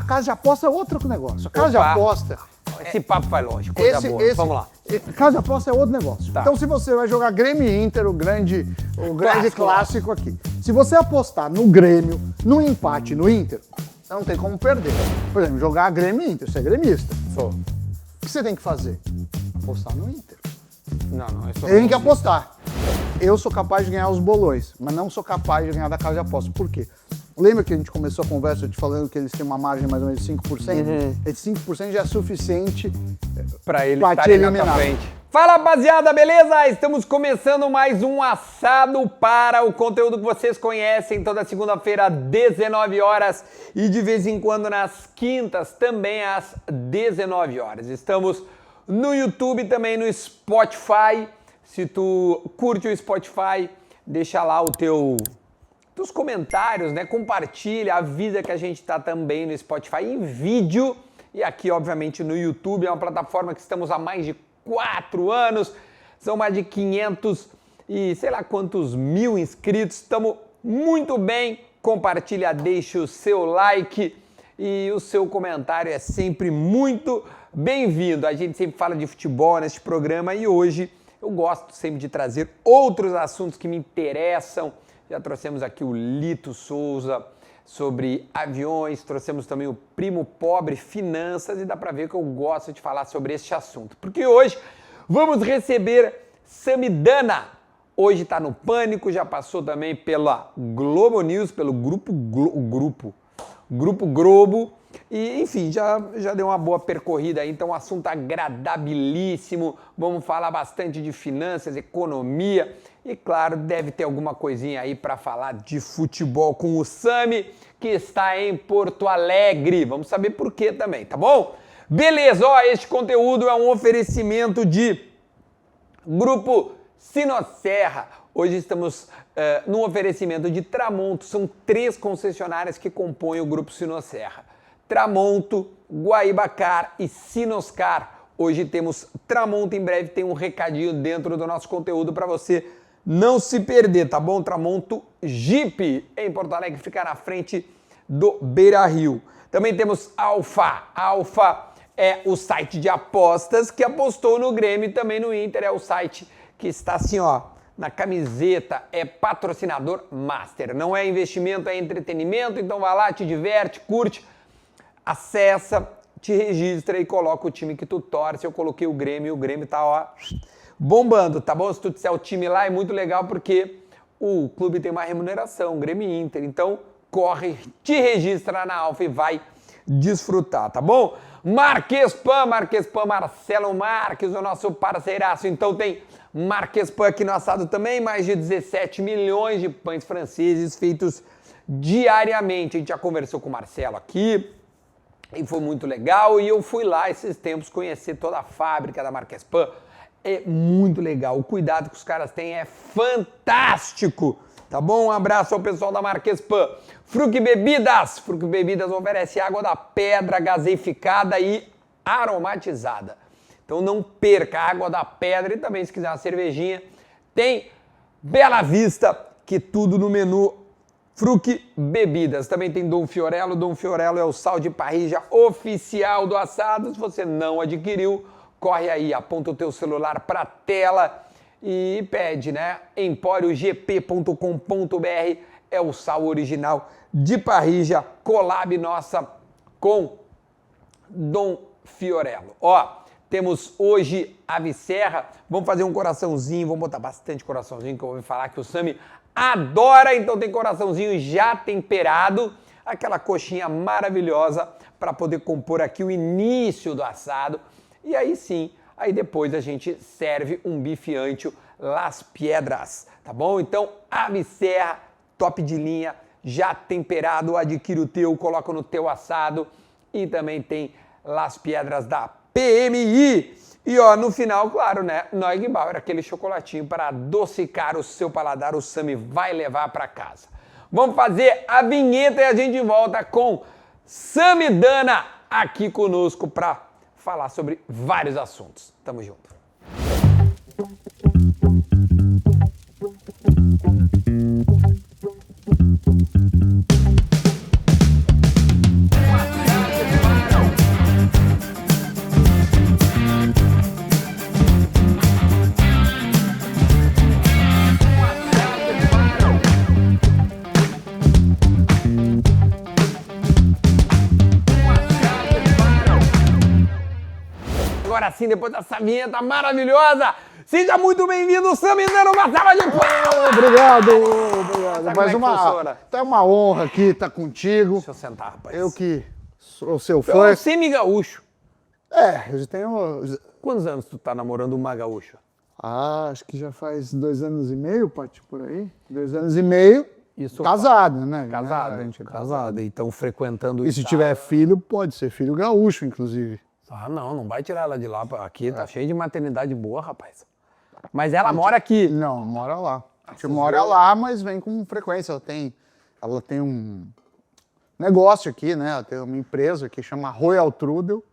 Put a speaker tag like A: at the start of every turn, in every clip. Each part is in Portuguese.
A: A casa de aposta é outro negócio. A casa de aposta...
B: Esse papo vai longe, coisa boa. Vamos lá.
A: Casa de aposta é outro negócio.
B: Tá.
A: Então, se você vai jogar Grêmio e Inter, o grande clássico aqui. Se você apostar no Grêmio, no empate no Inter, você não tem como perder. Por exemplo, jogar Grêmio e Inter, você é gremista.
B: Sou.
A: O que você tem que fazer? Apostar no Inter.
B: Não, eu sou.
A: Tem que apostar. Eu sou capaz de ganhar os bolões, mas não sou capaz de ganhar da casa de aposta. Por quê? Lembra que a gente começou a conversa te falando que eles têm uma margem mais ou menos de 5%? Esse 5% já é suficiente
B: para eles
A: te
B: estarem na
A: eliminar.
B: tua frente. Fala, rapaziada, beleza? Estamos começando mais um assado para o conteúdo que vocês conhecem toda segunda-feira às 19 horas e de vez em quando nas quintas também às 19 horas. Estamos no YouTube também no Spotify. Se tu curte o Spotify, deixa lá teus comentários, né? Compartilha, avisa que a gente tá também no Spotify em vídeo e aqui, obviamente, no YouTube. É uma plataforma que estamos há mais de 4 anos, são mais de 500 e sei lá quantos mil inscritos. Estamos muito bem. Compartilha, deixa o seu like e o seu comentário é sempre muito bem-vindo. A gente sempre fala de futebol neste programa e hoje eu gosto sempre de trazer outros assuntos que me interessam. Já trouxemos aqui o Lito Souza sobre aviões, trouxemos também o Primo Pobre, finanças, e dá para ver que eu gosto de falar sobre este assunto. Porque hoje vamos receber Samidana. Hoje está no Pânico, já passou também pela Globo News, pelo Grupo Globo, e enfim, já deu uma boa percorrida aí, então um assunto agradabilíssimo. Vamos falar bastante de finanças, economia e claro, deve ter alguma coisinha aí para falar de futebol com o Sami, que está em Porto Alegre. Vamos saber por quê também, tá bom? Beleza, ó, este conteúdo é um oferecimento de Grupo Sinosserra. Hoje estamos num oferecimento de Tramonto. São 3 concessionárias que compõem o Grupo Sinosserra. Tramonto, Guaibacar e Sinoscar. Hoje temos Tramonto, em breve tem um recadinho dentro do nosso conteúdo para você não se perder, tá bom? Tramonto Jeep, em Porto Alegre, fica na frente do Beira Rio. Também temos Alfa. Alfa é o site de apostas que apostou no Grêmio e também no Inter. É o site que está assim, ó, na camiseta, é patrocinador master. Não é investimento, é entretenimento, então vai lá, te diverte, curte, acessa, te registra e coloca o time que tu torce. Eu coloquei o Grêmio tá, ó, bombando, tá bom? Se tu disser o time lá é muito legal porque o clube tem uma remuneração, Grêmio e Inter. Então, corre, te registra na Alfa e vai desfrutar, tá bom? Marquespan, Marcelo Marques, o nosso parceiraço. Então tem Marquespan aqui no assado também, mais de 17 milhões de pães franceses feitos diariamente. A gente já conversou com o Marcelo aqui e foi muito legal. E eu fui lá esses tempos conhecer toda a fábrica da Marquespan. É muito legal, o cuidado que os caras têm é fantástico, tá bom? Um abraço ao pessoal da Marquespan. Fruc Bebidas. Fruc Bebidas oferece água da pedra gaseificada e aromatizada. Então não perca a água da pedra e também se quiser uma cervejinha, tem Bela Vista, que tudo no menu Fruc Bebidas. Também tem Dom Fiorello. Dom Fiorello é o sal de parrilla oficial do assado. Se você não adquiriu, corre aí, aponta o teu celular para a tela e pede, né? emporiogp.com.br é o sal original de parrilla, collab nossa com Dom Fiorello. Ó, temos hoje ave serra, vamos fazer um coraçãozinho, vamos botar bastante coraçãozinho, que eu vou falar que o Sami adora, então tem coraçãozinho já temperado, aquela coxinha maravilhosa para poder compor aqui o início do assado. E aí sim, aí depois a gente serve um bife ancho Las Piedras, tá bom? Então, ave serra, top de linha, já temperado, adquire o teu, coloca no teu assado. E também tem Las Piedras da PMI. E ó, no final, claro, né, Neugbauer, aquele chocolatinho para adocicar o seu paladar, o Sami vai levar para casa. Vamos fazer a vinheta e a gente volta com Samidana aqui conosco para falar sobre vários assuntos. Tamo junto. agora sim, depois dessa vinheta maravilhosa. Seja muito bem-vindo, Sami, dando uma salva de palmas.
A: Obrigado.
B: Sabe
A: Mais
B: como é que funciona?
A: é uma honra aqui estar contigo.
B: Deixa eu sentar, rapaz.
A: Eu que sou seu
B: Eu
A: fã.
B: semi-gaúcho.
A: Eu já tenho...
B: Quantos anos tu tá namorando uma gaúcha?
A: acho que já faz 2 anos e meio, Paty, por aí. 2 anos e meio.
B: Isso.
A: Casado, né?
B: Casado,
A: A gente é
B: casado. Então frequentando
A: E se tiver filho, pode ser filho gaúcho, inclusive.
B: Ah, não vai tirar ela de lá. Aqui tá cheio de maternidade boa, rapaz. Mas ela mora aqui.
A: Não, mora lá. A gente mora lá, mas vem com frequência. Ela tem um negócio aqui, né? Ela tem uma empresa que chama Royal Trudel,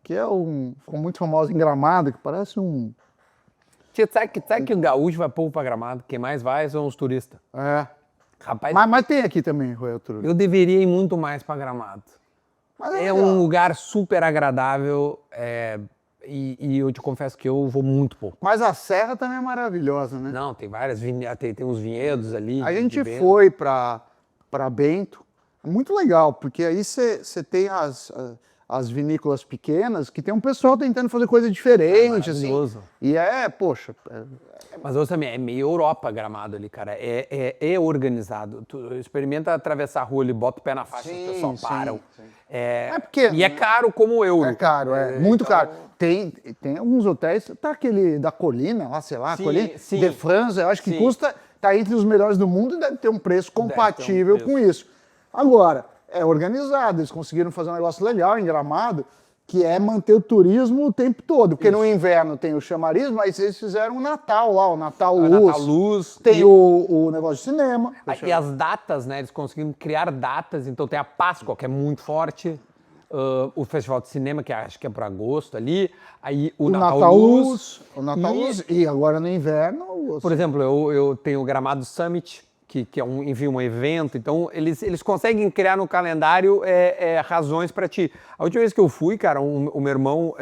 A: que ficou muito famosa em Gramado, que parece um...
B: Sabe que o gaúcho vai pouco pra Gramado? Quem mais vai são os turistas. Rapaz,
A: Mas tem aqui também Royal Trudel.
B: eu deveria ir muito mais pra Gramado.
A: Mas
B: É um lugar super agradável e eu te confesso que eu vou muito pouco.
A: Mas a serra também é maravilhosa, né?
B: Não, tem várias, tem uns vinhedos ali.
A: A gente
B: de
A: foi para Bento, é muito legal, porque aí você tem as vinícolas pequenas que tem um pessoal tentando fazer coisa diferente, assim.
B: maravilhoso.
A: E poxa,
B: Mas ouça, é meio Europa Gramado ali, cara. É organizado. Tu experimenta atravessar a rua ali, bota o pé na faixa,
A: Sim,
B: as pessoas
A: sim,
B: param.
A: sim.
B: É
A: pequeno,
B: e é
A: né?
B: caro como o euro.
A: É caro, muito caro. Tem alguns hotéis, tá aquele da Colina, lá, sei lá,
B: Sim,
A: Colina,
B: sim.
A: de France, eu acho que
B: Sim.
A: tá entre os melhores do mundo e deve ter um preço compatível
B: preço.
A: com isso. Agora, é organizado, eles conseguiram fazer um negócio legal em Gramado, que é manter o turismo o tempo todo, porque no inverno tem o chamariz, mas eles fizeram o Natal lá, o Natal Luz.
B: Natal Luz.
A: Tem o negócio de cinema.
B: E as datas, né? Eles conseguiram criar datas. Então tem a Páscoa, que é muito forte. O Festival de Cinema, que acho que é para agosto ali. Aí o Natal Luz.
A: O Natal Luz. E agora no inverno...
B: Por exemplo, eu tenho o Gramado Summit, que é um evento. Então eles conseguem criar no calendário razões para ti. A última vez que eu fui, cara, o meu irmão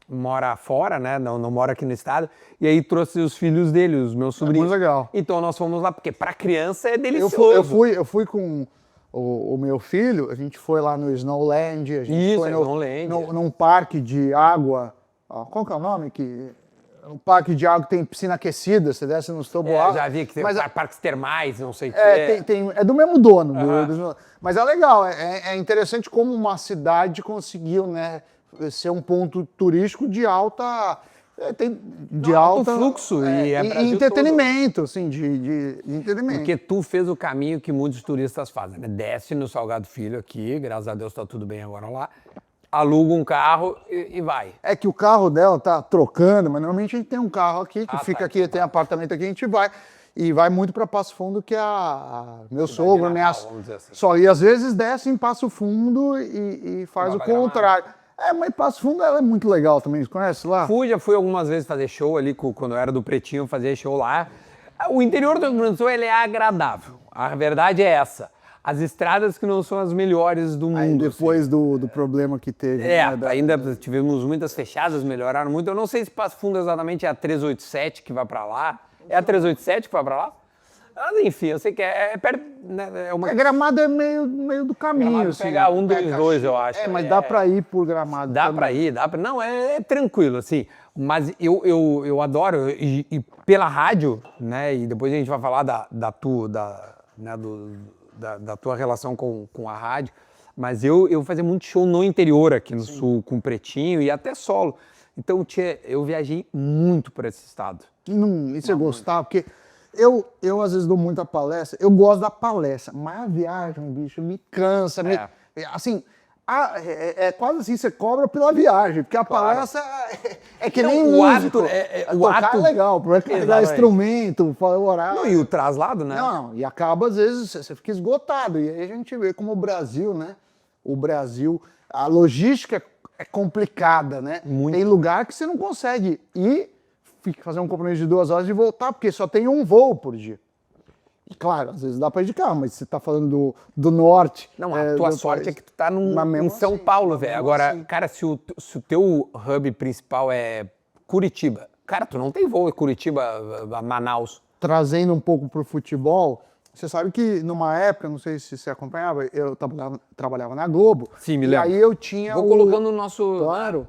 B: mora fora, né? Não mora aqui no estado. E aí trouxe os filhos dele, os meus sobrinhos.
A: muito legal.
B: Então nós fomos lá, porque para criança é delicioso.
A: Eu fui com o meu filho, a gente foi lá no Snowland, a gente foi num parque de água, qual que é o nome? Um parque de água que tem piscina aquecida, você desce nos toboáguas.
B: Já vi que tem parques termais, não sei o que.
A: É do mesmo dono. Mas é legal, é interessante como uma cidade conseguiu, né, ser um ponto turístico de alta...
B: alto fluxo e
A: entretenimento,
B: todo.
A: Assim, de entretenimento.
B: Porque tu fez o caminho que muitos turistas fazem, né? Desce no Salgado Filho aqui, graças a Deus tá tudo bem agora lá, aluga um carro e vai.
A: É que o carro dela tá trocando, mas normalmente a gente tem um carro aqui, que fica aqui, tem apartamento aqui, a gente vai. E vai muito para Passo Fundo, que é meu sogro, minha...
B: Assim.
A: Só, e às vezes desce em Passo Fundo e faz o contrário. Mas Passo Fundo ela é muito legal também, você conhece lá?
B: Já fui algumas vezes fazer show ali, quando eu era do Pretinho, fazer show lá. O interior do Rio Grande do Sul, ele é agradável. A verdade é essa. As estradas que não são as melhores do mundo.
A: Aí depois do problema que teve.
B: Ainda tivemos muitas fechadas, melhoraram muito. Eu não sei se Passo Fundo exatamente é a 387 que vai pra lá. É a 387 que vai pra lá? Mas, enfim, eu sei que é perto... Né,
A: Gramado é meio do caminho.
B: Gramado
A: assim,
B: pega 122, eu acho.
A: Mas dá pra ir por Gramado.
B: Dá pra ir. Não, é tranquilo, assim. Mas eu adoro, e pela rádio, né, e depois a gente vai falar da tua relação com a rádio, mas eu fazia muito show no interior aqui no Sul, com o Pretinho e até solo. Então, eu viajei muito para esse estado.
A: E você gostava? Porque eu às vezes dou muita palestra, eu gosto da palestra, mas a viagem, bicho, me cansa. Assim, é quase assim, você cobra pela viagem, porque a palestra é que nem músico. O ato é legal, o problema é carregar instrumento, falar o horário.
B: Não, e o traslado, né?
A: Não, e acaba às vezes, você fica esgotado. E aí a gente vê como o Brasil, né? O Brasil, a logística é complicada, né?
B: Muito.
A: Tem lugar que você não consegue ir, fazer um compromisso de 2 horas e voltar, porque só tem um voo por dia. E claro, às vezes dá para ir de carro, mas você tá falando do norte.
B: Não, a tua sorte é que tu tá em São Paulo, velho. Agora, cara, se o teu hub principal é Curitiba, cara, tu não tem voo em Curitiba a Manaus.
A: Trazendo um pouco pro futebol, você sabe que numa época, não sei se você acompanhava, eu trabalhava na Globo.
B: Sim, me lembro.
A: E aí eu tinha
B: Vou colocando o nosso...
A: Claro.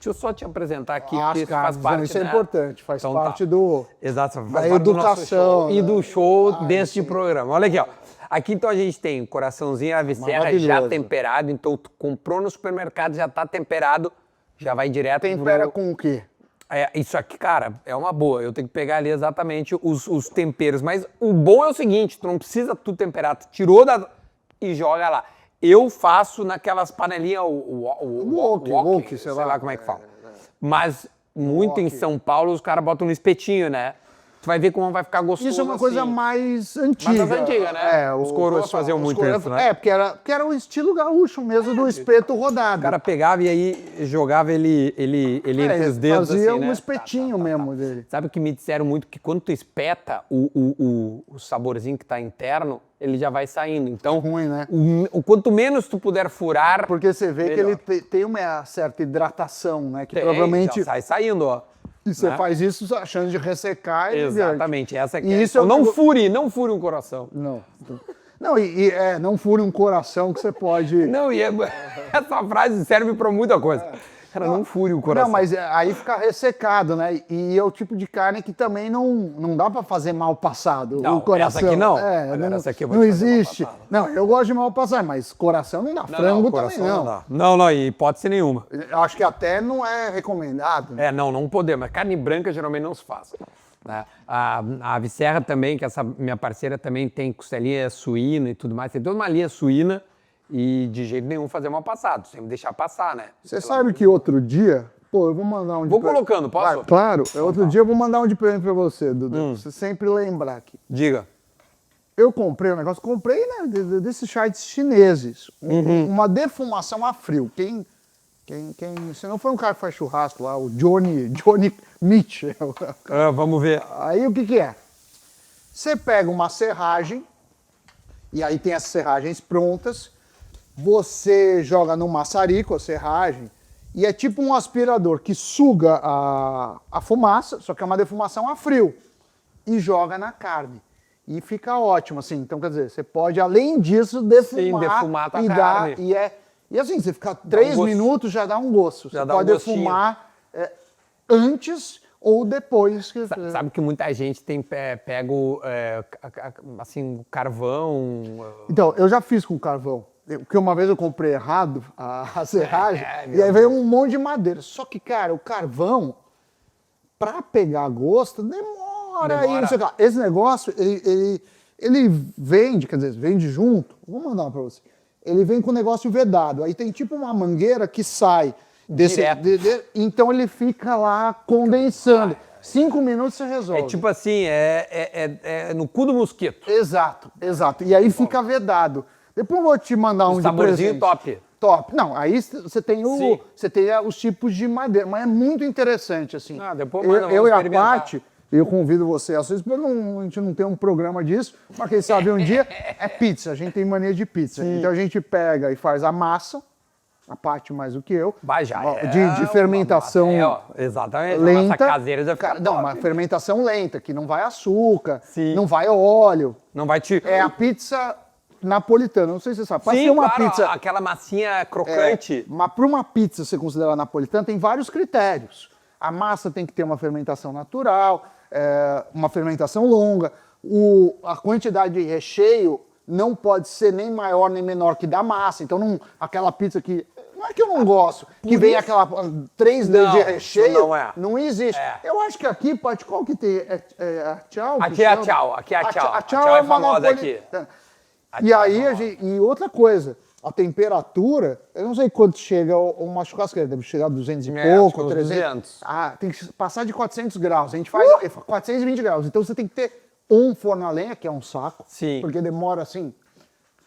B: Deixa eu só te apresentar aqui,
A: As
B: porque isso faz
A: carnes,
B: parte,
A: isso é
B: né?
A: importante, faz
B: Então
A: parte
B: tá.
A: do...
B: Exato, faz
A: da
B: parte do nosso
A: educação,
B: show e
A: né?
B: do show
A: Ah,
B: deste
A: sim.
B: programa. Olha aqui, ó. Aqui então a gente tem coraçãozinho ave serra já
A: Maravilhoso.
B: temperado, então tu comprou no supermercado, já tá temperado, já vai direto
A: Tempera
B: pro...
A: com o quê?
B: Isso aqui, cara, é uma boa. Eu tenho que pegar ali exatamente os temperos. Mas o bom é o seguinte, tu não precisa tudo temperar, tu tirou e joga lá. Eu faço naquelas panelinhas,
A: Wok,
B: sei lá como é que fala. Mas muito em São Paulo os caras botam no espetinho, né? Tu vai ver como vai ficar gostoso.
A: Isso é uma coisa
B: assim.
A: mais antiga.
B: Mais antiga, né?
A: É,
B: Os coroas faziam muito isso, né?
A: É, porque era o estilo gaúcho mesmo do espeto rodado.
B: O cara pegava e aí jogava ele entre os dedos,
A: fazia
B: assim, né?
A: um espetinho mesmo dele.
B: Sabe o que me disseram muito? Que quando tu espeta o saborzinho que tá interno, ele já vai saindo. Então,
A: Ruim, né?
B: o quanto menos tu puder furar...
A: Porque você vê
B: melhor.
A: que ele tem uma certa hidratação, né? Que
B: tem,
A: provavelmente...
B: já sai saindo, ó.
A: E você
B: né?
A: faz isso, a chance de ressecar é
B: Exatamente, essa aqui.
A: E isso
B: Então,
A: é
B: não fure um coração.
A: Não. Não, não fure um coração que você pode...
B: Não, essa frase serve pra muita coisa. Cara, não fure o coração.
A: Não, mas aí fica ressecado, né? E é o tipo de carne que também não dá pra fazer mal passado.
B: Não,
A: o coração.
B: essa aqui não.
A: É,
B: Agora,
A: não,
B: essa aqui eu vou
A: não
B: te fazer mal
A: existe.
B: passado.
A: Não, eu gosto de mal passado, mas coração não dá. Frango também não.
B: dá. Não, em hipótese nenhuma.
A: Eu acho que até não é recomendado. Né?
B: Não podemos. Mas carne branca geralmente não se faz. Né? A ave serra também, que essa minha parceira também tem costelinha suína e tudo mais. Tem toda uma linha suína e de jeito nenhum fazer mal passado. Sempre deixar passar, né?
A: Você sabe que outro dia... Pô, eu vou mandar um de
B: Vou colocando, posso?
A: Claro. Outro dia eu vou mandar um de presente pra você, Dudu. Pra você sempre lembrar aqui.
B: Diga.
A: Eu comprei um negócio, né, desses sites chineses. Uma defumação a frio. Se não foi um cara que faz churrasco lá, o Johnny Meat.
B: Vamos ver.
A: Aí o que é? Você pega uma serragem, e aí tem as serragens prontas, você joga no maçarico a serragem, e é tipo um aspirador que suga a fumaça, só que é uma defumação a frio, e joga na carne. E fica ótimo, assim. Então, quer dizer, você pode, além disso, defumar
B: tua
A: e
B: carne.
A: E assim, você ficar 3 minutos já dá um gosto.
B: Já
A: você
B: dá um
A: pode
B: gostinho.
A: defumar antes ou depois.
B: Sabe que muita gente pega o carvão...
A: Então, eu já fiz com carvão. Porque uma vez eu comprei errado a serragem, e aí veio um monte de madeira. Só que, cara, o carvão, pra pegar gosto, demora. Aí, não sei o que lá. Esse negócio, ele vende, quer dizer, vende junto. Vou mandar pra você. Ele vem com o negócio vedado. Aí tem tipo uma mangueira que sai desse... então ele fica lá condensando. 5 minutos você resolve.
B: É tipo assim, é no cu do mosquito.
A: Exato. E aí fica vedado. Depois eu vou te mandar um de
B: saborzinho
A: presente. Top. Não, aí você tem os tipos de madeira, mas é muito interessante, assim.
B: Depois
A: eu e a Paty, eu convido você a assistir, porque a gente não tem um programa disso, mas quem sabe um dia é pizza, a gente tem mania de pizza. Sim. Então a gente pega e faz a massa, a Paty mais do que eu, de fermentação
B: exatamente,
A: lenta.
B: Massa caseira já fica
A: Não, uma fermentação lenta, que não vai açúcar,
B: Sim.
A: não vai óleo.
B: Não vai te...
A: É a pizza... napolitana, não sei se você sabe. Para
B: Sim,
A: ser uma
B: claro,
A: pizza,
B: aquela massinha crocante.
A: mas para uma pizza ser considerada napolitana tem vários critérios. A massa tem que ter uma fermentação natural, uma fermentação longa, a quantidade de recheio não pode ser nem maior nem menor que da massa. Então aquela pizza que não é que eu não gosto, que vem aquela 3 dedos de recheio, não existe. Eu acho que aqui, Paty, qual que tem? A Tchau?
B: Aqui é a Tchau.
A: A Tchau é famosa aqui. E aí, e outra coisa, a temperatura, eu não sei quanto chega uma churrasqueira, deve chegar a 200 e pouco, 300. Tem que passar de 400 graus, a gente faz 420 graus, então você tem que ter um forno a lenha, que é um saco,
B: Sim.
A: porque demora assim,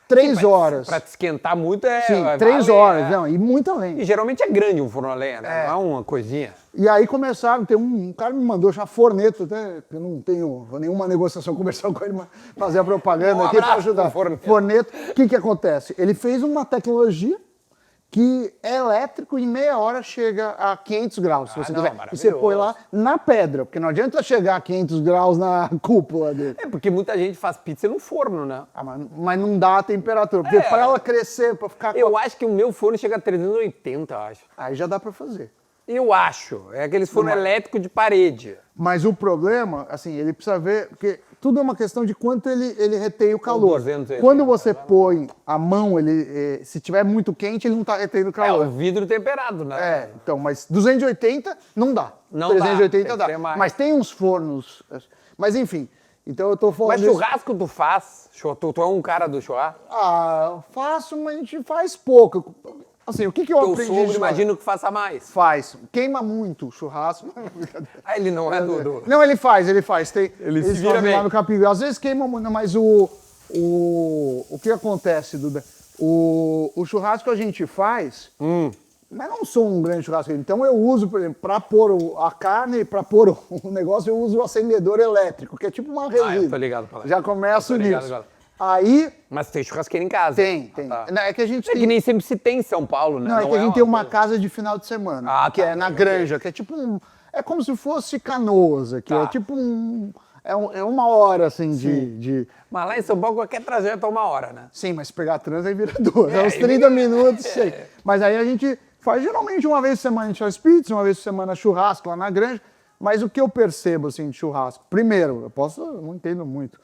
A: 3 horas.
B: Pra te esquentar muito
A: Sim, 3 horas, não, e muita lenha.
B: E geralmente é grande um forno a lenha, né? Não é uma coisinha.
A: E aí começaram, tem um cara me mandou chamar Forneto, até eu não tenho nenhuma negociação comercial com ele, mas fazer a propaganda aqui para ajudar. Forneto, o que acontece? Ele fez uma tecnologia que é elétrico e em meia hora chega a 500 graus, se você quiser. E você põe lá na pedra, porque não adianta chegar a 500 graus na cúpula dele.
B: Porque muita gente faz pizza no forno, né?
A: Mas não dá a temperatura, porque para ela crescer, para ficar...
B: Eu acho que o meu forno chega a 380, eu acho.
A: Aí já dá para fazer.
B: Eu acho. É aqueles forno elétrico de parede.
A: Mas o problema, assim, ele precisa ver, porque tudo é uma questão de quanto ele retém o calor.
B: 280,
A: Quando você põe a mão, se tiver muito quente, ele não está retendo
B: É,
A: calor.
B: o vidro temperado, né?
A: É, então, mas 280 não dá.
B: Não dá,
A: 380
B: tem
A: dá.
B: que ter mais.
A: Mas tem uns fornos. Mas enfim, então eu tô falando.
B: Mas
A: disso.
B: churrasco tu faz? Tu é um cara do churrasco?
A: Ah, faço, mas a gente faz pouco. Assim, o que eu
B: Teu
A: aprendi?
B: sogro,
A: de churrasco?
B: imagino que faça mais.
A: Faz. Queima muito o churrasco.
B: Ah, ele não é do...
A: Não, ele faz. Tem,
B: Ele se
A: eles
B: vira
A: fazem
B: bem.
A: lá no Capibaribe. Às vezes queima muito, mas o que acontece, Duda? O churrasco a gente faz, mas não sou um grande churrasqueiro. Então eu uso, por exemplo, para pôr a carne, para pôr o negócio, eu uso o acendedor elétrico, que é tipo uma resina.
B: eu tô ligado, Palestra.
A: Já começo
B: Eu tô ligado
A: nisso.
B: agora.
A: Aí,
B: Mas tem churrasqueira em casa?
A: tem.
B: Ah, tá.
A: Não, é que a gente
B: É
A: tem...
B: que nem sempre se tem em São Paulo, né?
A: Não, é que a gente tem uma
B: coisa-
A: casa de final de semana,
B: Ah,
A: que
B: tá.
A: é na Granja, que é tipo é como se fosse Canoas aqui,
B: Tá.
A: é tipo é uma hora, assim, de...
B: Mas lá em São Paulo, qualquer trajeto é 1 hora, né?
A: Sim, mas se pegar trânsito aí vira 2, é uns
B: aí
A: 30 minutos, sei. Mas aí a gente faz, geralmente, uma vez por semana a gente faz pizza, uma vez por semana churrasco lá na Granja, mas o que eu percebo, assim, de churrasco, primeiro, eu não entendo muito,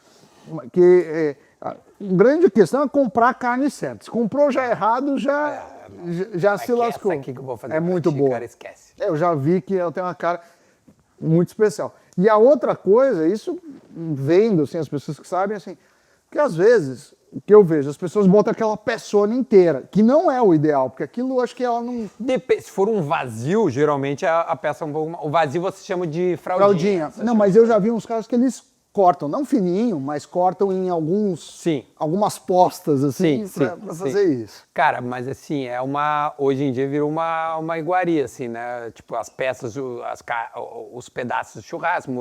A: que a grande questão é comprar a carne certa. Se comprou já errado, já se lascou.
B: Essa aqui que eu vou fazer
A: É
B: pra
A: muito
B: ti,
A: boa.
B: cara, esquece.
A: Eu já vi que ela tem uma cara muito especial. E a outra coisa, isso vendo assim, as pessoas que sabem, assim, que às vezes, o que eu vejo, as pessoas botam aquela peçona inteira, que não é o ideal, porque aquilo acho que ela não...
B: Se for um vazio, geralmente a peça é um pouco... O vazio você chama de fraldinha.
A: Fraldinha. Não, mas eu já vi uns casos que eles cortam, não fininho, mas cortam em
B: Sim.
A: algumas postas, assim,
B: Sim,
A: pra
B: sim.
A: fazer isso.
B: Cara, mas assim, hoje em dia virou uma iguaria, assim, né? Tipo, as peças, os pedaços de churrasco,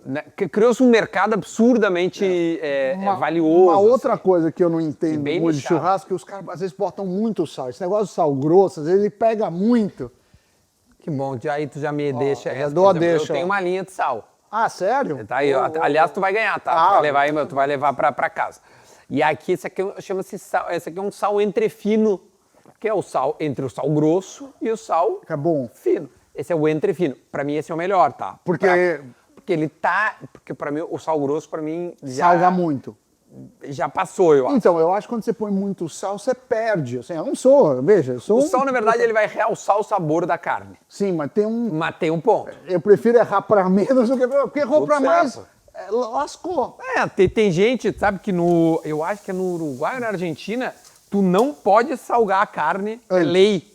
B: né? Criou-se um mercado absurdamente valioso.
A: Uma outra
B: assim.
A: coisa que eu não entendo
B: bem
A: muito de
B: nichado.
A: churrasco, é que os caras às vezes botam muito sal. Esse negócio de sal grosso, às vezes ele pega muito.
B: Que bom, aí tu já me deixa.
A: já
B: essa,
A: dou a
B: por exemplo,
A: deixa,
B: Eu tenho
A: ó.
B: uma linha de sal.
A: Ah, sério?
B: Tá aí, ó. Aliás, tu vai ganhar, tá?
A: Ah,
B: Tu vai levar pra casa. E aqui, esse aqui chama-se sal. Esse aqui é um sal entrefino, que é o sal entre o sal grosso e o sal
A: Que é bom.
B: fino. Esse é o entrefino. Pra mim, esse é o melhor, tá?
A: Porque
B: Porque ele tá. Porque pra mim, o sal grosso, pra mim,
A: salga muito.
B: já passou, eu acho.
A: Então, eu acho que quando você põe muito sal, você perde. Assim, eu não sou, veja, eu sou
B: O sal, na verdade, ele vai realçar o sabor da carne.
A: Sim, mas tem um...
B: Mas tem um ponto.
A: Eu prefiro errar pra menos do que pra... Porque errou
B: Tudo
A: pra mais,
B: certo.
A: lascou.
B: Tem gente, sabe, que eu acho que é no Uruguai ou na Argentina, tu não pode salgar a carne, é
A: Antes.
B: lei.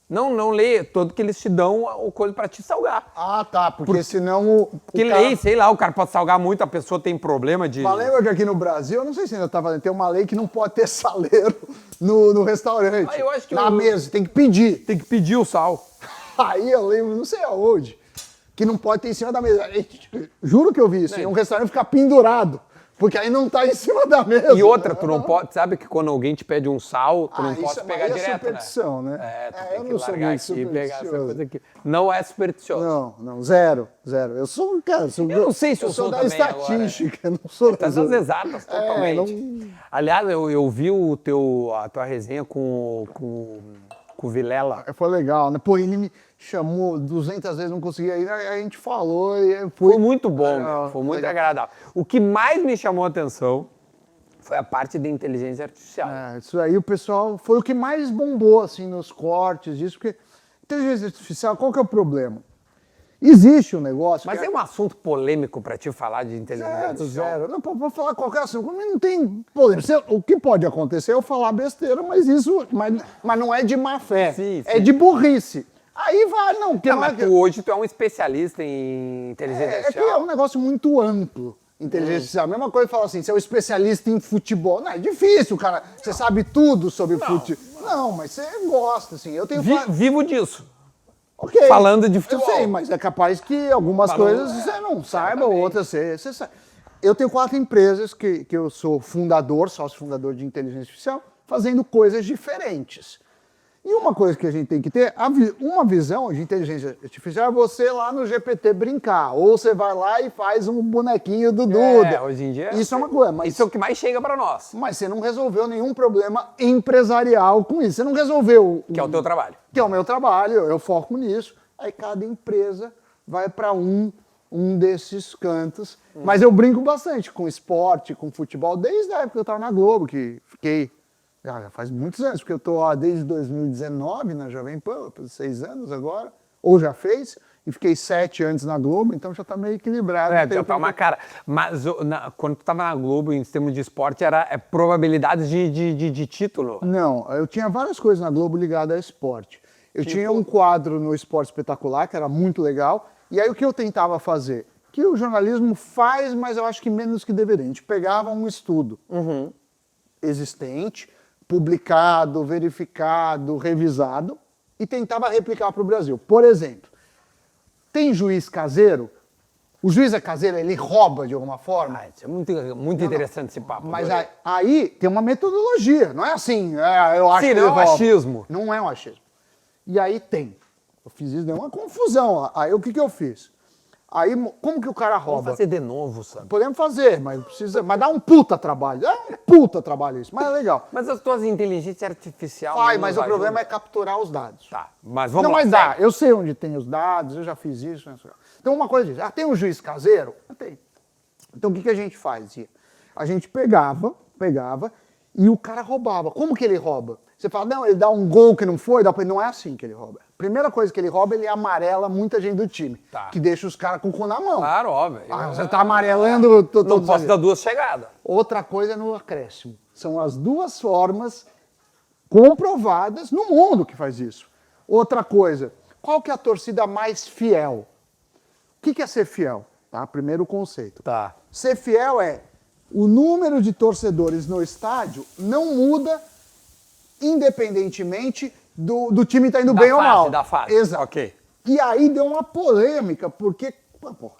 B: Não lei, todo que eles te dão o coisa pra te salgar.
A: Ah, tá, porque senão o
B: Porque
A: cara...
B: lei, sei lá, o cara pode salgar muito, a pessoa tem problema de...
A: Mas lembra que aqui no Brasil, eu não sei se ainda tá valendo, tem uma lei que não pode ter saleiro no restaurante.
B: Ah, eu acho que
A: na mesa, tem que pedir.
B: Tem que pedir o sal.
A: Aí eu lembro, não sei aonde, que não pode ter em cima da mesa. Juro que eu vi isso, em um restaurante ficar pendurado, porque aí não tá em cima da mesa.
B: E outra, tu não pode... Sabe que quando alguém te pede um sal, tu não
A: isso
B: pode
A: é-
B: pegar
A: aí é
B: direto,
A: superstição, né?
B: Tu
A: eu
B: tem que
A: não sou
B: largar
A: muito
B: aqui e pegar essa
A: supersticioso.
B: coisa aqui. Não é supersticioso.
A: Não, zero. Eu sou, cara,
B: Eu não sei se eu sou
A: da
B: também
A: estatística, não sou
B: Tá das exatas, totalmente. Aliás, eu vi a tua resenha com o Vilela.
A: Foi legal, né? Pô, ele me chamou 200 vezes, não conseguia ir, aí a gente falou e
B: Foi muito bom,
A: Legal,
B: meu, foi muito
A: legal.
B: agradável. O que mais me chamou a atenção foi a parte da inteligência artificial.
A: Isso aí o pessoal foi o que mais bombou assim nos cortes disso, porque inteligência artificial, qual que é o problema? Existe um negócio
B: Mas
A: que
B: é um assunto polêmico para te falar de inteligência
A: zero,
B: artificial.
A: zero. Não, pode falar qualquer assunto, mas não tem poder. O que pode acontecer é eu falar besteira, mas não é de má fé,
B: Sim,
A: é
B: sim.
A: de burrice. Aí vai, não, porque
B: Não,
A: não é
B: mas hoje tu é um especialista em inteligência
A: É que é
B: artificial.
A: um negócio muito amplo, inteligência artificial. A mesma coisa que falar assim, você é um especialista em futebol. Não, é difícil, cara. Você sabe tudo sobre futebol. Não, mas você gosta, assim. Eu tenho...
B: Vivo disso.
A: Ok.
B: falando de futebol.
A: Eu sei, mas é capaz que algumas
B: Mas não-
A: coisas você não saiba, outras você sabe. Eu tenho 4 empresas que eu sou fundador, sócio fundador de inteligência artificial, fazendo coisas diferentes. E uma coisa que a gente tem que ter, uma visão de inteligência artificial é você lá no GPT brincar. Ou você vai lá e faz um bonequinho do Duda.
B: Hoje em dia...
A: Isso é uma coisa, mas,
B: Isso é o que mais chega para nós,
A: mas você não resolveu nenhum problema empresarial com isso. Você não resolveu...
B: que é o teu trabalho.
A: Que é o meu trabalho, eu foco nisso. aí cada empresa vai para um desses cantos. Mas eu brinco bastante com esporte, com futebol, desde a época que eu estava na Globo, que fiquei, já faz muitos anos, porque eu estou desde 2019 na Jovem Pan, 6 anos agora, ou já fez, e fiquei 7 anos na Globo, então já está meio equilibrado.
B: Já tá uma cara. Mas quando tu estava na Globo, em termos de esporte, era probabilidades de título?
A: Não, eu tinha várias coisas na Globo ligadas a esporte. Eu tinha um quadro no Esporte Espetacular, que era muito legal, e aí o que eu tentava fazer? Que o jornalismo faz, mas eu acho que menos que deveria. A gente pegava um estudo existente, publicado, verificado, revisado, e tentava replicar para o Brasil. Por exemplo, tem juiz caseiro? O juiz é caseiro, ele rouba de alguma forma?
B: Isso é muito interessante esse papo.
A: Mas aí tem uma metodologia, não é assim, eu acho que ele rouba.
B: Não é um achismo.
A: Não é um achismo. E aí tem. Eu fiz isso, deu uma confusão. Aí o que eu fiz? Aí, como que o cara rouba?
B: Vamos fazer de novo, Sam.
A: Podemos fazer, mas dá um puta trabalho. É um puta trabalho isso, mas é legal.
B: Mas as tuas inteligências artificiais...
A: Mas o problema é capturar os dados.
B: Tá, mas vamos lá.
A: Não, mas dá. Eu sei onde tem os dados, eu já fiz isso. Então uma coisa diz, tem um juiz caseiro? Tem. Então o que a gente fazia? A gente pegava e o cara roubava. Como que ele rouba? Você fala, não, ele dá um gol que não foi, não é assim que ele rouba. Primeira coisa que ele rouba, ele amarela muita gente do time.
B: Tá.
A: Que deixa os caras com o cu na mão.
B: Claro, óbvio.
A: Você tá amarelando...
B: Não posso dar 2 chegadas.
A: Outra coisa é no acréscimo. São as 2 formas comprovadas no mundo que faz isso. Outra coisa, qual que é a torcida mais fiel? O que é ser fiel? Tá? Primeiro conceito.
B: Tá.
A: Ser fiel é o número de torcedores no estádio não muda independentemente do time estar indo bem ou mal.
B: Da fase.
A: Exato.
B: Ok.
A: E aí deu uma polêmica, porque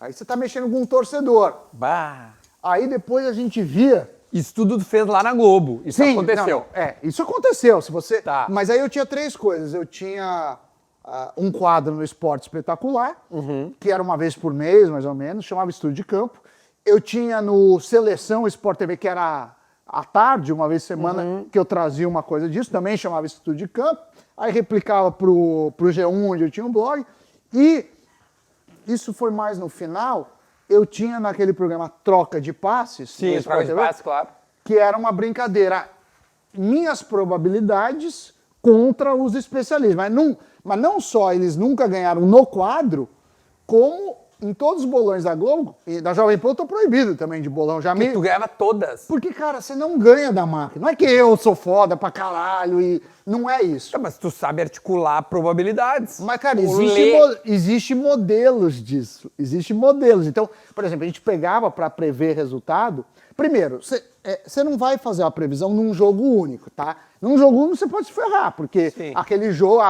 A: aí você está mexendo com um torcedor.
B: Bah.
A: Aí depois a gente via...
B: Isso tudo fez lá na Globo. Isso aconteceu.
A: Isso aconteceu. Se você...
B: Tá.
A: Mas aí eu tinha 3 coisas. Eu tinha um quadro no Esporte Espetacular, que era uma vez por mês, mais ou menos, chamava Estúdio de Campo. Eu tinha no Seleção Sport TV, que era à tarde, uma vez por semana, que eu trazia uma coisa disso, também chamava Estúdio de Campo. Aí replicava pro G1, onde eu tinha um blog. E isso foi mais no final. Eu tinha naquele programa Troca de Passes.
B: Sim, Troca de Passes, claro.
A: Que era uma brincadeira. Minhas probabilidades contra os especialistas. Mas não só eles nunca ganharam no quadro, como em todos os bolões da Globo, e da Jovem Pan eu tô proibido também de bolão.
B: Tu ganhava todas.
A: Porque, cara, você não ganha da máquina. Não é que eu sou foda pra caralho e não é isso.
B: Mas tu sabe articular probabilidades.
A: Mas, cara, existe modelos disso. Existem modelos. Então, por exemplo, a gente pegava para prever resultado. Primeiro, você não vai fazer uma previsão num jogo único, tá? Num jogo único você pode se ferrar, porque aquele jogo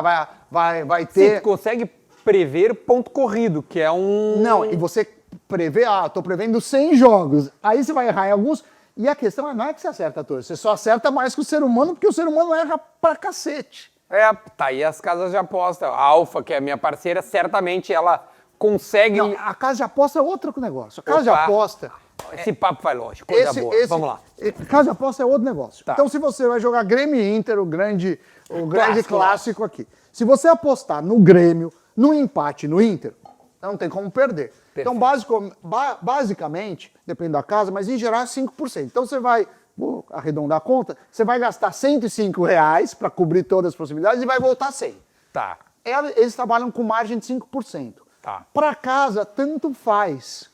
A: vai ter...
B: Sim, tu consegue prever ponto corrido, que é um...
A: Não, e você prevê, tô prevendo 100 jogos. Aí você vai errar em alguns... E a questão não é que você acerta todos, você só acerta mais que o ser humano, porque o ser humano erra pra cacete.
B: Tá aí as casas de aposta. A Alfa, que é a minha parceira, certamente ela consegue...
A: Não, a casa de aposta é outro negócio. A casa de aposta...
B: Esse papo vai longe, coisa boa. Vamos lá.
A: Casa de aposta é outro negócio.
B: Tá.
A: Então, se você vai jogar Grêmio e Inter, o grande clássico aqui. Se você apostar no Grêmio, no empate no Inter, não tem como perder. Perfeito. Então, basicamente, depende da casa, mas em geral é 5%. Então, você vai, vou arredondar a conta, você vai gastar R$105 para cobrir todas as possibilidades e vai voltar 100.
B: Tá.
A: Eles trabalham com margem de 5%.
B: Tá.
A: Para casa, tanto faz.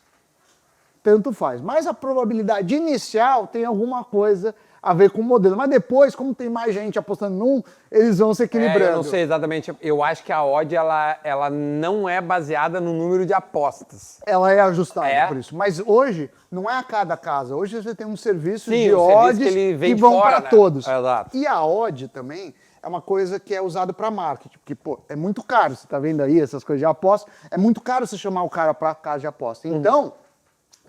A: Tanto faz. Mas a probabilidade inicial tem alguma coisa a ver com o modelo. Mas depois, como tem mais gente apostando num, eles vão se equilibrando.
B: Eu não sei exatamente. Eu acho que a odd, ela não é baseada no número de apostas.
A: Ela é ajustada por isso. Mas hoje, não é a cada casa. Hoje você tem um serviço de odds que vão para todos.
B: Exato.
A: E a odd também é uma coisa que é usada para marketing. Porque, é muito caro. Você está vendo aí essas coisas de aposta. É muito caro você chamar o cara para casa de aposta.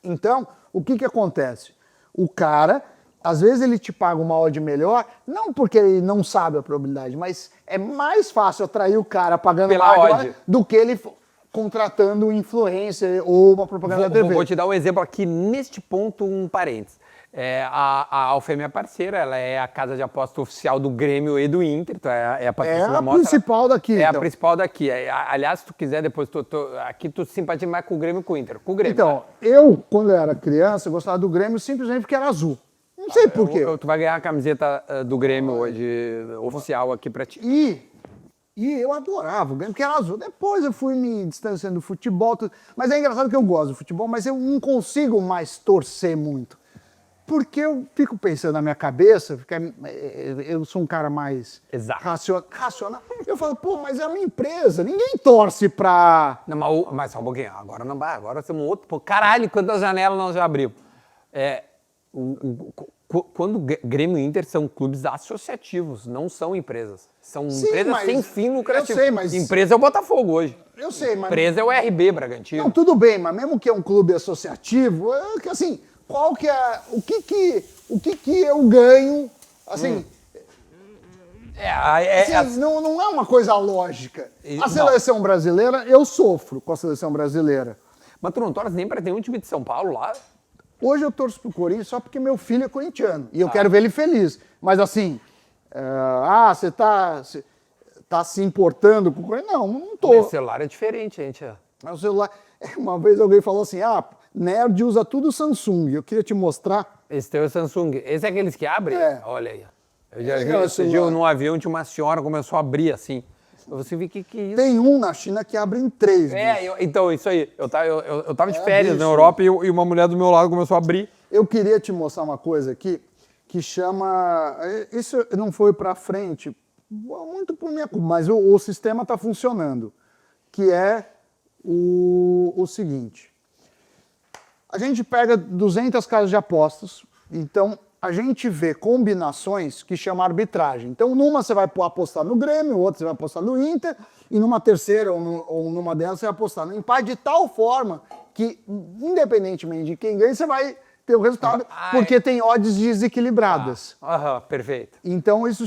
A: Então, o que acontece? O cara, às vezes ele te paga uma odd melhor, não porque ele não sabe a probabilidade, mas é mais fácil atrair o cara pagando
B: pela
A: uma
B: odd
A: do que ele contratando um influencer ou uma propaganda da TV.
B: Vou te dar um exemplo aqui, neste ponto, um parênteses. A Alfa é minha parceira, ela é a casa de aposta oficial do Grêmio e do Inter, então é a
A: É
B: patrocínio
A: a
B: mostra,
A: principal daqui.
B: É a
A: então.
B: principal daqui. Aliás, se tu quiser, depois aqui tu simpatiza mais com o Grêmio e com o Inter. Com o Grêmio.
A: Então, eu, quando eu era criança, eu gostava do Grêmio simplesmente porque era azul. Não sei por quê.
B: Tu vai ganhar a camiseta do Grêmio hoje, oficial aqui pra ti.
A: E eu adorava o Grêmio, porque era azul. Depois eu fui me distanciando do futebol. Mas é engraçado que eu gosto do futebol, mas eu não consigo mais torcer muito. Porque eu fico pensando na minha cabeça, eu sou um cara mais
B: Exato.
A: racional. Eu falo, pô, mas é uma empresa, ninguém torce pra...
B: Não, mas só um pouquinho, agora não vai, agora temos outro. Pô, caralho, quantas janelas nós já abrimos. Quando Grêmio e Inter são clubes associativos, não são empresas. São empresas sem fim lucrativo.
A: Eu sei, mas...
B: Empresa é o Botafogo hoje.
A: Eu sei, mas...
B: Empresa é o RB Bragantino.
A: Não, tudo bem, mas mesmo que é um clube associativo, que assim, qual que é... O que eu ganho, assim... Não é uma coisa lógica. A seleção brasileira, eu sofro com a seleção brasileira.
B: Mas tu não torce nem pra ter um time de São Paulo lá?
A: Hoje eu torço pro Corinthians só porque meu filho é corintiano. E eu quero ver ele feliz. Mas assim, você tá se importando com o Corinthians? Não tô.
B: O celular é diferente, gente.
A: O celular... Uma vez alguém falou assim, nerd usa tudo Samsung. Eu queria te mostrar.
B: Esse teu é Samsung. Esse é aqueles que abrem?
A: É.
B: Olha aí. Eu já vi esse dia num avião, tinha uma senhora começou a abrir assim. Você viu que é isso?
A: Tem um na China que abre em 3.
B: Então, isso aí. Eu tava de férias na Europa e uma mulher do meu lado começou a abrir.
A: Eu queria te mostrar uma coisa aqui que chama... Isso não foi para frente, muito por minha culpa, mas o sistema está funcionando. Que é o seguinte. A gente pega 200 casas de apostas, então... A gente vê combinações que chama arbitragem. Então, numa você vai apostar no Grêmio, outra você vai apostar no Inter, e numa terceira ou numa delas você vai apostar no empate, de tal forma que, independentemente de quem ganha, você vai ter o resultado, porque tem odds desequilibradas.
B: Perfeito.
A: Então, isso...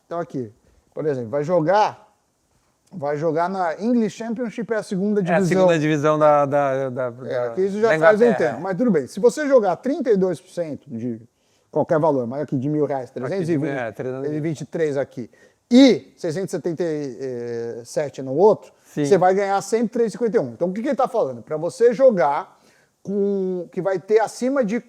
A: então aqui, por exemplo, vai jogar na English Championship, é a segunda divisão.
B: É a segunda divisão da
A: isso já faz um tempo, mas tudo bem. Se você jogar 32% de... qualquer valor, mas aqui de R$1.000, 323 aqui, e 677 no outro, você vai ganhar sempre 3,51. Então, o que ele está falando? Para você jogar que vai ter acima de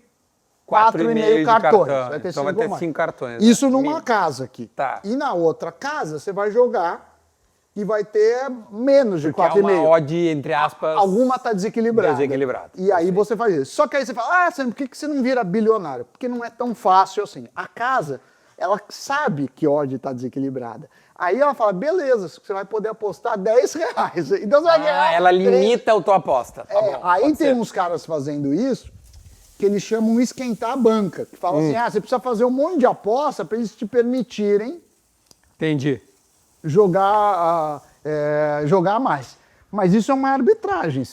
A: 4,5 cartões.
B: Vai ter então vai ter 5 cartões.
A: Isso numa casa aqui.
B: Tá.
A: E na outra casa, você vai jogar e vai ter menos de 4,5.
B: Uma odd, entre aspas...
A: Alguma está desequilibrada.
B: E
A: aí você faz isso. Só que aí você fala, por que você não vira bilionário? Porque não é tão fácil assim. A casa, ela sabe que odd está desequilibrada. Aí ela fala, beleza, você vai poder apostar R$10. Então você vai ganhar...
B: Ela limita a tua aposta. Tá bom,
A: aí tem uns caras fazendo isso, que eles chamam esquentar a banca. Que falam assim, você precisa fazer um monte de aposta para eles te permitirem...
B: Entendi.
A: Jogar mais. Mas isso é uma arbitragem.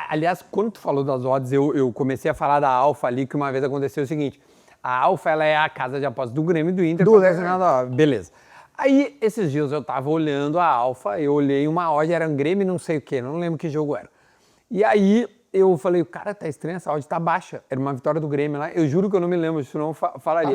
B: Aliás, quando tu falou das odds, eu comecei a falar da Alfa ali, que uma vez aconteceu o seguinte, a Alfa ela é a casa de apostas do Grêmio e do Inter. Beleza. Aí, esses dias eu tava olhando a Alfa, eu olhei uma odd, era um Grêmio não sei o quê, não lembro que jogo era. E aí, eu falei, cara, tá estranho, essa odd tá baixa. Era uma vitória do Grêmio lá, eu juro que eu não me lembro, senão eu falaria.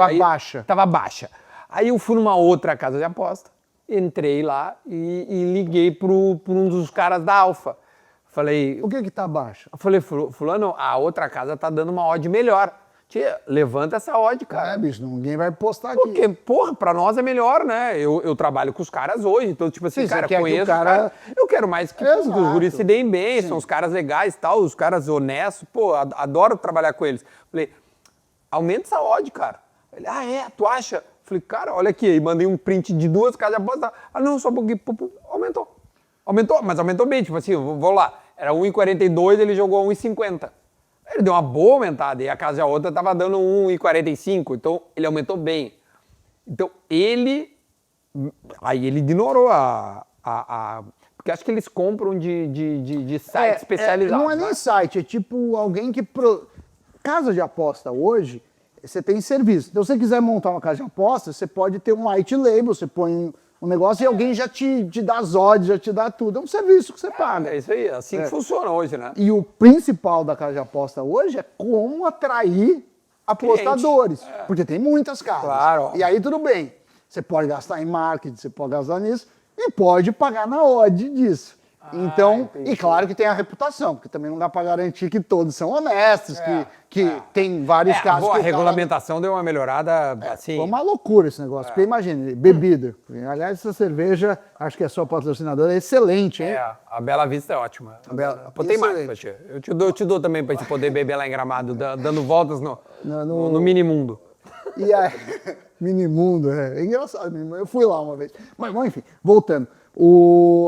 B: Tava baixa. Aí eu fui numa outra casa de aposta, entrei lá e liguei para um dos caras da Alfa. Falei...
A: O que tá baixo?
B: Eu falei, fulano, a outra casa tá dando uma odd melhor. Tia, levanta essa odd, cara.
A: Bicho, ninguém vai postar aqui.
B: Porque, porra, pra nós é melhor, né? Eu trabalho com os caras hoje, então, tipo assim, cara, conheço os caras. Eu quero mais que os guris se deem bem, são os caras legais e tal, os caras honestos. Pô, adoro trabalhar com eles. Falei, aumenta essa odd, cara. Ele, tu acha? Falei, cara, olha aqui, aí mandei um print de 2 casas de aposta. Não, só um pouquinho, aumentou. Aumentou, mas aumentou bem, tipo assim, vou lá, era 1,42, ele jogou 1,50. Ele deu uma boa aumentada, e a casa da outra tava dando 1,45, então ele aumentou bem. Então ele ignorou porque acho que eles compram de site especializado.
A: Não é nem site, é tipo alguém que... Casa de aposta hoje... Você tem serviço. Então, se você quiser montar uma casa de apostas, você pode ter um white label, você põe um negócio e alguém já te dá as odds, já te dá tudo. É um serviço que você paga.
B: É isso aí, assim que funciona hoje, né?
A: E o principal da casa de aposta hoje é como atrair apostadores. Porque tem muitas casas.
B: Claro.
A: E aí tudo bem. Você pode gastar em marketing, você pode gastar nisso e pode pagar na odd disso. Então,
B: entendi.
A: e claro que tem a reputação, porque também não dá para garantir que todos são honestos, que tem vários casos
B: Boa,
A: que
B: a regulamentação deu uma melhorada, assim...
A: Foi uma loucura esse negócio, porque imagine, bebida. Aliás, essa cerveja, acho que a sua patrocinadora é excelente, hein?
B: a Bela Vista é ótima. Pô, tem mais pra ti. Eu te dou também pra gente poder beber lá em Gramado, dando voltas no mini-mundo.
A: E aí, Minimundo, é engraçado, Minimundo. Eu fui lá uma vez. Mas, bom, enfim, voltando.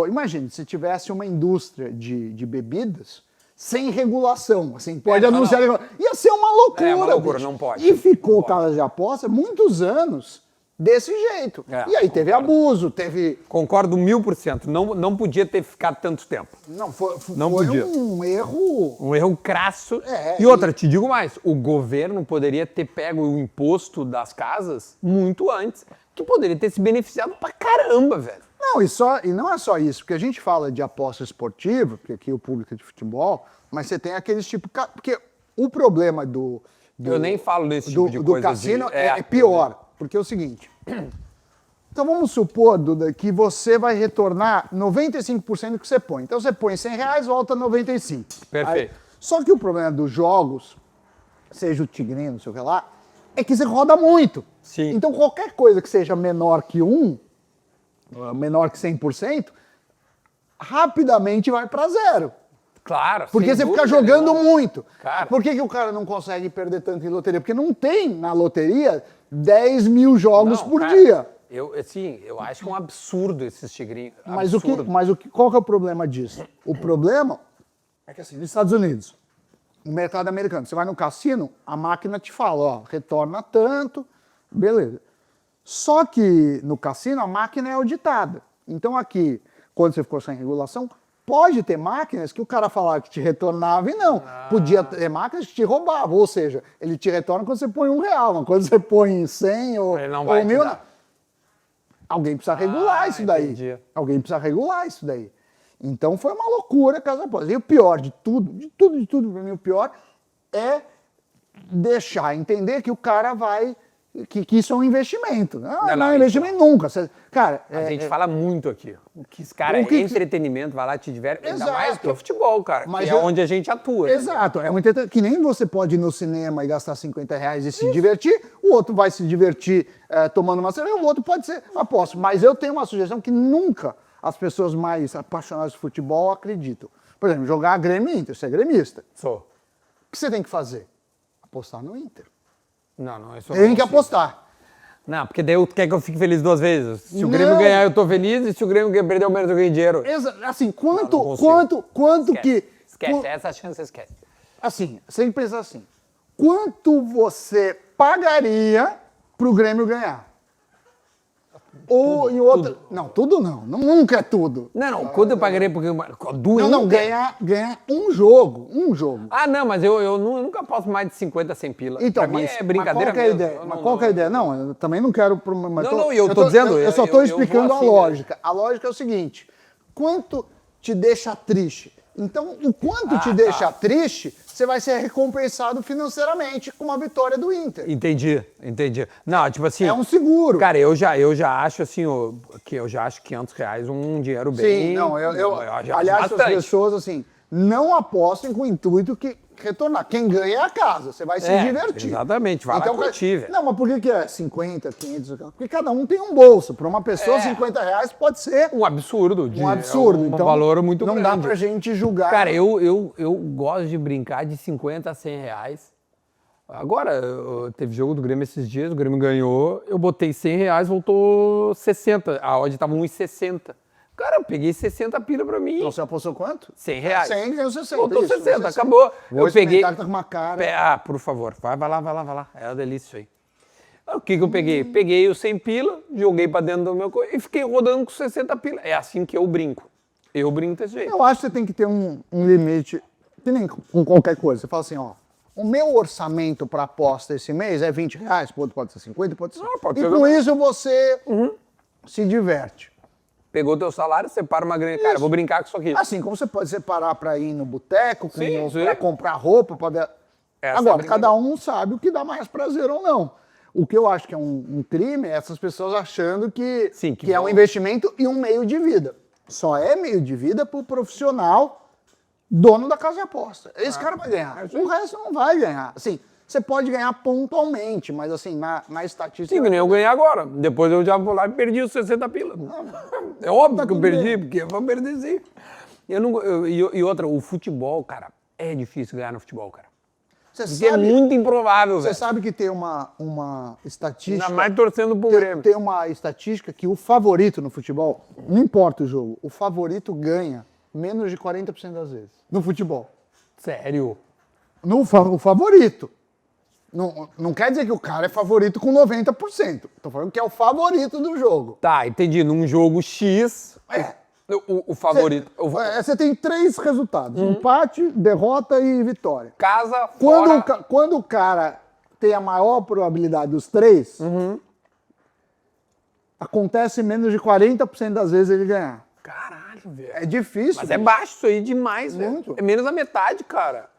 A: Imagine, se tivesse uma indústria de bebidas sem regulação, assim, pode anunciar... Ia ser uma loucura,
B: uma loucura,
A: bicho.
B: não pode.
A: E ficou
B: Não pode.
A: casa de aposta muitos anos desse jeito. E aí teve abuso, teve...
B: Concordo 1000%. Não podia ter ficado tanto tempo.
A: Não, foi
B: podia.
A: um erro...
B: Um erro crasso.
A: É,
B: E outra, te digo mais, o governo poderia ter pego o imposto das casas muito antes, que poderia ter se beneficiado pra caramba, velho.
A: Não, e não é só isso, porque a gente fala de aposta esportiva, porque aqui o público é de futebol, mas você tem aqueles tipo... Porque o problema do
B: Eu nem falo desse tipo de coisa.
A: Do cassino é pior, porque é o seguinte... Então vamos supor, Duda, que você vai retornar 95% do que você põe. Então você põe R$100, volta 95.
B: Perfeito.
A: Só que o problema dos jogos, seja o Tigrinho, não sei o que lá, é que você roda muito.
B: Sim.
A: Então qualquer coisa que seja menor que 100%, rapidamente vai para zero.
B: Claro,
A: Porque
B: sem
A: você fica
B: dúvida
A: jogando
B: nenhuma.
A: muito.
B: Cara.
A: Por que o cara não consegue perder tanto em loteria? Porque não tem na loteria 10 mil jogos
B: Não,
A: por
B: cara,
A: dia.
B: Eu acho que é um absurdo esses tigrinhos.
A: Mas,
B: Absurdo.
A: qual que é o problema disso? O problema é que assim, nos Estados Unidos, no mercado americano, você vai no cassino, a máquina te fala, ó, retorna tanto, beleza. Só que no cassino a máquina é auditada. Então aqui, quando você ficou sem regulação, pode ter máquinas que o cara falava que te retornava e não. Podia ter máquinas que te roubavam, ou seja, ele te retorna quando você põe R$1, mas quando você põe 100 ou,
B: Ele não vai
A: ou
B: te
A: 1.000...
B: dar.
A: Alguém precisa regular isso daí.
B: Entendi.
A: Alguém precisa regular isso daí. Então foi uma loucura a Casa Aposta. E o pior de tudo, para mim, o pior é deixar entender que o cara vai... Que isso é um investimento. Não é investimento nunca. Cara,
B: A gente fala muito aqui. Que esse cara é entretenimento, vai lá, te diverte. Ainda mais que o futebol, cara. Mas que é onde a gente atua.
A: Exato. É um entretenimento. Que nem você pode ir no cinema e gastar R$50 e se divertir, o outro vai se divertir tomando uma cerveja, o outro pode ser aposta. Mas eu tenho uma sugestão que nunca as pessoas mais apaixonadas de futebol acreditam. Por exemplo, jogar Grêmio e Inter. Você é gremista.
B: Sou.
A: O que você tem que fazer? Apostar no Inter.
B: Não, isso
A: Tem que apostar.
B: Não, porque daí eu quer que eu fique feliz duas vezes. Se o Grêmio ganhar, eu tô feliz, e se o Grêmio perder, eu menos eu ganho dinheiro.
A: Assim, quanto
B: esquece.
A: que...
B: Esquece, essa chance esquece.
A: Assim, você tem que pensar assim, quanto você pagaria pro Grêmio ganhar? Ou em outra...
B: tudo.
A: Não, tudo não. Nunca é tudo.
B: Não, quando eu pagarei, porque do
A: Não,
B: Inter-
A: ganhar um jogo. Ah,
B: não, mas eu nunca posso mais de 50, 100 pila.
A: então,
B: Pra mim
A: mas,
B: é brincadeira
A: mas qual que é a
B: mesmo.
A: ideia? Mas qual que é a ideia? Não, eu também não quero...
B: Eu tô dizendo,
A: Eu só estou
B: eu
A: explicando
B: vou assim,
A: a lógica. A lógica é o seguinte, quanto te deixa triste? Então, o quanto te deixa triste, você vai ser recompensado financeiramente com a vitória do Inter.
B: Entendi. Não, tipo assim...
A: É um seguro.
B: Cara, eu já acho assim, que eu já acho R$500 um dinheiro bem...
A: Sim, não, eu
B: já acho
A: aliás, as
B: bastante.
A: pessoas, assim, não apostem com o intuito que retornar. Quem ganha é a casa, você vai se divertir.
B: Exatamente, vai lá curtir, velho.
A: Não, mas por que é 50, 500? Porque cada um tem um bolso. Para uma pessoa, R$50 pode ser
B: Um absurdo.
A: um absurdo.
B: Um
A: Então,
B: valor muito grande.
A: Não dá pra gente julgar.
B: Cara, eu gosto de brincar de 50 a 100 reais. Agora, teve jogo do Grêmio esses dias, o Grêmio ganhou, eu botei 100 reais, voltou 60. A odd tava 1,60. Cara, eu peguei 60 pila pra mim.
A: Então você apostou quanto?
B: 100 reais.
A: 100 ganhou 60.
B: Voltou
A: isso,
B: 60, acabou.
A: Vou
B: Eu peguei...
A: experimentar que tá com uma cara.
B: Por favor, vai lá. É uma delícia isso aí. O que eu peguei? Peguei os 100 pila, joguei pra dentro do meu... E fiquei rodando com 60 pila. É assim que eu brinco. Eu brinco desse jeito.
A: Eu acho que você tem que ter um limite, que nem com qualquer coisa. Você fala assim, ó, o meu orçamento para aposta esse mês é R$20, pode ser 50, pode ser...
B: pode
A: e
B: ser
A: com isso você se diverte.
B: Pegou teu salário, separa uma grana. Cara, eu vou brincar com isso aqui.
A: Assim como você pode separar para ir no boteco,
B: Sim.
A: para comprar roupa, Agora, cada um sabe o que dá mais prazer ou não. O que eu acho que é um crime é essas pessoas achando que é um investimento e um meio de vida. Só é meio de vida para o profissional dono da casa de aposta. Esse cara vai ganhar. O resto não vai ganhar. Assim, você pode ganhar pontualmente, mas assim, na estatística...
B: Sim, que nem eu ganhei agora. Depois eu já vou lá e perdi os 60 pila. É óbvio que eu perdi, porque eu vou perder sim. E outra, o futebol, cara, é difícil ganhar no futebol, cara. Porque é muito improvável, velho.
A: Você sabe que tem uma estatística...
B: Ainda mais torcendo pro Grêmio.
A: Tem uma estatística que o favorito no futebol, não importa o jogo, o favorito ganha menos de 40% das vezes no futebol.
B: Sério?
A: O favorito. Não quer dizer que o cara é favorito com 90%. Tô falando que é o favorito do jogo.
B: Tá, entendi. Num jogo X, o favorito...
A: Você tem 3 resultados. Empate, derrota e vitória.
B: Casa, fora...
A: Quando o cara tem a maior probabilidade dos 3, acontece menos de 40% das vezes ele ganhar.
B: Caralho, velho.
A: É difícil.
B: Mas é baixo isso aí demais, velho. É menos da metade, cara.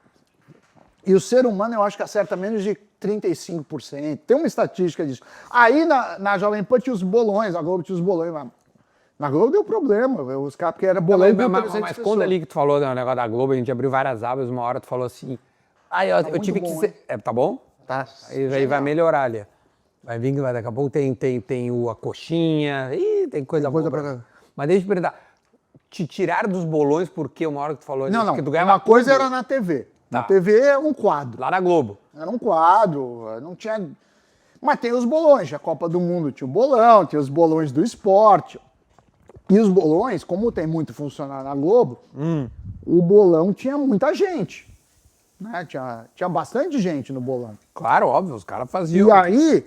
A: E o ser humano, eu acho que acerta menos de 35%. Tem uma estatística disso. Aí na Jovem Pan tinha os bolões, a Globo tinha os bolões. Na Globo deu problema, os caras, porque era bolão de
B: mas quando ali que tu falou do negócio da Globo, a gente abriu várias abas, uma hora tu falou assim, eu tive que ser... Tá bom? Tá. Aí vai melhorar ali. Vai vir, daqui a pouco tem a coxinha, tem coisa boa. Mas deixa eu te perguntar, te tiraram dos bolões porque uma hora que tu falou...
A: Não,
B: tu
A: uma coisa era na TV. Na TV é um quadro.
B: Lá na Globo.
A: Era um quadro, não tinha... Mas tem os bolões, a Copa do Mundo tinha o bolão, tinha os bolões do esporte. E os bolões, como tem muito funcionário na Globo, o bolão tinha muita gente. Né? Tinha bastante gente no bolão.
B: Claro, óbvio, os caras faziam.
A: E aí,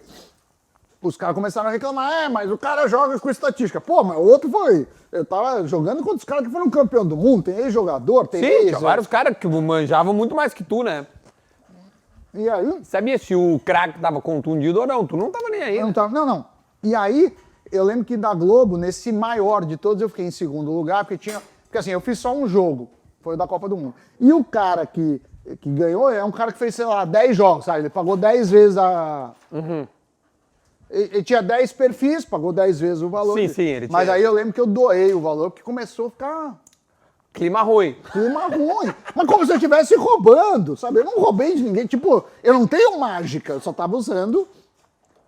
A: os caras começaram a reclamar, mas o cara joga com estatística. Pô, mas o outro foi... Eu tava jogando contra os caras que foram campeão do mundo, tem ex-jogador, tem ex...
B: Sim, tinha vários caras que manjavam muito mais que tu, né?
A: E aí...
B: Sabia se o craque tava contundido ou não? Tu não tava nem aí, né?
A: Não. E aí, eu lembro que da Globo, nesse maior de todos, eu fiquei em segundo lugar, porque assim, eu fiz só um jogo, foi o da Copa do Mundo. E o cara que ganhou é um cara que fez, sei lá, 10 jogos, sabe? Ele pagou 10 vezes a... Ele tinha 10 perfis, pagou 10 vezes o valor.
B: Sim, ele tinha.
A: Mas aí eu lembro que eu doei o valor, porque começou a ficar...
B: Clima ruim.
A: Mas como se eu estivesse roubando, sabe? Eu não roubei de ninguém. Tipo, eu não tenho mágica, eu só tava usando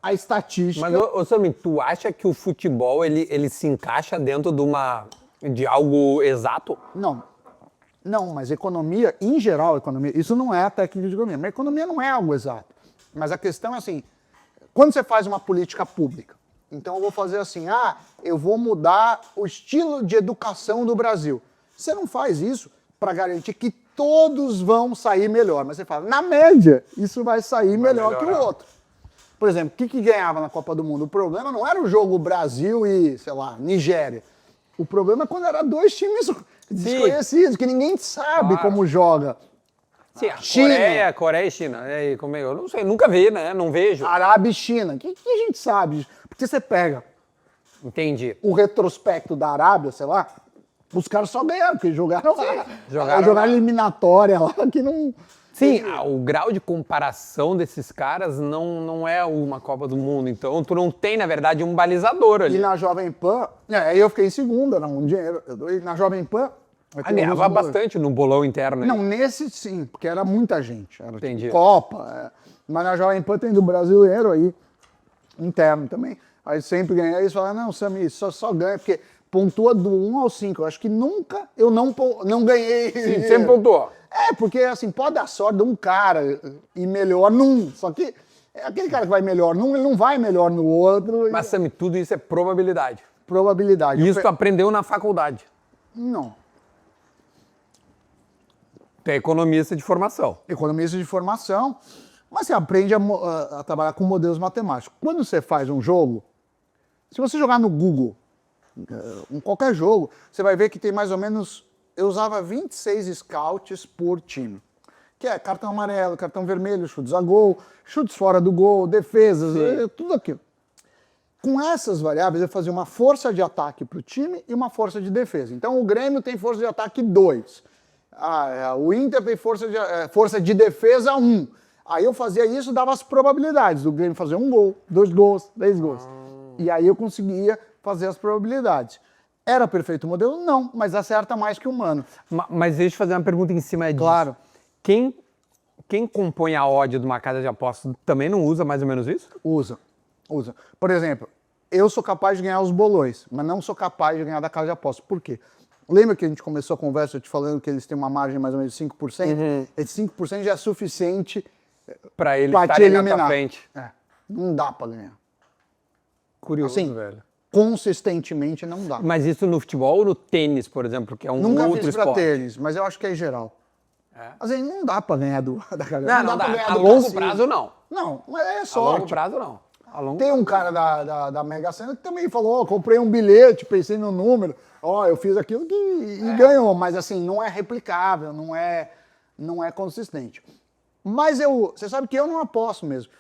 A: a estatística.
B: Mas, Samir, tu acha que o futebol, ele se encaixa dentro de algo exato?
A: Não, mas economia, em geral, isso não é a técnica de economia. Mas economia não é algo exato. Mas a questão é assim, quando você faz uma política pública, então eu vou fazer assim, eu vou mudar o estilo de educação do Brasil. Você não faz isso para garantir que todos vão sair melhor, mas você fala, na média, isso vai sair melhor que o outro. Por exemplo, o que ganhava na Copa do Mundo? O problema não era o jogo Brasil e, sei lá, Nigéria. O problema é quando era 2 times desconhecidos, que ninguém sabe como joga.
B: Sim, Coreia e China. Eu não sei, nunca vi, né? Não vejo.
A: Arábia e China. O que a gente sabe? Porque você pega...
B: Entendi.
A: O retrospecto da Arábia, sei lá, os caras só ganharam, porque jogaram lá. Jogaram eliminatória lá, que não...
B: Sim, o grau de comparação desses caras não é uma Copa do Mundo, então tu não tem, na verdade, um balizador ali.
A: E na Jovem Pan, aí eu fiquei em segunda, não, um dinheiro. Na Jovem Pan...
B: ganhava bastante no bolão interno.
A: Não, nesse sim, porque era muita gente. Era
B: Entendi.
A: Tipo Copa. Mas na Jovem Pan tem do brasileiro aí, interno também. Aí sempre ganha. Aí eles falam, não, Samir, só ganha, porque pontua do 1 ao 5. Eu acho que nunca eu não ganhei.
B: Sim, sempre pontuou.
A: Porque assim, pode dar sorte de um cara ir melhor num. Só que aquele cara que vai melhor num, ele não vai melhor no outro.
B: Mas, Samir, tudo isso é probabilidade.
A: Probabilidade.
B: Isso tu aprendeu na faculdade.
A: Não.
B: Tu é economista de formação.
A: Economista de formação, mas você aprende a trabalhar com modelos matemáticos. Quando você faz um jogo, se você jogar no Google, em qualquer jogo, você vai ver que tem mais ou menos... Eu usava 26 scouts por time. Que é cartão amarelo, cartão vermelho, chutes a gol, chutes fora do gol, defesas, tudo aquilo. Com essas variáveis, eu fazia uma força de ataque para o time e uma força de defesa. Então, o Grêmio tem força de ataque 2. O Inter tem força de defesa 1. Aí eu fazia isso, dava as probabilidades do Grêmio fazer 1 gol, 2 gols, 3 gols. E aí eu conseguia fazer as probabilidades. Era perfeito o modelo? Não, mas acerta mais que o humano.
B: Mas deixa eu fazer uma pergunta em cima disso.
A: Claro.
B: Quem compõe a odd de uma casa de apostas também não usa mais ou menos isso?
A: Usa. Por exemplo, eu sou capaz de ganhar os bolões, mas não sou capaz de ganhar da casa de apostas. Por quê? Lembra que a gente começou a conversa te falando que eles têm uma margem mais ou menos de 5%? Esse 5% já é suficiente
B: para eles
A: te
B: estarem na
A: eliminar.
B: tua frente.
A: Não dá para ganhar.
B: Curioso,
A: Assim,
B: velho.
A: Consistentemente não dá.
B: Mas isso no futebol ou no tênis, por exemplo, que é um
A: Nunca
B: outro
A: fiz pra
B: esporte?
A: tênis, mas eu acho que é em geral. Assim, não dá pra ganhar da casa.
B: Não dá.
A: pra ganhar
B: A
A: do
B: longo
A: cassino.
B: prazo, não.
A: Não, mas é
B: A
A: sorte.
B: longo prazo, não.
A: Tem um cara da Mega Sena que também falou, comprei um bilhete, pensei no número, eu fiz aquilo e ganhou, mas assim, não é replicável, não é consistente. Mas você sabe que eu não aposto mesmo.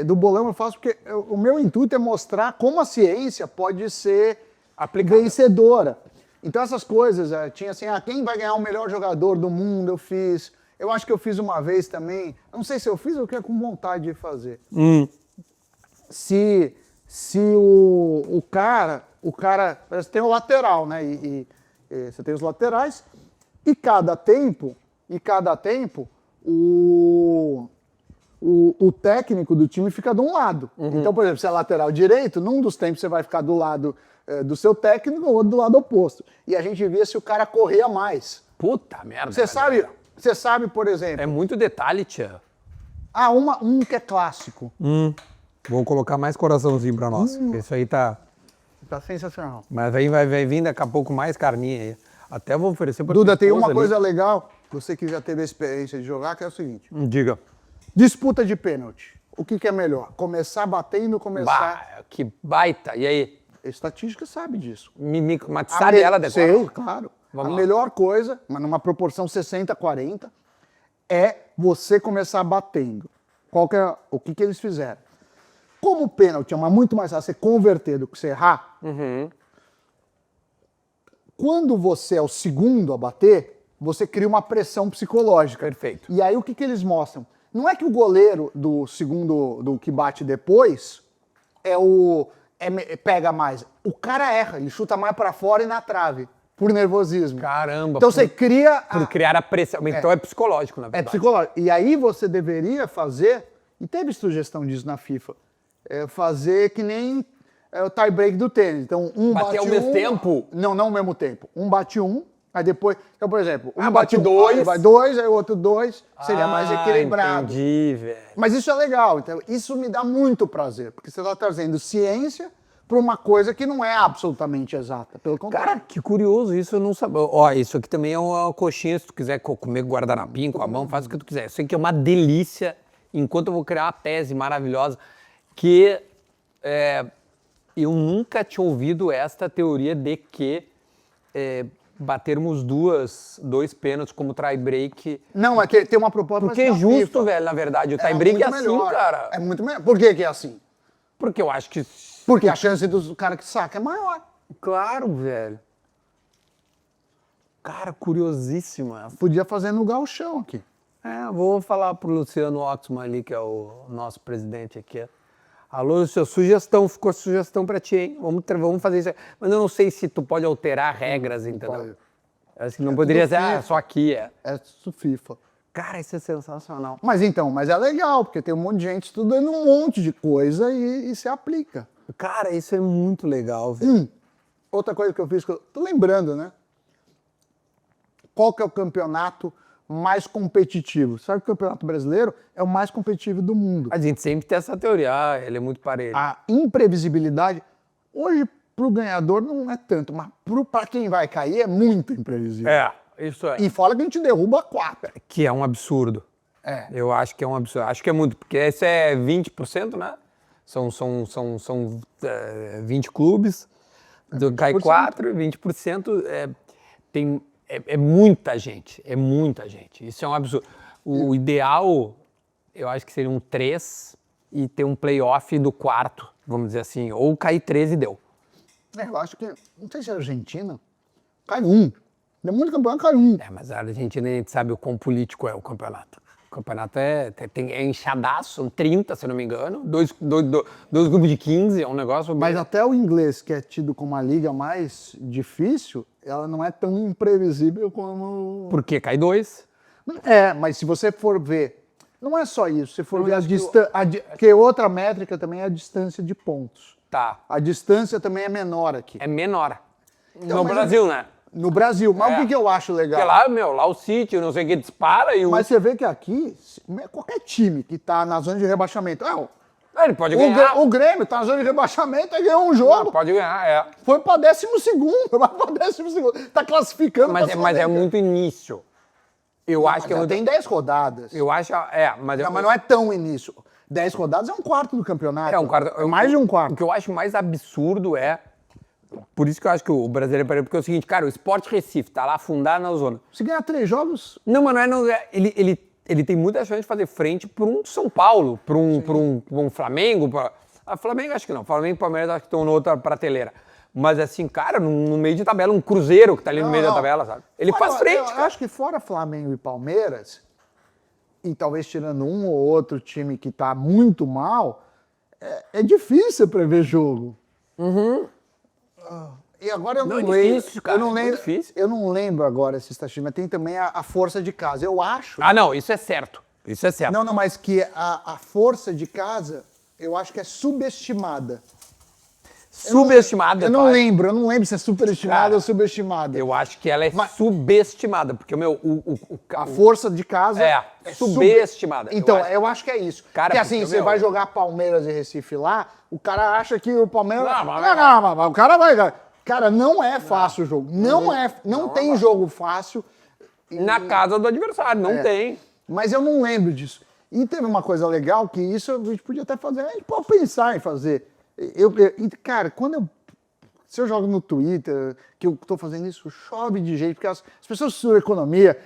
A: Do bolão eu faço porque o meu intuito é mostrar como a ciência pode ser vencedora. Então essas coisas, tinha assim, quem vai ganhar o melhor jogador do mundo, eu fiz. Eu acho que eu fiz uma vez também, não sei se eu fiz ou que é com vontade de fazer. Se o cara, você tem o lateral, né? E você tem os laterais, e cada tempo, o técnico do time fica de um lado. Então, por exemplo, se é lateral direito, num dos tempos você vai ficar do lado do seu técnico ou do lado oposto. E a gente via se o cara corria mais.
B: Puta merda.
A: Você sabe, por exemplo...
B: É muito detalhe, tia.
A: Um que é clássico.
B: Vou colocar mais coraçãozinho pra nós. Isso aí tá
A: sensacional.
B: Mas vai vir daqui a pouco mais carninha aí. Até vou oferecer pra
A: Duda,
B: tua
A: tem
B: esposa
A: uma
B: ali.
A: coisa legal, você que já teve a experiência de jogar, que é o seguinte.
B: Diga.
A: Disputa de pênalti. O que é melhor? Começar batendo ou começar...
B: Que baita. E aí?
A: A estatística sabe disso.
B: Mas sabe ela decora?
A: Sei, claro.
B: Vamos
A: a
B: lá.
A: melhor coisa, mas numa proporção 60-40, é você começar batendo. O que eles fizeram? Como o pênalti é muito mais fácil você converter do que você errar, quando você é o segundo a bater, você cria uma pressão psicológica.
B: Perfeito.
A: E aí o que eles mostram? Não é que o goleiro do segundo, do que bate depois, pega mais. O cara erra, ele chuta mais pra fora e na trave, por nervosismo.
B: Caramba.
A: Então você cria...
B: Por criar a pressão. Então é psicológico, na verdade.
A: É psicológico. E aí você deveria fazer, e teve sugestão disso na FIFA, fazer que nem o tie-break do tênis. Então,
B: Bater ao mesmo tempo?
A: Não ao mesmo tempo. Um bate um, aí depois... Então, por exemplo, um
B: bate
A: bate
B: dois.
A: aí vai dois, aí o outro dois, seria mais equilibrado.
B: Entendi, velho.
A: Mas isso é legal. Então, isso me dá muito prazer, porque você está trazendo ciência para uma coisa que não é absolutamente exata. Pelo contrário.
B: Cara, que curioso, isso eu não sabia. Ó, isso aqui também é uma coxinha, se tu quiser comer guardanapinho com a mão, faz o que tu quiser. Isso aqui é uma delícia, enquanto eu vou criar uma tese maravilhosa, que eu nunca tinha ouvido esta teoria de que batermos dois pênaltis como tie-break.
A: Não, é que tem uma proposta...
B: Porque é justo, velho, na verdade. O tie-break é assim,
A: melhor.
B: cara.
A: É muito melhor. Por que é assim?
B: Porque eu acho que...
A: Porque a chance do cara que saca é maior.
B: Claro, velho. Cara, curiosíssimo essa.
A: Podia fazer no gauchão aqui.
B: Vou falar pro Luciano Oxman ali, que é o nosso presidente aqui. Alô, Luciano, ficou sugestão pra ti, hein? Vamos fazer isso aí. Mas eu não sei se tu pode alterar regras, entendeu? Assim, não poderia dizer, só aqui
A: É isso FIFA.
B: Cara, isso é sensacional.
A: Mas é legal, porque tem um monte de gente estudando um monte de coisa e se aplica.
B: Cara, isso é muito legal, velho.
A: Outra coisa que eu fiz, que eu tô lembrando, né? Qual que é o campeonato mais competitivo? Sabe que o Campeonato Brasileiro é o mais competitivo do mundo.
B: A gente sempre tem essa teoria, ele é muito parelho.
A: A imprevisibilidade, hoje pro ganhador não é tanto, mas para quem vai cair é muito imprevisível.
B: Isso é.
A: E fala que a gente derruba 4.
B: Que é um absurdo. Eu acho que é um absurdo. Acho que é muito, porque esse é 20%, né? São 20 clubes, cai 4, 20%. É muita gente, Isso é um absurdo. O ideal, eu acho que seria um 3 e ter um playoff do quarto, vamos dizer assim. Ou cair 3 e deu.
A: Eu acho que, não sei se é Argentina, cai 1. Tem muito campeonato, cai 1.
B: Mas a Argentina, a gente sabe o quão político é o campeonato. O campeonato é inchadaço, são 30, se eu não me engano. Dois grupos de 15, é um negócio...
A: Mas até o inglês, que é tido como a liga mais difícil, ela não é tão imprevisível como...
B: Por quê? Cai 2.
A: Mas se você for ver, não é só isso, se for ver a
B: acho que
A: distância... Porque outra métrica também é a distância de pontos.
B: Tá.
A: A distância também é menor aqui.
B: É menor.
A: Então,
B: no
A: mas-
B: Brasil, né?
A: No Brasil. Mas o que eu acho legal?
B: Porque lá o City, não sei o que, dispara e o...
A: Mas você vê que aqui, qualquer time que tá na zona de rebaixamento...
B: Ele pode ganhar.
A: O Grêmio tá na zona de rebaixamento e ganhou um jogo.
B: Pode ganhar,
A: Foi pra 12º, vai pra 12º. Tá classificando pra
B: Mas é
A: Sul-América.
B: muito início. Eu acho que...
A: Já tem 10 rodadas.
B: Eu acho... Mas
A: Não é tão início. 10 rodadas é um quarto do campeonato.
B: É um quarto.
A: É mais de um
B: O
A: quarto.
B: que eu acho mais absurdo é... Por isso que eu acho que o brasileiro... Porque é o seguinte, cara, o Sport Recife tá lá afundado na zona.
A: Se ganhar 3 jogos...
B: Não, mas não é... Ele tem muita chance de fazer frente por um São Paulo, por um Flamengo. Flamengo acho que não. Flamengo e Palmeiras acho que estão na outra prateleira. Mas assim, cara, no meio de tabela, um Cruzeiro que tá ali no meio da tabela, sabe? Ele faz frente,
A: Eu
B: cara.
A: acho que fora Flamengo e Palmeiras, e talvez tirando um ou outro time que tá muito mal, é difícil prever jogo. E agora eu não,
B: Não, é
A: lembro.
B: difícil, cara,
A: eu não
B: é muito
A: lembro.
B: difícil.
A: Eu não lembro agora esse estatístico, mas tem também a força de casa. Eu acho.
B: Não, isso é certo. Isso é certo.
A: Não, mas que a força de casa, eu acho que é subestimada.
B: Subestimada.
A: Eu não lembro se é superestimada
B: Cara,
A: ou subestimada.
B: Eu acho que ela é subestimada, porque
A: A força de casa
B: é subestimada.
A: Então,
B: Eu acho.
A: eu acho que é isso.
B: Cara,
A: porque assim,
B: porque,
A: você vai jogar Palmeiras e Recife lá, o cara acha que o Palmeiras...
B: Não,
A: mas o cara vai... Cara, não é fácil o jogo. Não tem jogo fácil.
B: Na casa do adversário, não tem.
A: Mas eu não lembro disso. E teve uma coisa legal que isso a gente podia até fazer, a gente pode pensar em fazer. Cara, se eu jogo no Twitter, que eu tô fazendo isso, chove de jeito, porque as pessoas que estudam economia,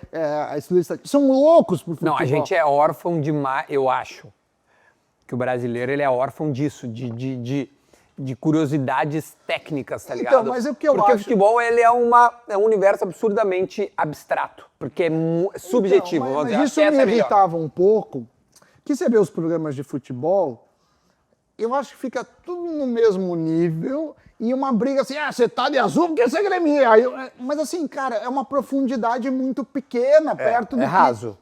A: são loucos por futebol.
B: Não, a gente é órfão demais, eu acho. Que o brasileiro, ele é órfão disso, de curiosidades técnicas, tá ligado?
A: Então, mas é porque eu
B: Porque
A: acho...
B: o futebol, ele é um universo absurdamente abstrato, porque é subjetivo.
A: Então,
B: vamos
A: mas
B: dizer,
A: isso
B: essa
A: me
B: é a melhor.
A: irritava um pouco, que você vê os programas de futebol, eu acho que fica tudo no mesmo nível e uma briga assim, você tá de azul porque você é Grêmio. Mas assim, cara, é uma profundidade muito pequena perto do
B: É raso.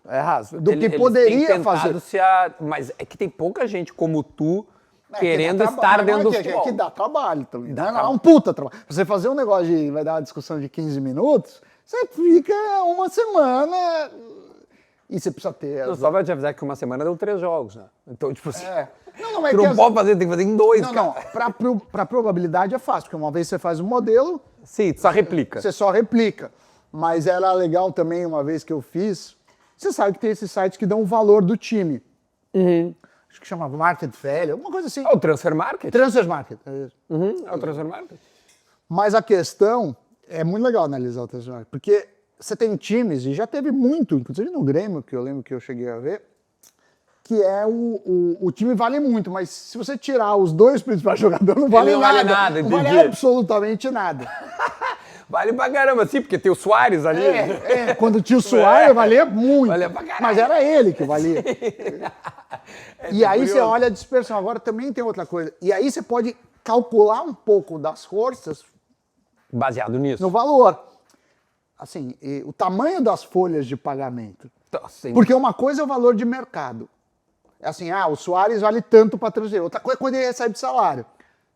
A: do que
B: Eles
A: poderia
B: têm tentado
A: fazer.
B: Mas é que tem pouca gente como tu
A: que
B: querendo
A: dá
B: estar
A: mas
B: dentro
A: não
B: do
A: é
B: futebol.
A: que dá trabalho também. Dá um puta trabalho. Você fazer um negócio vai dar uma discussão de 15 minutos, você fica uma semana e você precisa ter...
B: Só vai te avisar que uma semana deu 3 jogos, né? Então, tipo assim,
A: Não, é
B: tu
A: que
B: não pode fazer, tem que fazer em 2, cara.
A: Não, pra probabilidade é fácil, porque uma vez você faz um modelo,
B: Sim, tu só replica.
A: você só replica. Mas era legal também, uma vez que eu fiz, você sabe que tem esses sites que dão o valor do time. Acho que chama Market Value, alguma coisa assim.
B: É o Transfer Market.
A: Transfer Market.
B: É o Transfer Market.
A: Mas a questão, é muito legal analisar o Transfer Market, porque você tem times, e já teve muito, inclusive no Grêmio, que eu lembro que eu cheguei a ver, que é o time vale muito, mas se você tirar os 2 principais jogadores, não vale
B: não
A: nada.
B: vale nada,
A: não vale
B: entendi.
A: absolutamente nada.
B: Vale pra caramba, sim, porque tem o Soares ali.
A: Quando tinha o Suárez, valia muito.
B: Valia pra caralho.
A: Mas era ele que valia. E aí
B: curioso.
A: você olha a dispersão. Agora também tem outra coisa. E aí você pode calcular um pouco das forças
B: Baseado nisso.
A: no valor. Assim, o tamanho das folhas de pagamento.
B: Sim.
A: Porque uma coisa é o valor de mercado. É assim, o Suárez vale tanto para transferir. Outra coisa é quando ele recebe salário.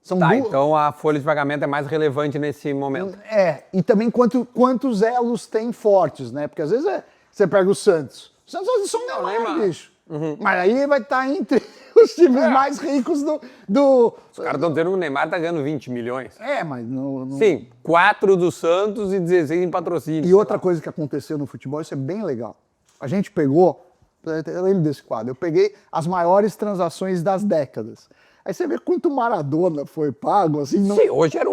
A: São
B: Então a folha de pagamento é mais relevante nesse momento.
A: E também quantos elos tem fortes, né? Porque às vezes você pega o Santos. O Santos é só um Neymar, bicho. Mas aí vai estar entre os times mais ricos do...
B: Os caras estão tendo o Neymar tá ganhando 20 milhões.
A: Mas não...
B: Sim, 4 do Santos e 16 em patrocínio.
A: E outra coisa que aconteceu no futebol, isso é bem legal. A gente pegou, eu lembro desse quadro, eu peguei as maiores transações das décadas. Aí você vê quanto Maradona foi pago, assim... Não...
B: Sim, hoje era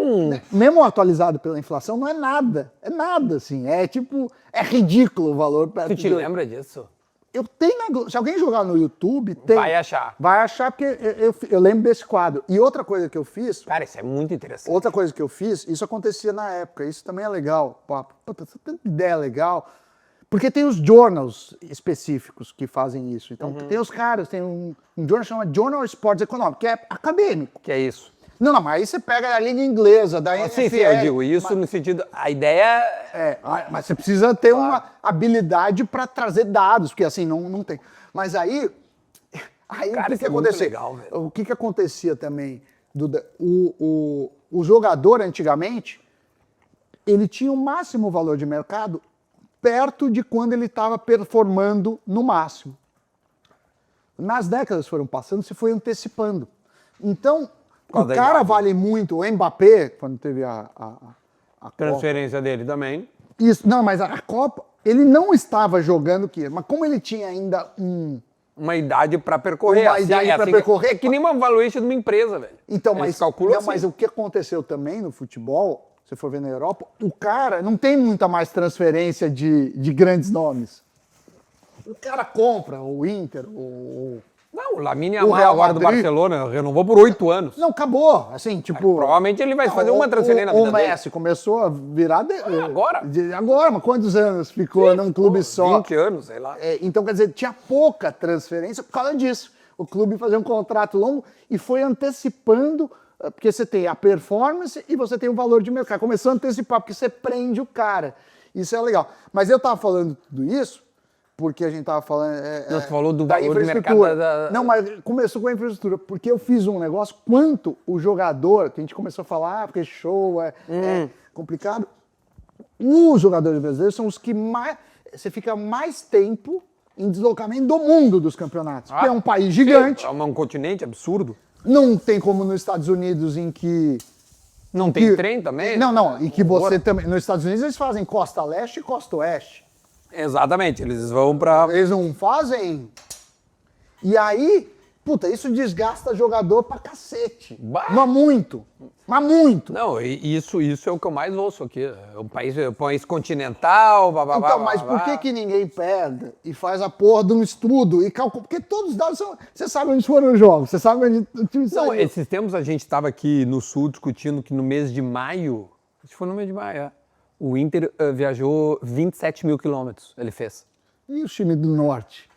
A: Mesmo atualizado pela inflação, não é nada. É nada, assim. É ridículo o valor.
B: Tu te lembra disso?
A: Eu tenho se alguém jogar no YouTube, tem.
B: Vai achar.
A: Vai achar, porque eu lembro desse quadro. E outra coisa que eu fiz...
B: Cara, isso é muito interessante.
A: Outra coisa que eu fiz, isso acontecia na época, isso também é legal. Puta, tanta ideia legal. Porque tem os journals específicos que fazem isso. Então, tem os caras, tem um jornal chamado Journal Sports Economics, que é acadêmico.
B: Que é isso?
A: Não, mas aí você pega a liga inglesa, da NFL.
B: Sim, eu digo isso no sentido... A ideia...
A: Mas você precisa ter uma habilidade para trazer dados, porque assim, não tem. Mas aí
B: Cara,
A: o que
B: isso é muito
A: acontecia?
B: legal, velho.
A: O que acontecia também, Duda? O jogador, antigamente, ele tinha o máximo valor de mercado perto de quando ele estava performando no máximo. Nas décadas foram passando, se foi antecipando. Então, o cara vale muito. O Mbappé, quando teve a
B: Transferência dele também.
A: Isso, não, mas a Copa, ele não estava jogando que, mas como ele tinha ainda
B: uma idade para percorrer.
A: Uma idade para percorrer.
B: É que nem uma valuation de uma empresa, velho.
A: Então,
B: Eles calculam assim.
A: Mas o que aconteceu também no futebol, se for ver na Europa, o cara não tem muita mais transferência de grandes nomes. O cara compra o Inter,
B: Não, o Lamine
A: o
B: Yamal
A: Real
B: agora do
A: Madrid.
B: Barcelona renovou por 8 anos.
A: Não, acabou. Assim, tipo.
B: Provavelmente ele vai fazer uma transferência na vida
A: O Messi começou a virar.
B: Agora?
A: Agora, mas quantos anos ficou num clube só?
B: 20 anos, sei lá.
A: Então, quer dizer, tinha pouca transferência por causa disso. O clube fazia um contrato longo e foi antecipando, porque você tem a performance e você tem o valor de mercado. Começou a antecipar, porque você prende o cara. Isso é legal. Mas eu estava falando tudo isso porque a gente estava falando...
B: Você falou do
A: da
B: valor de
A: infraestrutura.
B: mercado
A: Não, mas começou com a infraestrutura, porque eu fiz um negócio, quanto o jogador, que a gente começou a falar, porque show é complicado, os jogadores brasileiros são os que mais... Você fica mais tempo em deslocamento do mundo dos campeonatos. Porque é um país gigante.
B: É um continente absurdo.
A: Não tem como nos Estados Unidos em que...
B: Não tem trem também?
A: Não. E que você também... Nos Estados Unidos eles fazem costa leste e costa oeste.
B: Exatamente, eles vão pra...
A: Eles não fazem... E aí, puta, isso desgasta jogador pra cacete.
B: Bah!
A: Mas muito.
B: Não, isso é o que eu mais ouço aqui. É um país continental, bababá.
A: Então, mas por que ninguém pega e faz a porra de um estudo e calcula? Porque todos os dados são... Você sabe onde foram os jogos, você sabe onde o time saiu.
B: Não, esses tempos a gente estava aqui no Sul discutindo que no mês de maio, acho que foi no mês de maio, o Inter viajou 27 mil quilômetros, ele fez.
A: E os times do Norte?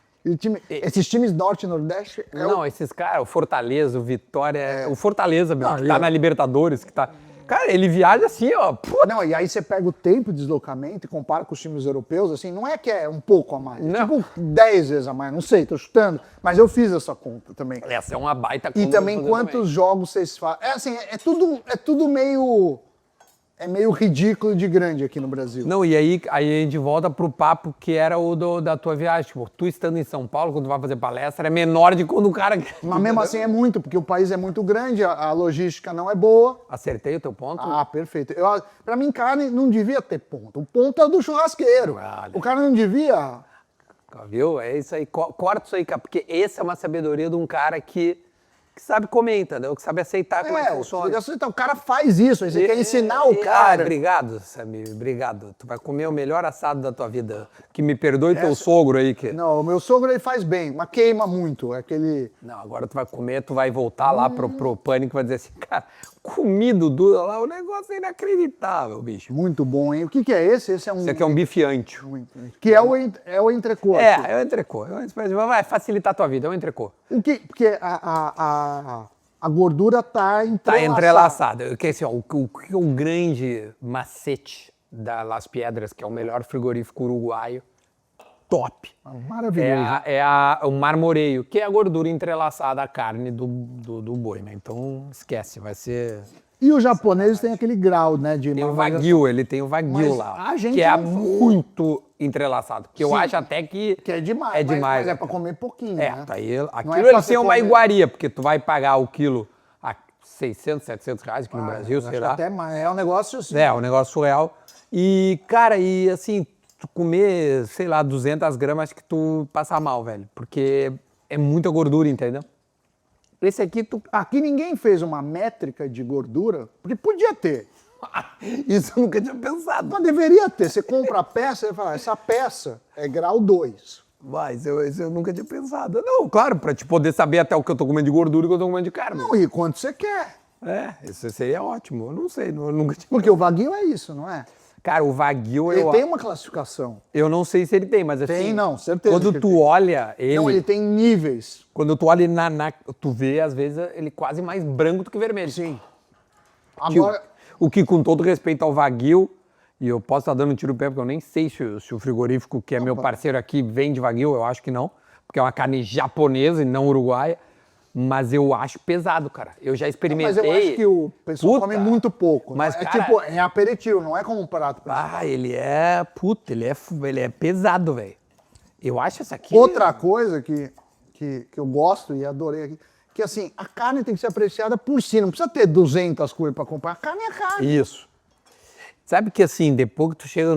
A: Esses times Norte e Nordeste...
B: Esses caras, o Fortaleza, o Vitória... O Fortaleza, meu, que tá na Libertadores, que tá... Cara, ele viaja assim, ó... Puta.
A: Não, e aí você pega o tempo de deslocamento e compara com os times europeus, assim, não é que é um pouco a mais, é tipo 10 vezes a mais, não sei, tô chutando, mas eu fiz essa conta também.
B: Essa é uma baita conta.
A: E também quantos jogos vocês fazem... É assim, é tudo meio... É meio ridículo de grande aqui no Brasil.
B: Não, e aí a gente volta pro papo que era da tua viagem. Tipo, tu estando em São Paulo, quando tu vai fazer palestra, é menor de quando o cara...
A: Mas mesmo assim é muito, porque o país é muito grande, a logística não é boa.
B: Acertei o teu ponto?
A: Ah, perfeito. Pra mim, carne não devia ter ponto. O ponto é do churrasqueiro.
B: Olha.
A: O cara não devia...
B: Viu? É isso aí. Corta isso aí, cara, porque essa é uma sabedoria de um cara que sabe comer, entendeu? Que sabe aceitar como é que funciona.
A: O cara faz isso, aí você quer ensinar o cara.
B: Obrigado, Samir, obrigado. Tu vai comer o melhor assado da tua vida. Que me perdoe teu sogro aí.
A: Não, o meu sogro ele faz bem, mas queima muito. É aquele...
B: Não, agora tu vai comer, tu vai voltar lá pro Pânico e vai dizer assim, cara, comido Duda lá, o negócio é inacreditável, bicho.
A: Muito bom, hein? O que é esse? Esse
B: aqui é um bife ancho.
A: Que é o entrecô.
B: É o entrecô. Vai facilitar a tua vida, é o entrecô.
A: Porque a gordura tá entrelaçada.
B: Tá entrelaçada. Que, assim, o grande macete da Las Piedras, que é o melhor frigorífico uruguaio, top.
A: Maravilhoso.
B: O marmoreio, que é a gordura entrelaçada à carne do boi, né? Então, esquece, vai ser...
A: E os japoneses têm aquele grau, né?
B: Tem o Wagyu, ele tem o Wagyu lá, que é muito entrelaçado. Que eu acho até que
A: é demais.
B: É demais.
A: Mas é pra comer pouquinho, né?
B: Tá aí, aquilo eles têm uma iguaria, porque tu vai pagar o quilo a 600, 700 reais aqui no Brasil, sei lá.
A: Até mais, é um negócio assim.
B: É um negócio surreal. E, cara, assim, tu comer, sei lá, 200 gramas, acho que tu passa mal, velho. Porque é muita gordura, entendeu? Esse aqui,
A: Aqui ninguém fez uma métrica de gordura, porque podia ter.
B: Isso eu nunca tinha pensado.
A: Mas deveria ter. Você compra a peça e fala, essa peça é grau 2.
B: Mas eu nunca tinha pensado. Não, claro, pra te poder saber até o que eu tô comendo de gordura e o que eu tô comendo de carne.
A: Não, e quanto você quer.
B: Isso seria ótimo. Eu não sei, nunca tinha...
A: Porque o Wagyu é isso, não é?
B: Cara, o Wagyu,
A: Ele tem uma classificação.
B: eu não sei se ele tem, mas assim...
A: Tem, não, certeza
B: Quando
A: que
B: tu
A: ele tem.
B: olha ele...
A: Não, ele tem níveis.
B: Quando tu olha tu vê, às vezes, ele quase mais branco do que vermelho.
A: Sim.
B: Que
A: Agora,
B: o que, com todo respeito ao Wagyu, e eu posso estar dando um tiro no pé, porque eu nem sei se o frigorífico que é meu parceiro aqui vende Wagyu, eu acho que não, porque é uma carne japonesa e não uruguaia, mas eu acho pesado, cara. Eu já experimentei.
A: mas eu acho que o pessoal come muito pouco.
B: Mas,
A: é
B: cara,
A: tipo, é aperitivo, não é como um prato principal.
B: Ah, ele é pesado, velho. Eu acho essa aqui...
A: Outra coisa que eu gosto e adorei aqui, que assim, a carne tem que ser apreciada por si, não precisa ter 200 coisas para comprar. A carne é carne.
B: Isso. Sabe que assim, depois que tu chega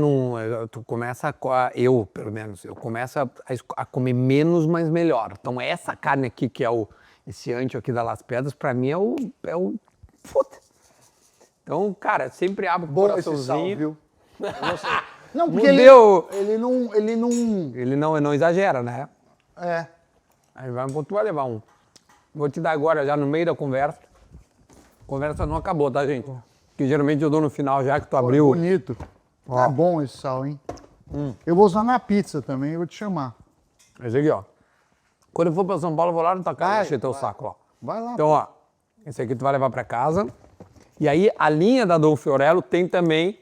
B: tu começa eu, pelo menos, eu começo a comer menos, mas melhor. Então essa carne aqui, que é esse ancho aqui da Las Pedras, pra mim é o puta. Então, cara, sempre abro o
A: Bom esse sal,
B: coraçãozinho.
A: viu? Eu gostei. Não, porque
B: Mudeu.
A: ele não...
B: Ele não exagera, né?
A: É.
B: Aí tu vai levar um. Vou te dar agora, já no meio da conversa. A conversa não acabou, tá, gente? Que geralmente eu dou no final, já que tu abriu.
A: Bonito. Tá bom esse sal, hein? Eu vou usar na pizza também, eu vou te chamar.
B: Esse aqui, ó. Quando eu for pra São Paulo, eu vou lá na tua casa
A: Vai,
B: encher teu
A: vai.
B: saco, ó.
A: Vai lá.
B: Então, ó, esse aqui tu vai levar pra casa. E aí, a linha da Dom Fiorello tem também...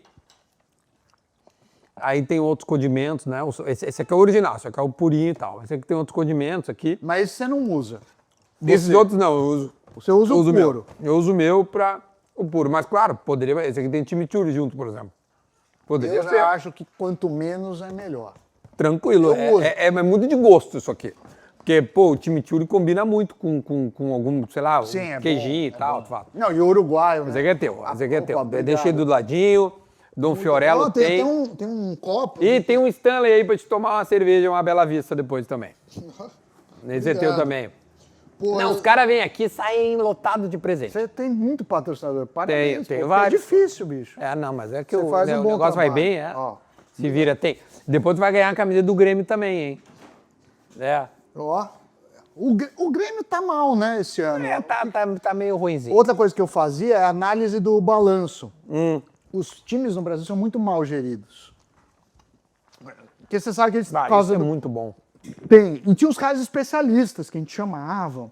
B: Aí tem outros condimentos, né? Esse aqui é o original, esse aqui é o purinho e tal. Esse aqui tem outros condimentos aqui.
A: Mas esse você não usa.
B: Esses outros não, eu uso.
A: Você usa
B: eu
A: o
B: uso
A: puro.
B: Eu uso o meu pra o puro. Mas claro, poderia... Esse aqui tem chimichurri junto, por exemplo. Poderia
A: Eu
B: ser.
A: já acho que quanto menos é melhor.
B: Tranquilo.
A: Eu uso.
B: É muito de gosto isso aqui. Porque, pô, o chimichurri combina muito com algum, sei lá,
A: Sim, é
B: queijinho
A: bom,
B: e tal. Tu fala.
A: Não, e o uruguaio, né?
B: Esse aqui é teu, esse aqui é teu.
A: Opa,
B: Deixei
A: obrigado.
B: do ladinho, Dom Fiorello
A: Ó,
B: tem.
A: Tem um copo.
B: E tem um Stanley aí pra te tomar uma cerveja, uma Bela Vista depois também. Esse é teu
A: Obrigado.
B: também.
A: Pô,
B: Não, os caras vêm aqui e saem lotados de presente.
A: Você tem muito patrocinador. Parabéns.
B: Tenho
A: pô,
B: vários.
A: É difícil, bicho.
B: É, não, mas é que
A: Você faz um
B: o
A: bom
B: negócio vai
A: trabalho.
B: bem, é.
A: Ó.
B: Se vira, tem. Depois tu vai ganhar a camisa do Grêmio também, hein? É.
A: Ó. O Grêmio tá mal, né, esse ano.
B: Tá meio ruinzinho.
A: Outra coisa que eu fazia é a análise do balanço. Os times no Brasil são muito mal geridos. Porque você sabe que eles... por
B: Isso
A: causa
B: é
A: do-
B: muito bom.
A: Tem. E tinha os caras especialistas que a gente chamava.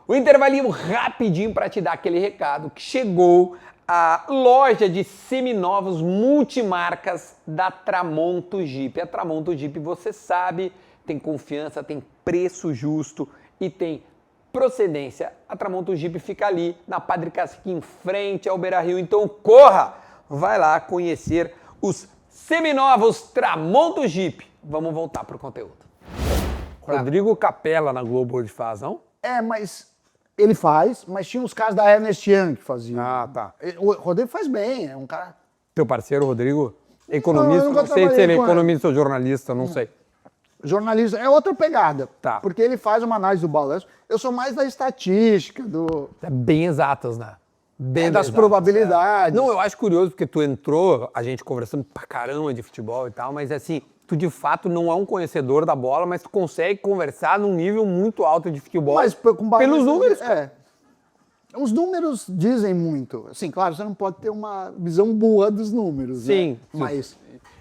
B: O intervalinho rapidinho para te dar aquele recado que chegou a loja de seminovos multimarcas da Tramonto Jeep. A Tramonto Jeep, você sabe, tem confiança, tem preço justo e tem procedência. A Tramonto Jeep fica ali na Padre Casqui, em frente ao Beira-Rio. Então corra, vai lá conhecer os seminovos Tramonto Jeep. Vamos voltar pro conteúdo. Rodrigo Capella na Globo hoje faz, não?
A: É, mas ele faz, mas tinha os caras da Ernest Young que faziam.
B: Ah, tá.
A: O Rodrigo faz bem, é um cara...
B: Teu parceiro, Rodrigo? Economista?
A: Não, eu nunca
B: Não sei se ele é
A: trabalhei com ele.
B: economista ou jornalista, não sei.
A: Jornalista, é outra pegada.
B: Tá.
A: Porque ele faz uma análise do balanço. Eu sou mais da estatística,
B: É bem exatas, né? Bem
A: das
B: exatas,
A: probabilidades.
B: Não, eu acho curioso porque tu entrou, a gente conversando pra caramba de futebol e tal, mas assim, tu de fato não é um conhecedor da bola, mas tu consegue conversar num nível muito alto de futebol.
A: Mas com base
B: pelos
A: nesse-
B: números.
A: É. Os números dizem muito. Assim, claro, você não pode ter uma visão boa dos números,
B: Sim,
A: né? Mas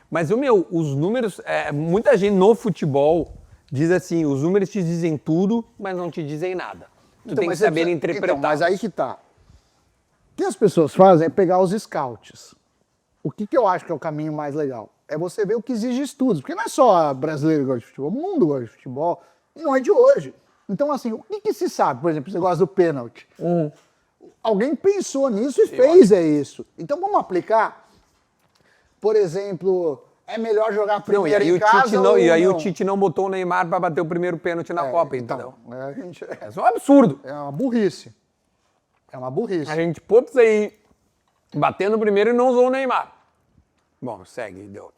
B: Mas, os números, muita gente no futebol diz assim, os números te dizem tudo, mas não te dizem nada. Tu tem que
A: mas você
B: saber
A: precisa-
B: interpretar.
A: Então, mas aí que tá. O que as pessoas fazem é pegar os scouts. O que eu acho que é o caminho mais legal? É você ver o que exige estudos. Porque não é só brasileiro que gosta de futebol, o mundo gosta de futebol, e não é de hoje. Então, assim, o que se sabe? Por exemplo, você gosta do pênalti. Alguém pensou nisso e fez isso. Então, vamos aplicar. Por exemplo, é melhor jogar
B: Não,
A: primeiro
B: e
A: em casa
B: aí
A: ou
B: o Tite não botou o Neymar pra bater o primeiro pênalti na Copa, entendeu?
A: É
B: É só um absurdo.
A: uma burrice. É uma burrice.
B: A gente pôs aí batendo o primeiro e não usou o Neymar. Bom, segue, deu.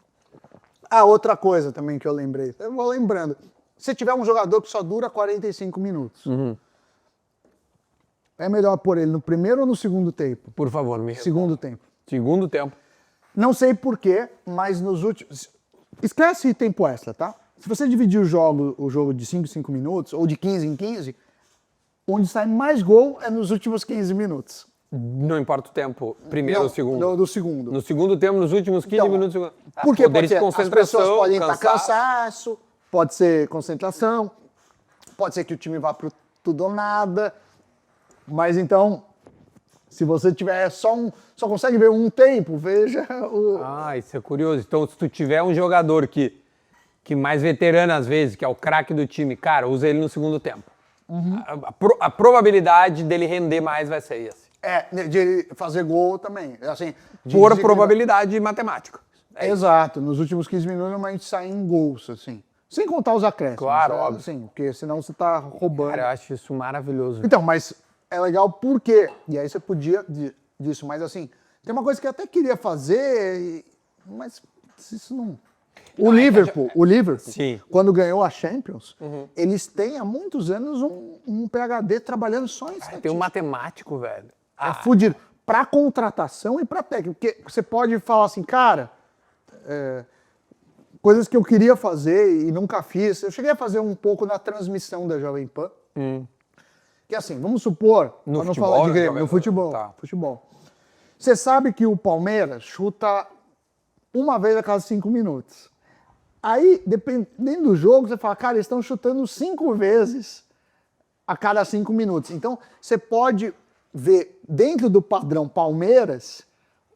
A: Ah, outra coisa também que eu lembrei. Eu vou lembrando. Se tiver um jogador que só dura 45 minutos, é melhor pôr ele no primeiro ou no segundo tempo?
B: Por favor, me
A: Segundo tempo.
B: Segundo tempo.
A: Não sei porquê, mas nos últimos... Esquece tempo extra, tá? Se você dividir o jogo de 5 em 5 minutos, ou de 15 em 15, onde sai mais gol é nos últimos 15 minutos.
B: Não importa o tempo, primeiro ou segundo?
A: Do segundo.
B: No segundo tempo, nos últimos 15 minutos do segundo.
A: Porque
B: Poder
A: pode
B: de
A: ser, as
B: concentração,
A: pessoas podem estar
B: cansaço.
A: cansaço, pode ser concentração, pode ser que o time vá pro tudo ou nada. Mas então, se você tiver só consegue ver um tempo, veja o...
B: Ah, isso é curioso. Então, se tu tiver um jogador que mais veterano às vezes, que é o craque do time, cara, usa ele no segundo tempo. A probabilidade dele render mais vai ser esse.
A: de ele fazer gol também. Assim,
B: Por probabilidade matemática.
A: Exato. Nos últimos 15 minutos a gente sai em gols, assim. Sem contar os acréscimos.
B: Claro,
A: né?
B: óbvio.
A: Assim, porque senão você tá roubando.
B: Cara, eu acho isso maravilhoso.
A: Então, mas é legal porque... E aí você podia disso, mas assim, tem uma coisa que eu até queria fazer, mas isso não... O Liverpool,
B: Sim.
A: quando ganhou a Champions, eles têm há muitos anos um PhD trabalhando só em estatística.
B: Tem um matemático, velho.
A: É fudido. Para contratação e para técnico. Porque você pode falar assim, cara, coisas que eu queria fazer e nunca fiz. Eu cheguei a fazer um pouco na transmissão da Jovem Pan. Que assim, vamos supor,
B: No
A: para não
B: futebol,
A: falar de
B: né,
A: Grêmio,
B: Jovem
A: no
B: Pan?
A: futebol.
B: Tá.
A: Futebol. Você sabe que o Palmeiras chuta uma vez a cada 5 minutos. Aí, dependendo do jogo, você fala, cara, eles estão chutando 5 vezes a cada 5 minutos. Então, você pode ver dentro do padrão Palmeiras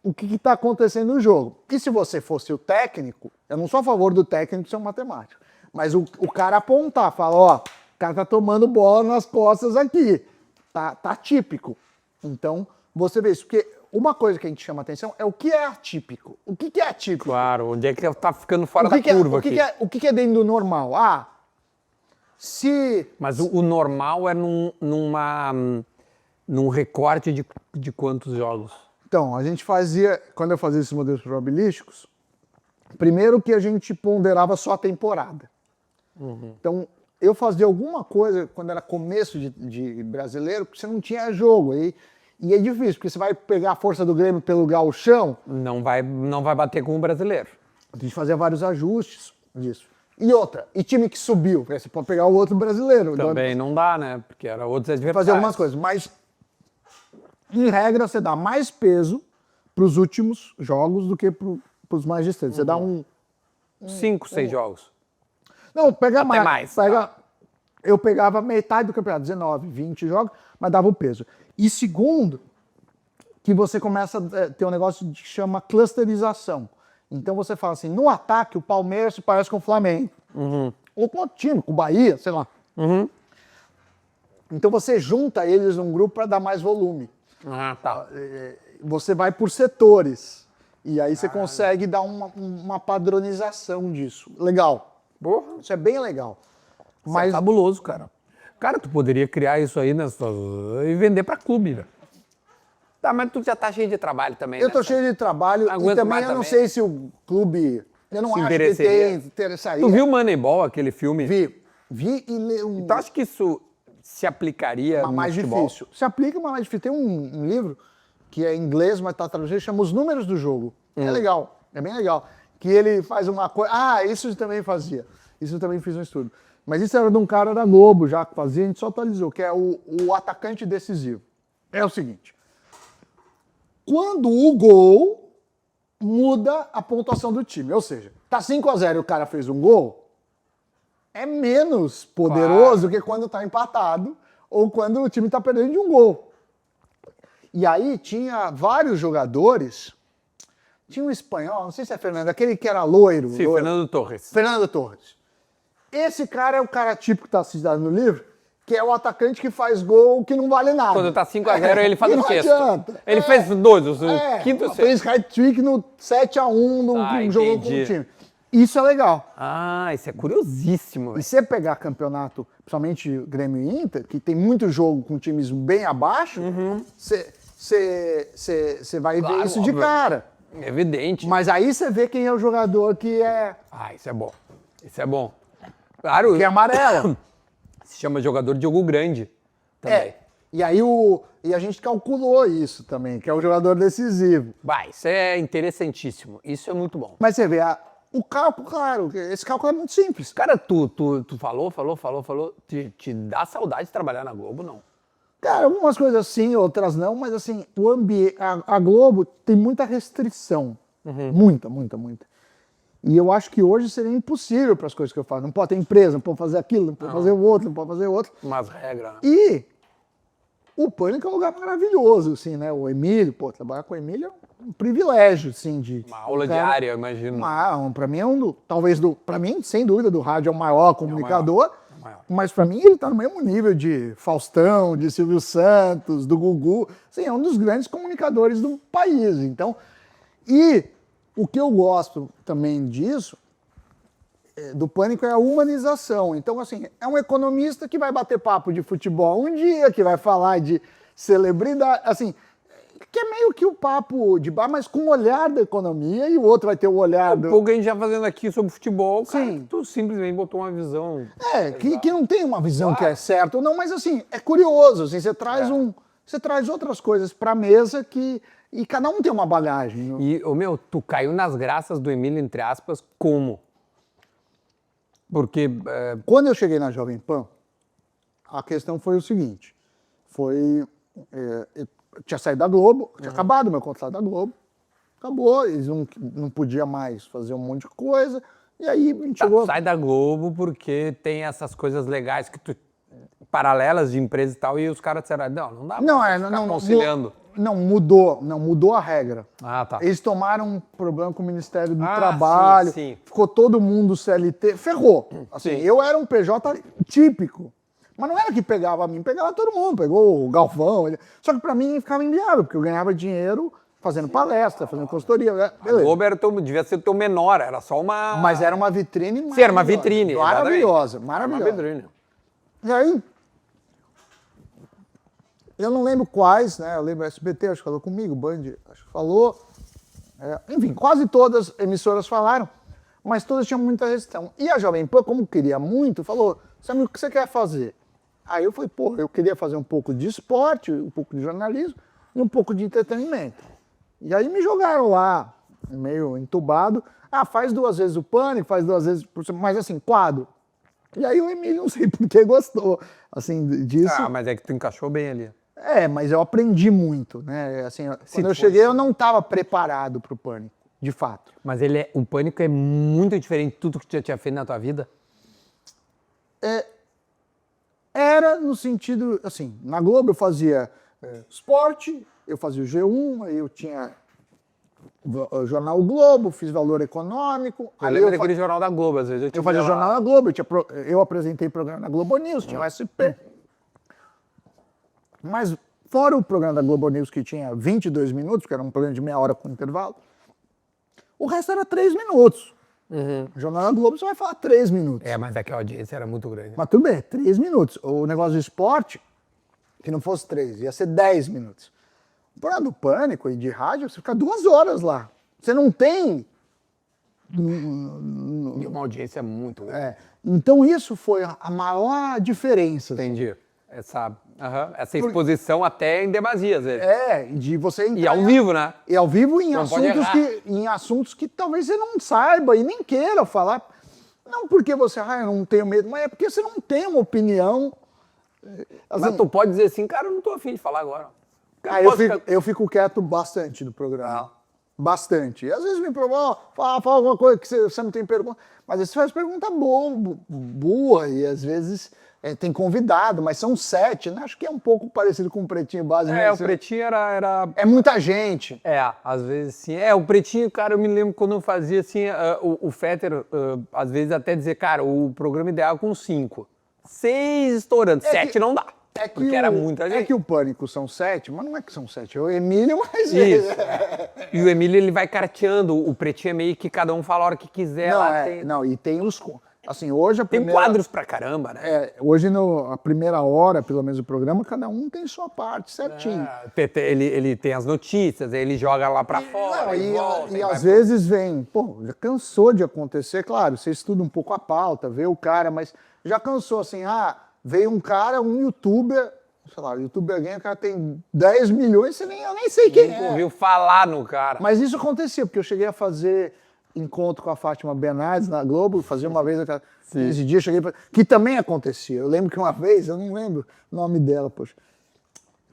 A: o que está acontecendo no jogo. E se você fosse o técnico, eu não sou a favor do técnico ser um matemático, mas o cara apontar, fala, ó, o cara tá tomando bola nas costas aqui, tá típico. Então, você vê isso, porque uma coisa que a gente chama atenção é o que é atípico. O que é atípico?
B: Claro, onde é que tá ficando fora
A: O que
B: da
A: que
B: curva
A: aqui?
B: aqui.
A: O que é dentro do normal?
B: Mas o normal é num recorte de quantos jogos?
A: Então, a gente fazia, quando eu fazia esses modelos probabilísticos, primeiro que a gente ponderava só a temporada. Então, eu fazia alguma coisa, quando era começo de brasileiro, porque você não tinha jogo. E é difícil, porque você vai pegar a força do Grêmio pelo gauchão,
B: Não vai bater com o brasileiro.
A: a gente fazia vários ajustes disso. E outra, e time que subiu, porque você pode pegar o outro brasileiro.
B: Também não dá, né? Porque era outros adversários.
A: Fazer algumas coisas, mas em regra você dá mais peso para os últimos jogos do que para os mais distantes. Você dá
B: 5, 6 jogos.
A: Não, pega
B: Até
A: mais.
B: mais.
A: Eu pegava metade do campeonato, 19, 20 jogos, mas dava o peso. E segundo, que você começa a ter um negócio que chama clusterização. Então você fala assim, no ataque o Palmeiras se parece com o Flamengo. Ou com outro time, com o Bahia, sei lá. Então você junta eles num grupo para dar mais volume.
B: Ah, tá.
A: Você vai por setores. E aí você consegue dar uma padronização disso. Legal.
B: Porra.
A: Isso é bem legal.
B: Mas
A: Mas
B: é fabuloso, cara. Cara, tu poderia criar isso aí e vender pra clube, velho. Tá, mas tu já tá cheio de trabalho também,
A: eu
B: né?
A: tô cheio de trabalho
B: Aguento
A: e também
B: mais
A: eu não
B: também.
A: sei se o clube... Eu não
B: Se
A: acho que
B: interessaria.
A: interessaria.
B: Tu viu Moneyball, aquele filme?
A: Vi e li um...
B: Tu acha que isso se aplicaria no
A: mais
B: futebol?
A: difícil. Se aplica, mas mais difícil. Tem um livro que é em inglês, mas tá traduzido, chama Os Números do Jogo. É legal, é bem legal. Que ele faz uma coisa... isso eu também fazia. Isso eu também fiz um estudo. Mas isso era de um cara da Globo já que fazia, a gente só atualizou, que é o atacante decisivo. É o seguinte. Quando o gol muda a pontuação do time. Ou seja, tá 5-0 e o cara fez um gol, é menos poderoso que quando tá empatado ou quando o time tá perdendo de um gol. E aí tinha vários jogadores, tinha um espanhol, não sei se é Fernando, aquele que era loiro.
B: Sim,
A: loiro.
B: Fernando Torres.
A: Fernando Torres. Esse cara é o cara típico que tá citado no livro, que é o atacante que faz gol que não vale nada.
B: Quando tá 5-0, ele faz
A: E
B: o
A: não
B: sexto.
A: adianta.
B: Ele fez 2, o quinto e o
A: fez
B: sexto.
A: hat-trick no 7-1 no jogo com o
B: entendi.
A: time. Isso é legal.
B: Ah, isso é curiosíssimo,
A: E
B: velho.
A: você pegar campeonato, principalmente Grêmio e Inter, que tem muito jogo com times bem abaixo, você vai ver isso de
B: óbvio.
A: cara.
B: Evidente.
A: Mas aí você vê quem é o jogador que é
B: Isso é bom. Isso é bom. Claro,
A: que é amarelo.
B: se chama jogador de jogo grande também.
A: E aí e a gente calculou isso também, que é o jogador decisivo.
B: Isso é interessantíssimo. Isso é muito bom.
A: Mas você vê, o cálculo, claro, esse cálculo é muito simples.
B: Cara, tu falou. Te dá saudade de trabalhar na Globo, não?
A: Cara, algumas coisas sim, outras não, mas assim, o ambiente, a Globo tem muita restrição. Muita, muita, muita. E eu acho que hoje seria impossível para as coisas que eu faço. Não pode ter empresa, não pode fazer aquilo, não pode fazer o outro, não pode fazer o outro.
B: Umas regras.
A: E o Pânico é um lugar maravilhoso, assim, né? O Emílio, pô, trabalhar com o Emílio é um privilégio, assim, de...
B: Uma aula diária, eu imagino.
A: Para mim é para mim, sem dúvida, do rádio é o maior comunicador,
B: É o maior.
A: mas para mim ele está no mesmo nível de Faustão, de Silvio Santos, do Gugu, assim, é um dos grandes comunicadores do país, então, e o que eu gosto também disso, do Pânico, é a humanização. Então, assim, é um economista que vai bater papo de futebol um dia, que vai falar de celebridade, assim, que é meio que o papo de bar, mas com o olhar da economia, e o outro vai ter o olhar do...
B: O pouco que a gente já fazendo aqui sobre futebol, cara,
A: Sim.
B: tu simplesmente botou uma visão...
A: que não tem uma visão que é certa ou não, mas assim, é curioso, assim, você traz outras coisas para a mesa e cada um tem uma bagagem.
B: E, tu caiu nas graças do Emílio, entre aspas, como? Porque...
A: Quando eu cheguei na Jovem Pan, a questão foi o seguinte, eu tinha saído da Globo, tinha acabado o meu contrato da Globo, acabou, eles não podiam mais fazer um monte de coisa, e aí a gente chegou...
B: Sai da Globo porque tem essas coisas legais que paralelas de empresa e tal, e os caras disseram, não dá pra ficar conciliando.
A: Não mudou a regra.
B: Ah, tá.
A: Eles tomaram um problema com o Ministério do Trabalho,
B: sim.
A: ficou todo mundo CLT, ferrou. Assim,
B: Sim.
A: eu era um PJ típico, mas não era que pegava a mim, pegava todo mundo, pegou o Galvão, só que pra mim ficava inviável, porque eu ganhava dinheiro fazendo palestra, fazendo consultoria, beleza.
B: A Globo devia ser o teu menor, era só uma...
A: Mas era uma vitrine maravilhosa.
B: Sim, era uma vitrine,
A: maravilhosa,
B: exatamente.
A: maravilhosa.
B: Uma vitrine.
A: E aí, eu não lembro quais, né? Eu lembro SBT, acho que falou comigo, Band, acho que falou. Enfim, quase todas as emissoras falaram, mas todas tinham muita restrição. E a Jovem Pan, como queria muito, falou, Samir, o que você quer fazer? Aí eu falei, eu queria fazer um pouco de esporte, um pouco de jornalismo e um pouco de entretenimento. E aí me jogaram lá, meio entubado. Faz 2 vezes o Pânico, faz 2 vezes por semana, mas assim, quadro. E aí o Emílio, não sei por que gostou, assim, disso.
B: Mas é que tu encaixou bem ali.
A: Mas eu aprendi muito, né? Assim, quando eu cheguei, eu não estava preparado para o Pânico, de fato.
B: Mas o Pânico é muito diferente de tudo que tu já tinha feito na tua vida?
A: Era no sentido, assim, na Globo eu fazia esporte, eu fazia o G1, aí eu tinha o Jornal Globo, fiz Valor Econômico.
B: Eu lembro daquele Jornal da Globo, às vezes.
A: Eu fazia o Jornal da Globo, eu apresentei programa na Globo News, tinha o SP. Mas fora o programa da Globo News que tinha 22 minutos, que era um programa de meia hora com intervalo, o resto era 3 minutos. O Jornal da Globo você vai falar 3 minutos.
B: Mas é que a audiência era muito grande.
A: Mas tudo bem, 3 minutos. O negócio do esporte, que não fosse 3, ia ser 10 minutos. O programa do Pânico e de rádio, você fica 2 horas lá. Você não tem...
B: E uma audiência muito grande.
A: Então isso foi a maior diferença.
B: Entendi. Essa exposição até em demasia, às vezes.
A: De você entrar...
B: E ao vivo, né?
A: E ao vivo
B: Em
A: assuntos que talvez você não saiba e nem queira falar. Não porque você, eu não tenho medo, mas é porque você não tem uma opinião.
B: Assim, mas tu pode dizer assim, cara, eu não tô afim de falar agora.
A: Eu fico quieto bastante no programa. Bastante. E às vezes me provoca, fala alguma coisa que você não tem pergunta. Mas você faz pergunta boa e às vezes... tem convidado, mas são 7, né? Acho que é um pouco parecido com o Pretinho Básico.
B: O Pretinho era...
A: É muita gente.
B: Às vezes sim. O Pretinho, cara, eu me lembro quando eu fazia assim, o Fetter, às vezes até dizer, cara, o programa ideal com 5. 6 estourando, 7 não dá. Porque era muita gente.
A: É que o Pânico são 7, mas não é que são 7, é o Emílio mais
B: isso. E o Emílio, ele vai carteando, o Pretinho é meio que cada um fala a hora que quiser.
A: E tem os... Assim, hoje
B: tem quadros pra caramba, né?
A: Hoje, a primeira hora, pelo menos, do programa, cada um tem sua parte certinho.
B: Ele tem as notícias, ele joga lá pra fora.
A: E às vezes vem, já cansou de acontecer, claro, você estuda um pouco a pauta, vê o cara, mas já cansou assim, veio um cara, um youtuber, sei lá, o youtuber ganha, o cara tem 10 milhões, eu nem sei quem é.
B: Ouviu falar no cara.
A: Mas isso acontecia, porque eu cheguei a fazer encontro com a Fátima Bernardes na Globo, fazia uma vez, 15 dias, cheguei que também acontecia. Eu lembro que uma vez, eu não lembro o nome dela, poxa.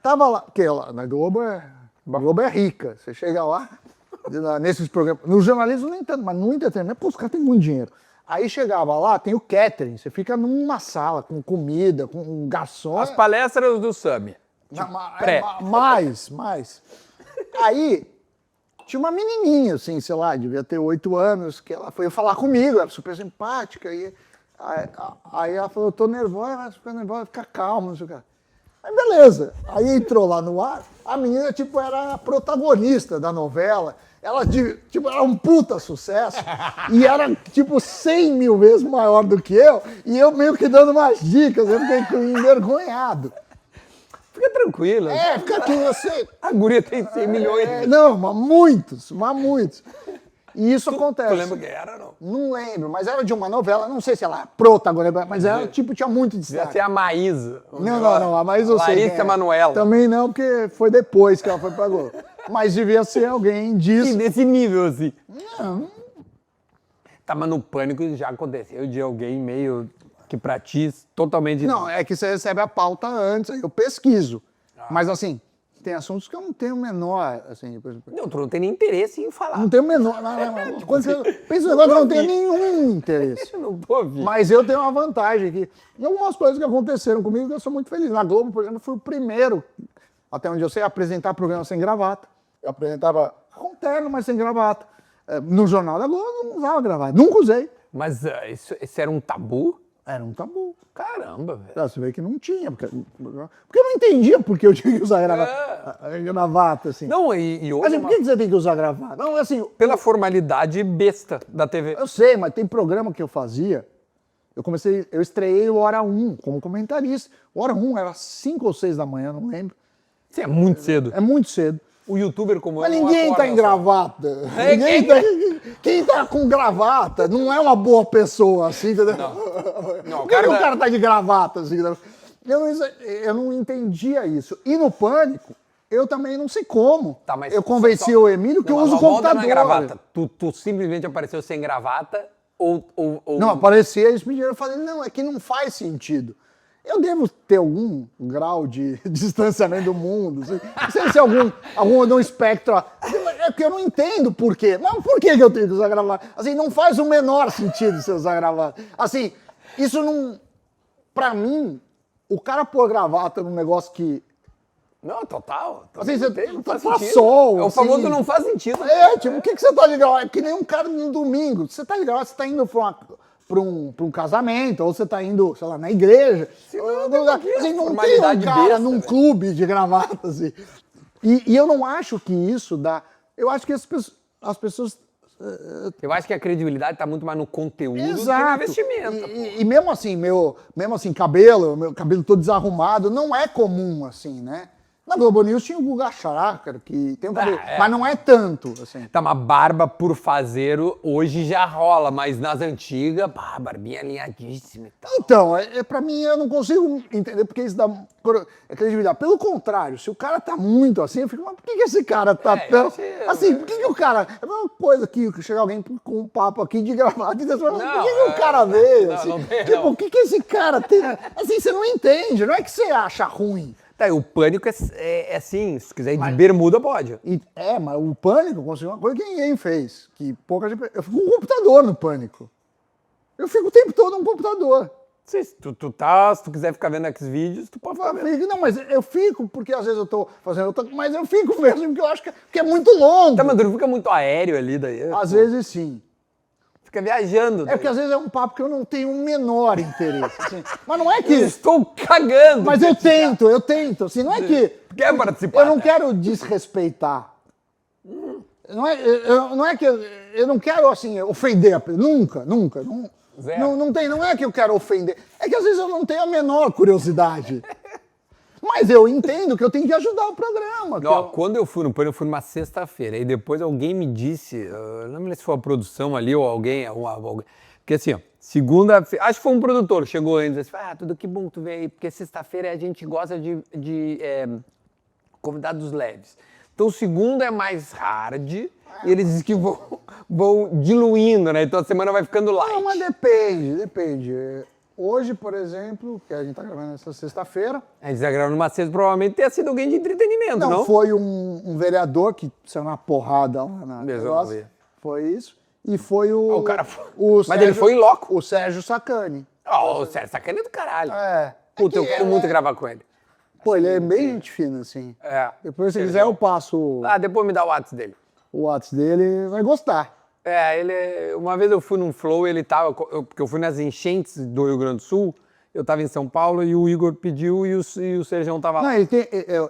A: tava lá, porque lá na Globo é rica. Você chega lá, nesses programas, no jornalismo nem tanto, mas no entretenimento, pô, os caras têm muito dinheiro. Aí chegava lá, tem o catering, você fica numa sala com comida, com um garçom.
B: As palestras do Sami.
A: Mais. Aí, tinha uma menininha, assim, sei lá, devia ter 8 anos, que ela foi falar comigo, era super simpática. Aí ela falou, eu tô nervosa, fica calma, não sei o que. Aí beleza. Aí entrou lá no ar, a menina, tipo, era a protagonista da novela. Ela, tipo, era um puta sucesso. E era, tipo, 100 mil vezes maior do que eu. E eu meio que dando umas dicas, eu fiquei envergonhado.
B: Fica tranquilo.
A: Fica aqui você...
B: A guria tem 100 milhões.
A: Não, mas muitos. E isso acontece.
B: Tu lembra quem era, não?
A: Não lembro, mas era de uma novela, não sei se ela é protagonista, mas ela, tipo, tinha muito
B: Devia
A: destaque.
B: ser a Maísa.
A: Não, a Maísa eu sei.
B: Larissa Manoela.
A: Também não, porque foi depois que ela foi pra Globo. Mas devia ser alguém disso.
B: E desse nível, assim.
A: Não.
B: Tá, mas no Pânico já aconteceu de alguém meio que pra ti totalmente...
A: Não, é que você recebe a pauta antes, aí eu pesquiso. Mas assim, tem assuntos que eu não tenho o menor, assim...
B: Não, tu não tem nem interesse em falar.
A: Não tenho o menor... Quando você pensa no negócio, eu não tenho nenhum interesse.
B: Eu não tô ouvindo.
A: Mas eu tenho uma vantagem aqui. Em algumas coisas que aconteceram comigo, eu sou muito feliz. Na Globo, por exemplo, eu fui o primeiro, até onde eu sei, a apresentar programa sem gravata. Eu apresentava com terno, mas sem gravata. No Jornal da Globo, eu não usava gravata. Nunca usei.
B: Mas isso era um tabu?
A: Era um tabu.
B: Caramba, velho.
A: Você vê que não tinha. Porque eu não entendia por que eu tinha que usar gravata, assim.
B: Não, e hoje...
A: Assim, por que você tem que usar gravata? Não, assim...
B: Pela formalidade besta da TV.
A: Eu sei, mas tem programa que eu fazia... Eu estreiei o Hora 1 como comentarista. O Hora 1 era 5 ou 6 da manhã, não lembro.
B: Isso é muito cedo.
A: É muito cedo.
B: O youtuber como
A: Mas
B: eu não
A: ninguém tá
B: acorda
A: em
B: só.
A: gravata. Quem tá com gravata não é uma boa pessoa, assim, entendeu?
B: Não,
A: Por que o cara tá de gravata, assim? Eu não entendia isso. E no Pânico, eu também não sei como.
B: Tá, mas
A: eu convenci o Emílio que eu uso o
B: volta
A: computador.
B: na gravata. Tu simplesmente apareceu sem gravata ou...
A: Não, aparecia, eles pediram, eu falei, não, é que não faz sentido. Eu devo ter algum grau de distanciamento do mundo, assim. Não sei se algum de um espectro. É porque eu não entendo por quê. Mas por que eu tenho que usar gravata? Assim, não faz o menor sentido você usar gravata. Assim, isso não... Pra mim, o cara pôr gravata num negócio que...
B: Não, total.
A: Assim, você
B: não
A: tá
B: faz sentido.
A: sol,
B: É o
A: assim.
B: famoso não faz sentido.
A: Tipo, o que você tá de gravata? É que nem um cara no domingo. Você tá de gravata, você tá indo pra um casamento, ou você tá indo, sei lá, na igreja. Assim, não tem um cara num clube de gravata, assim. E eu não acho que isso dá... Eu acho que as pessoas...
B: Eu acho que a credibilidade tá muito mais no conteúdo do que no
A: Exato.
B: investimento.
A: E mesmo assim, meu cabelo todo desarrumado, não é comum, assim, né? Na Globo News tinha o Guga Chakra, que tem um cabelo, mas não é tanto, assim.
B: Tá, uma barba por fazer hoje já rola, mas nas antigas, pá, barbinha alinhadíssima e tal.
A: Então, pra mim, eu não consigo entender porque isso dá credibilidade. Pelo contrário, se o cara tá muito assim, eu fico, mas por que esse cara tá tão... Assim, por que o cara... É uma coisa que chega alguém com um papo aqui de gravata e diz, por que o cara veio, assim? Tipo, o que esse cara tem... Assim, você não entende, não é que você acha ruim.
B: Tá, e o Pânico é assim, se quiser ir de bermuda, pode.
A: Mas o Pânico conseguiu uma coisa que ninguém fez, que pouca gente... Eu fico com um computador no Pânico. Eu fico o tempo todo no computador.
B: Se tu quiser ficar vendo Xvideos, tu pode ficar vendo.
A: Não, mas eu fico, porque às vezes eu tô fazendo outra coisa, mas eu fico mesmo, porque eu acho que é muito longo.
B: Tá, mas tu fica muito aéreo ali daí.
A: Às vezes sim.
B: Fica viajando.
A: É porque às vezes é um papo que eu não tenho o menor interesse. Assim. Mas não é que...
B: Eu estou cagando.
A: Mas eu tento. Assim, não é que...
B: Quer participar?
A: Eu não quero desrespeitar. Não é que eu não quero, assim, ofender a pessoa. Nunca. Não é que eu quero ofender. É que às vezes eu não tenho a menor curiosidade. Mas eu entendo que eu tenho que ajudar o programa.
B: Quando eu fui no Pânico, eu fui numa sexta-feira. Aí depois alguém me disse, não me lembro se foi a produção ali ou alguém. Porque assim, ó, segunda-feira, acho que foi um produtor, chegou antes e disse, tudo que bom que tu veio aí, porque sexta-feira a gente gosta de convidados leves. Então segunda é mais hard e eles dizem que vão diluindo, né? Então a semana vai ficando light.
A: Não, mas depende. Hoje, por exemplo, que a gente está gravando essa sexta-feira,
B: A gente está gravando uma sexta, provavelmente tenha sido alguém de entretenimento, não?
A: foi um vereador que saiu na porrada lá na negócio.
B: Resolvi.
A: Foi isso. E foi o...
B: O cara foi.
A: o
B: Mas ele foi em loco.
A: O Sérgio Sacani.
B: O Sérgio Sacani é do caralho.
A: É.
B: Puta, eu
A: que
B: quero muito gravar com ele.
A: Pô, ele é bem gente fina, assim.
B: É.
A: Depois, se quiser, eu passo
B: Depois me dá o WhatsApp dele.
A: o WhatsApp dele, vai gostar.
B: Uma vez eu fui num flow, ele tava, porque eu fui nas enchentes do Rio Grande do Sul, eu tava em São Paulo e o Igor pediu e o Sergião tava lá.
A: Não,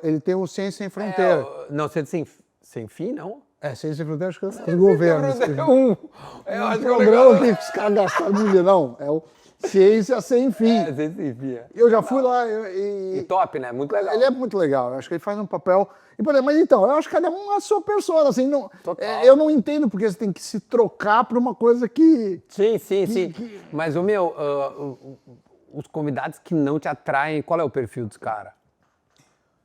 A: ele tem o Ciência Sem Fronteira.
B: Não, sem fim, não?
A: Ciência Sem Fronteira, acho que é os governos.
B: Eu acho que
A: programa que os caras gastaram muito dinheiro. Não, é o Ciência Sem Fim.
B: sem fim.
A: Eu já fui lá
B: E
A: e
B: top, né? Muito legal.
A: ele é muito legal. Eu acho que ele faz um papel importante. Mas então, eu acho que cada um é a sua persona. Assim, não,
B: Total.
A: eu não entendo porque você tem que se trocar por uma coisa que...
B: Sim. Mas os convidados que não te atraem, qual é o perfil dos caras?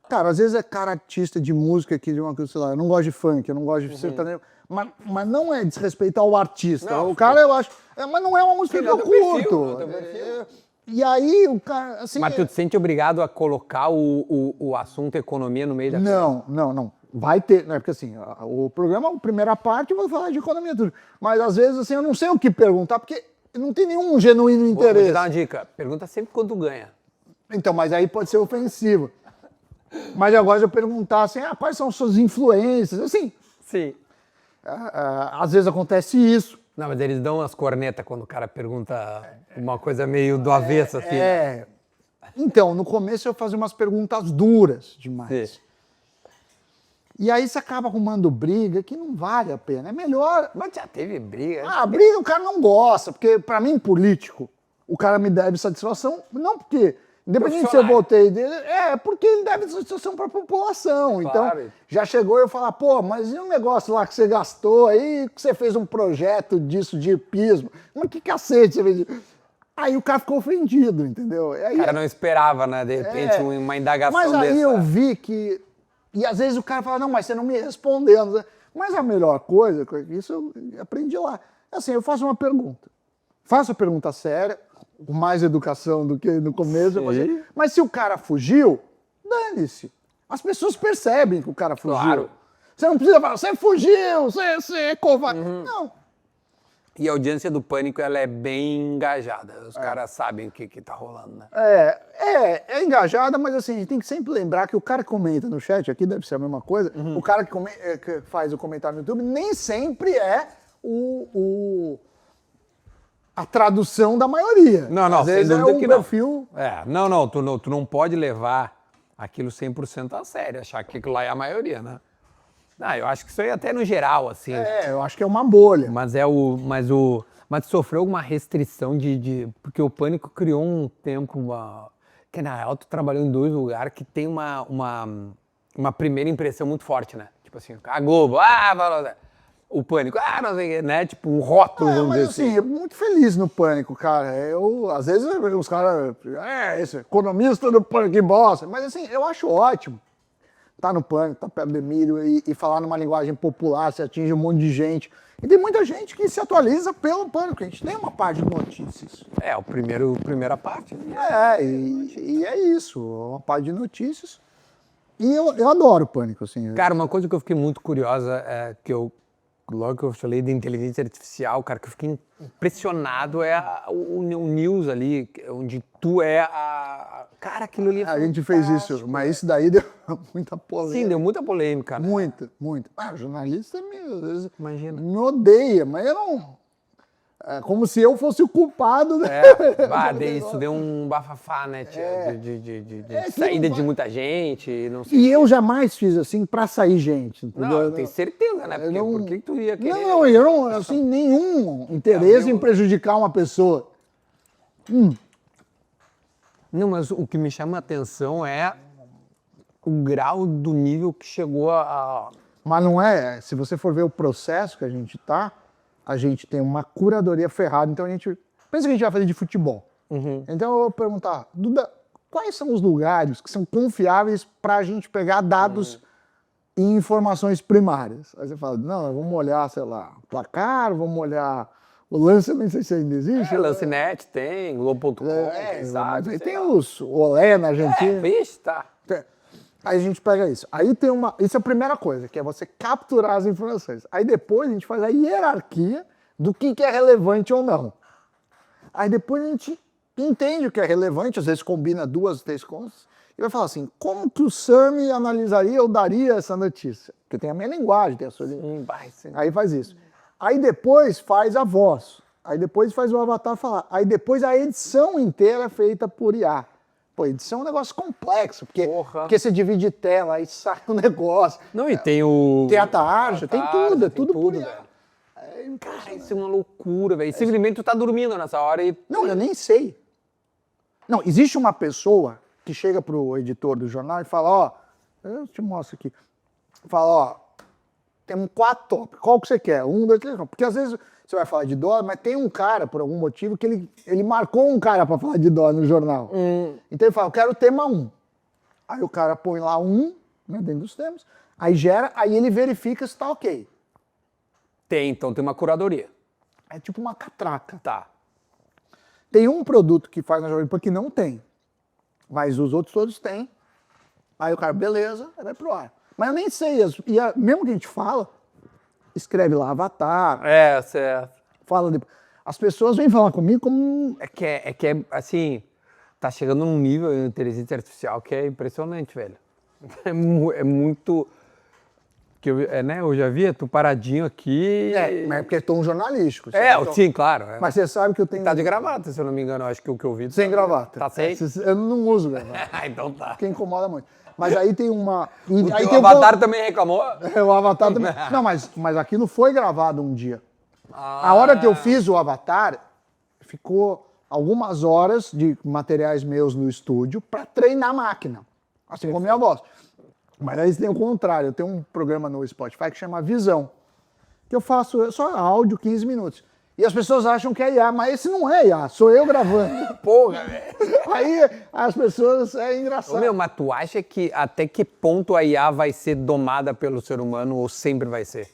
A: Cara, às vezes é cara artista de música aqui, de uma coisa, sei lá, eu não gosto de funk, eu não gosto de sertanejo, mas não é desrespeitar o artista.
B: Não,
A: o cara, eu acho, mas não é uma música que eu curto.
B: Perfil.
A: E aí, o cara, assim...
B: Mas tu te sente obrigado a colocar o assunto economia no meio da
A: Não. Vai ter, né? Porque assim, o programa, a primeira parte, eu vou falar de economia e tudo. Mas às vezes, assim, eu não sei o que perguntar, porque não tem nenhum genuíno
B: Vou
A: interesse.
B: te dar uma dica. Pergunta sempre quando ganha.
A: Então, mas aí pode ser ofensivo. Mas eu gosto de perguntar assim, quais são suas influências? Assim,
B: Sim.
A: às vezes acontece isso.
B: Não, mas eles dão as cornetas quando o cara pergunta uma coisa meio do avesso, assim.
A: Então, no começo eu fazia umas perguntas duras demais.
B: Sim.
A: E aí você acaba arrumando briga que não vale a pena. É melhor...
B: Mas já teve briga.
A: briga o cara não gosta, porque pra mim, político, o cara me deve satisfação, não porque... Independente se eu votei dele, porque ele deve satisfação para a população.
B: Claro.
A: Então, já chegou eu falar, pô, mas e um negócio lá que você gastou aí, que você fez um projeto disso de hipismo? Mas que cacete você fez? Aí o cara ficou ofendido, entendeu? Aí,
B: O cara não esperava, né? De repente, uma indagação
A: mas aí
B: dessa.
A: eu vi que... E às vezes o cara fala, não, mas você não me respondeu. Mas a melhor coisa, isso eu aprendi lá. Assim, eu faço uma pergunta. Faço a pergunta séria, com mais educação do que no começo. Mas se o cara fugiu, dane-se. As pessoas percebem que o cara fugiu.
B: Claro.
A: Você não precisa falar, você fugiu, você é covarde. Não.
B: E a audiência do Pânico, ela é bem engajada. Os caras sabem o que tá rolando, né?
A: É engajada, mas assim, a gente tem que sempre lembrar que o cara que comenta no chat, aqui deve ser a mesma coisa, o cara que faz o comentário no YouTube nem sempre é a tradução da maioria.
B: Não,
A: Às
B: sem
A: vezes
B: dúvida
A: um
B: que não.
A: perfil...
B: Tu não pode levar aquilo 100% a sério, achar que aquilo lá é a maioria, né? Eu acho que isso aí até no geral, assim.
A: eu acho que é uma bolha.
B: Mas sofreu alguma restrição porque o Pânico criou um tempo, que na real tu trabalhou em 2 lugares que tem uma primeira impressão muito forte, né? Tipo assim, a Globo, o Pânico, não sei o que, né? Tipo, um rótulo, vamos dizer assim.
A: Eu muito feliz no Pânico, cara. Às vezes, os caras, esse economista do Pânico, que bosta. Mas assim, eu acho ótimo. Tá no Pânico, tá perto do Emílio e falar numa linguagem popular, se atinge um monte de gente. E tem muita gente que se atualiza pelo Pânico. A gente tem uma parte de notícias.
B: Primeira parte.
A: E é isso, uma parte de notícias. E eu adoro o Pânico, assim.
B: Cara, uma coisa que eu fiquei muito curiosa é que logo que eu falei de inteligência artificial, cara, que eu fiquei impressionado o news ali, onde tu é a... Cara, aquilo ali é
A: A gente fez isso, mas isso daí deu muita polêmica.
B: Sim, deu muita polêmica, né?
A: Muita. O jornalista às vezes,
B: Imagina.
A: me odeia, mas eu não... É como se eu fosse o culpado, né?
B: Isso deu um bafafá, né? De
A: que
B: saída
A: não
B: de muita gente, não sei.
A: E eu jamais fiz assim pra sair gente, entendeu?
B: Não, eu tenho certeza, né? Porque, por que tu ia querer...
A: Não, eu não, assim, nenhum interesse em prejudicar uma pessoa.
B: Não, mas o que me chama a atenção é o grau do nível que chegou a...
A: Mas não é, se você for ver o processo que a gente tem uma curadoria ferrada, então pensa que a gente vai fazer de futebol. Então eu vou perguntar, Duda, quais são os lugares que são confiáveis para a gente pegar dados e informações primárias? Aí você fala, não, vamos olhar, sei lá, placar, vamos olhar O Lance, eu nem sei se ainda existe.
B: Lancenet tem, Globo.com,
A: Mas aí tem o Olé na Argentina.
B: Vixe, tá.
A: Aí a gente pega isso. Aí tem uma... Isso é a primeira coisa, que é você capturar as informações. Aí depois a gente faz a hierarquia do que é relevante ou não. Aí depois a gente entende o que é relevante, às vezes combina 2, 3 contas, e vai falar assim, como que o Sami analisaria ou daria essa notícia? Porque tem a minha linguagem, tem a sua linguagem. Aí faz isso. Aí depois faz a voz. Aí depois faz o avatar falar. Aí depois a edição inteira é feita por IA. Pô, edição é um negócio complexo, porque você divide tela, aí sai um negócio.
B: Não, e tem o...
A: Tem a tarja, tem tudo, é tudo por IA.
B: Cara, isso é uma loucura, velho. Simplesmente tu tá dormindo nessa hora e...
A: Não, eu nem sei. Não, existe uma pessoa que chega pro editor do jornal e fala, ó, eu te mostro aqui. Fala, ó, temos 4 tópicos, qual que você quer? 1, 2, 3, 4. Porque às vezes você vai falar de dólar, mas tem um cara, por algum motivo, que ele marcou um cara para falar de dólar no jornal. Então ele fala, eu quero o tema 1. Aí o cara põe lá 1, né, dentro dos temas, aí gera, aí ele verifica se tá ok.
B: Então tem uma curadoria.
A: É tipo uma catraca.
B: Tá.
A: Tem um produto que faz na Jovem Pan que não tem, mas os outros todos têm. Aí o cara, beleza, aí vai pro ar. Mas eu nem sei, mesmo que a gente fala, escreve lá avatar.
B: Certo.
A: Fala depois. As pessoas vêm falar comigo como...
B: É que assim, tá chegando num nível de inteligência artificial que é impressionante, velho. É muito... eu já vi, tu paradinho aqui...
A: mas é porque é tom jornalístico.
B: Sim, claro.
A: Mas você sabe que eu tenho...
B: Tá de gravata, se eu não me engano, acho que o que eu vi...
A: Sem gravata.
B: Tá sem?
A: Eu não uso gravata.
B: Então tá.
A: Porque incomoda muito. Mas aí tem uma...
B: Aí o Avatar também reclamou?
A: O Avatar também... Não, mas aquilo foi gravado um dia. A hora que eu fiz o Avatar, ficou algumas horas de materiais meus no estúdio para treinar a máquina. Assim como a minha voz. Mas aí tem o contrário. Eu tenho um programa no Spotify que chama Visão. Que eu faço só áudio, 15 minutos. E as pessoas acham que é IA, mas esse não é IA, sou eu gravando.
B: Porra, velho.
A: Aí as pessoas, é engraçado.
B: Mas tu acha que até que ponto a IA vai ser domada pelo ser humano ou sempre vai ser?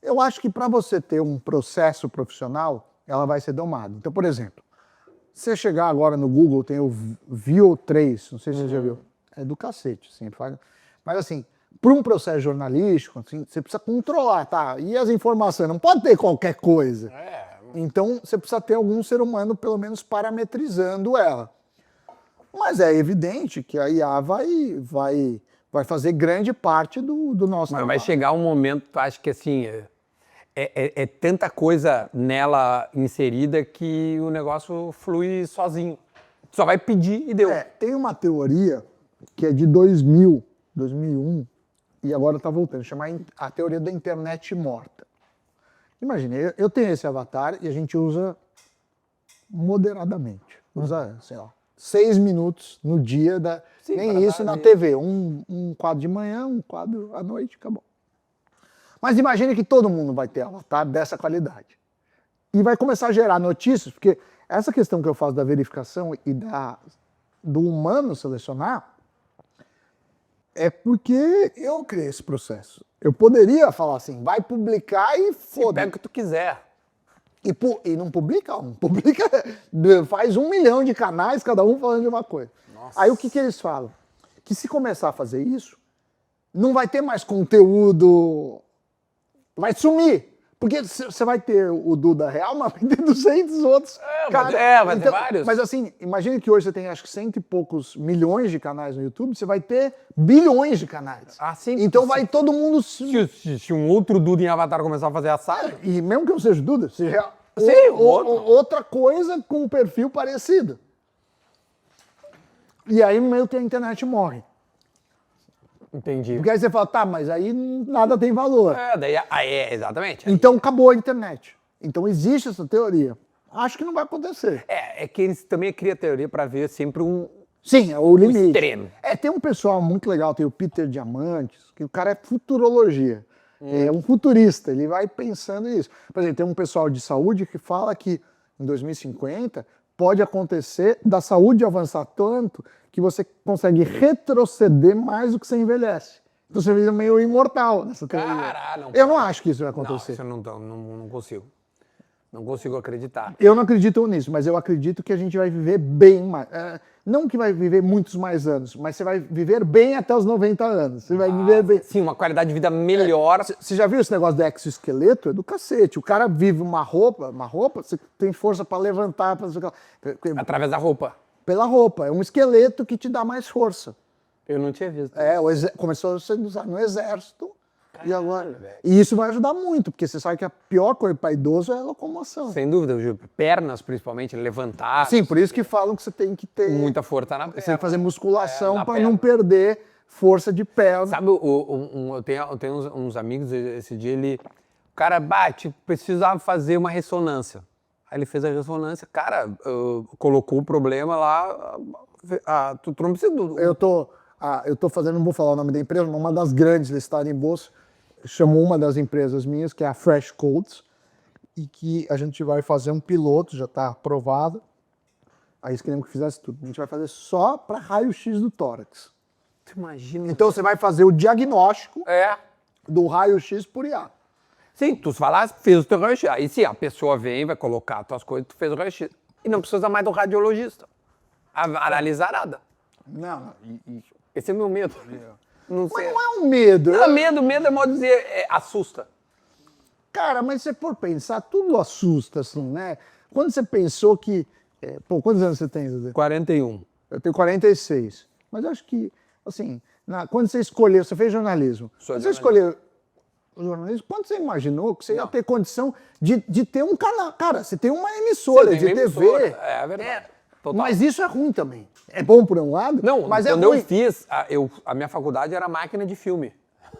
A: Eu acho que para você ter um processo profissional, ela vai ser domada. Então, por exemplo, se você chegar agora no Google, tem o Veo 3, não sei se você já viu. É do cacete, assim. Mas assim, para um processo jornalístico, assim, você precisa controlar, tá? E as informações, não pode ter qualquer coisa. Então, você precisa ter algum ser humano, pelo menos, parametrizando ela. Mas é evidente que a IA vai fazer grande parte do nosso trabalho.
B: Mas vai chegar um momento, acho que assim, é tanta coisa nela inserida que o negócio flui sozinho. Só vai pedir e deu.
A: Tem uma teoria que é de 2001, e agora está voltando, chama a teoria da internet morta. Imagina, eu tenho esse avatar e a gente usa moderadamente. Usa, sei lá, 6 minutos no dia, nem isso na TV. Um quadro de manhã, um quadro à noite, acabou. Mas imagine que todo mundo vai ter avatar dessa qualidade. E vai começar a gerar notícias, porque essa questão que eu faço da verificação e do humano selecionar, é porque eu criei esse processo. Eu poderia falar assim, vai publicar e foda-se.
B: Pega o que tu quiser.
A: E não publica um, publica, faz 1 milhão de canais, cada um falando de uma coisa. Nossa. Aí o que eles falam? Que se começar a fazer isso, não vai ter mais conteúdo, vai sumir. Porque você vai ter o Duda Real, mas vai ter 200 outros.
B: Vai ter vários.
A: Mas assim, imagine que hoje você tem acho que 100 e poucos milhões de canais no YouTube, você vai ter bilhões de canais. Então vai todo mundo...
B: Se um outro Duda em Avatar começar a fazer assado...
A: E mesmo que não seja Duda, seja outra coisa com um perfil parecido. E aí meio que a internet morre.
B: Entendi.
A: Porque aí você fala, tá, mas aí nada tem valor.
B: Exatamente.
A: Então acabou a internet. Então existe essa teoria. Acho que não vai acontecer.
B: É que eles também criam teoria para ver sempre
A: Sim, é o limite.
B: Extremo.
A: Tem um pessoal muito legal, tem o Peter Diamandis, que o cara é futurologia. É um futurista, ele vai pensando nisso. Por exemplo, tem um pessoal de saúde que fala que em 2050 pode acontecer da saúde avançar tanto que você consegue retroceder mais do que você envelhece. Então você vira meio imortal nessa teoria.
B: Caralho.
A: Eu não acho que isso vai acontecer.
B: Não, isso eu não consigo. Não consigo acreditar.
A: Eu não acredito nisso, mas eu acredito que a gente vai viver bem mais. Não que vai viver muitos mais anos, mas você vai viver bem até os 90 anos. Você vai viver bem.
B: Sim, uma qualidade de vida melhor.
A: Você já viu esse negócio do exoesqueleto? É do cacete. O cara vive uma roupa, você tem força para levantar,
B: Através da roupa.
A: pela roupa. É um esqueleto que te dá mais força.
B: Eu não tinha visto.
A: Começou a ser usado no exército. E agora? E isso vai ajudar muito, porque você sabe que a pior coisa para idoso é a locomoção.
B: Sem dúvida, Gil. Pernas, principalmente, levantar.
A: Sim, por isso que falam que você tem que ter.
B: Muita força na
A: Você tem
B: perna.
A: que fazer musculação
B: na
A: para
B: perna.
A: não perder força de perna.
B: Sabe, eu tenho uns amigos, esse dia o cara, precisava fazer uma ressonância. Aí ele fez a ressonância, cara, colocou o problema lá, tu não precisa...
A: Eu tô fazendo, não vou falar o nome da empresa, mas uma das grandes listadas em bolsa, chamou uma das empresas minhas, que é a Fresh Coats, e que a gente vai fazer um piloto, já está aprovado. Aí eles queriam que fizesse tudo. A gente vai fazer só para raio-x do tórax.
B: Tu imagina...
A: Então você vai fazer o diagnóstico
B: É.
A: do raio-x por IA.
B: Sim, tu falasse, fez o teu raio-x. Aí sim, a pessoa vem, vai colocar as tuas coisas, tu fez o raio-x. E não precisa mais do radiologista. Analisar nada.
A: Não,
B: Esse é o meu medo. Não
A: mas
B: sei.
A: não é um medo.
B: Não, medo é modo de dizer, assusta.
A: Cara, mas se você for pensar, tudo assusta, assim, né? Quando você pensou que... quantos anos você tem, Zé?
B: 41.
A: Eu tenho 46. Mas eu acho que, assim, quando você escolheu, você fez jornalismo. Quando você escolheu o jornalismo, quando você imaginou que você ia ter condição de ter um canal? Cara, você tem uma emissora de TV.
B: É verdade. Total.
A: Mas isso é ruim também. É bom por um lado,
B: Não,
A: mas é
B: quando
A: ruim.
B: eu fiz, a minha faculdade era máquina de filme.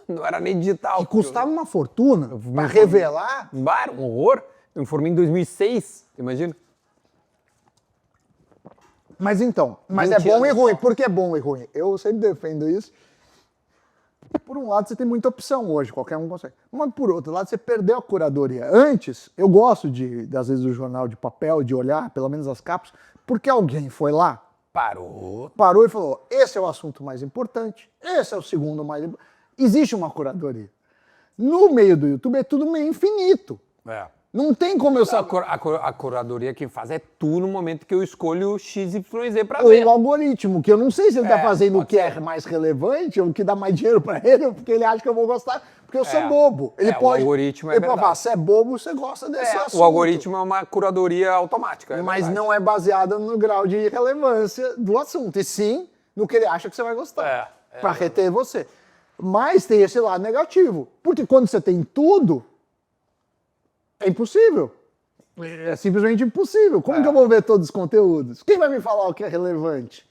B: Não era nem digital.
A: E custava uma fortuna para
B: me
A: revelar.
B: Era um horror. Eu me formei em 2006, imagina.
A: Mas então, mas
B: 20
A: é bom e
B: anos
A: ruim.
B: só.
A: Por que é bom e ruim? Eu sempre defendo isso. Por um lado, você tem muita opção hoje, qualquer um consegue. Mas por outro lado, você perdeu a curadoria. Antes, eu gosto às vezes, do jornal de papel, de olhar, pelo menos as capas, porque alguém foi lá, parou e falou, esse é o assunto mais importante, esse é o segundo mais importante. Existe uma curadoria. No meio do YouTube é tudo meio infinito.
B: É.
A: Não tem como eu saber.
B: A curadoria quem faz é tu no momento que eu escolho o XYZ pra
A: Ou
B: ver.
A: o algoritmo, que eu não sei se ele está fazendo o
B: pode
A: que
B: ser.
A: é mais relevante, ou o que dá mais dinheiro para ele, ou porque ele acha que eu vou gostar, porque eu sou bobo. Ele
B: o
A: pode,
B: algoritmo é
A: ele pode
B: verdade.
A: falar, se é bobo, você gosta desse assunto.
B: O algoritmo é uma curadoria automática.
A: Mas
B: verdade.
A: não é baseada no grau de relevância do assunto, e sim no que ele acha que você vai gostar, para reter você. Mas tem esse lado negativo, porque quando você tem tudo, é impossível. É simplesmente impossível. Como que eu vou ver todos os conteúdos? Quem vai me falar o que é relevante?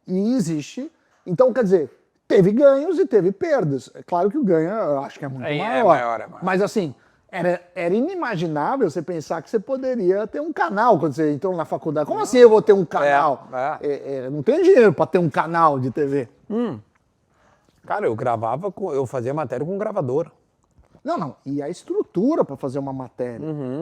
A: E existe. Então, quer dizer, teve ganhos e teve perdas. É claro que o ganho eu acho que é muito maior. Mas assim, era inimaginável você pensar que você poderia ter um canal quando você entrou na faculdade. Como assim eu vou ter um canal? Não tenho dinheiro para ter um canal de TV.
B: Cara, eu fazia matéria com gravadora.
A: Não. E a estrutura para fazer uma matéria.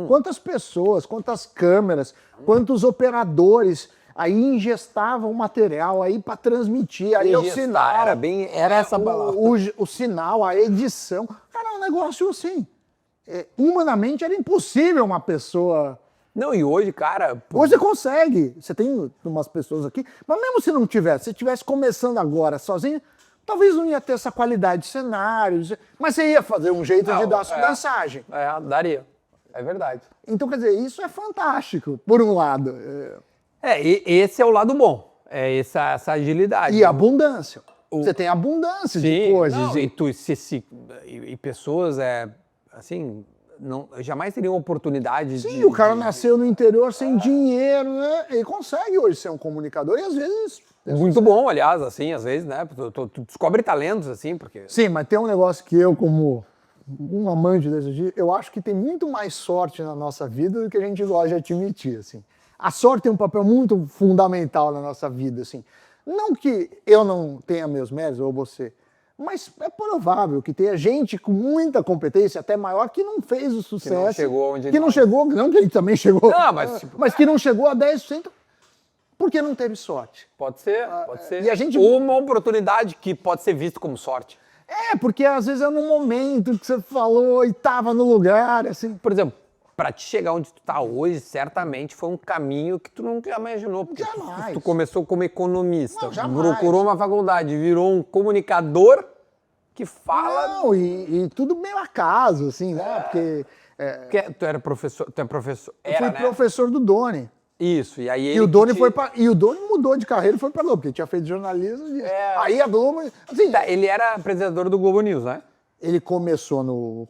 A: Quantas pessoas, quantas câmeras, quantos operadores aí ingestavam o material aí para transmitir. Aí o sinal.
B: Era essa palavra.
A: O sinal, a edição. Cara, é um negócio assim. Humanamente era impossível uma pessoa.
B: Não, e hoje, cara...
A: Hoje você consegue. Você tem umas pessoas aqui, mas mesmo se não tivesse, se estivesse começando agora sozinho, talvez não ia ter essa qualidade de cenários, mas você ia fazer um jeito de dar a sua mensagem.
B: Daria. É verdade.
A: Então, quer dizer, isso é fantástico, por um lado.
B: Esse é o lado bom. É essa agilidade.
A: E abundância. Você tem abundância de coisas.
B: Não, e pessoas, assim, jamais teriam oportunidade de...
A: Sim, o cara nasceu no interior sem dinheiro, né? Ele consegue hoje ser um comunicador e às vezes...
B: Muito bom, aliás, assim, às vezes, né? Tu descobre talentos, assim, porque...
A: Sim, mas tem um negócio que eu, como um amante desse dia, eu acho que tem muito mais sorte na nossa vida do que a gente gosta de admitir, assim. A sorte tem um papel muito fundamental na nossa vida, assim. Não que eu não tenha meus méritos, ou você, mas é provável que tenha gente com muita competência, até maior, que não fez o sucesso. Que não
B: chegou onde
A: ele... não que ele também chegou.
B: Não, mas
A: que não chegou a 10%. Porque não teve sorte.
B: Pode ser.
A: E a gente...
B: Ou uma oportunidade que pode ser vista como sorte.
A: Porque às vezes é num momento que você falou e estava no lugar, assim.
B: Por exemplo, pra te chegar onde tu tá hoje, certamente foi um caminho que tu nunca imaginou. Porque
A: Jamais.
B: tu começou como economista,
A: Não, jamais.
B: procurou uma faculdade, virou um comunicador que fala...
A: Não, e tudo meio acaso, assim, né? Porque
B: Tu é professor,
A: eu fui
B: né?
A: professor do Doni.
B: Isso, e aí
A: E
B: ele
A: o Doni
B: que
A: foi pra, e o Doni mudou de carreira e foi pra Globo, porque ele tinha feito jornalismo. Aí a Globo, assim,
B: Tá, ele era apresentador do Globo News, né?
A: ele começou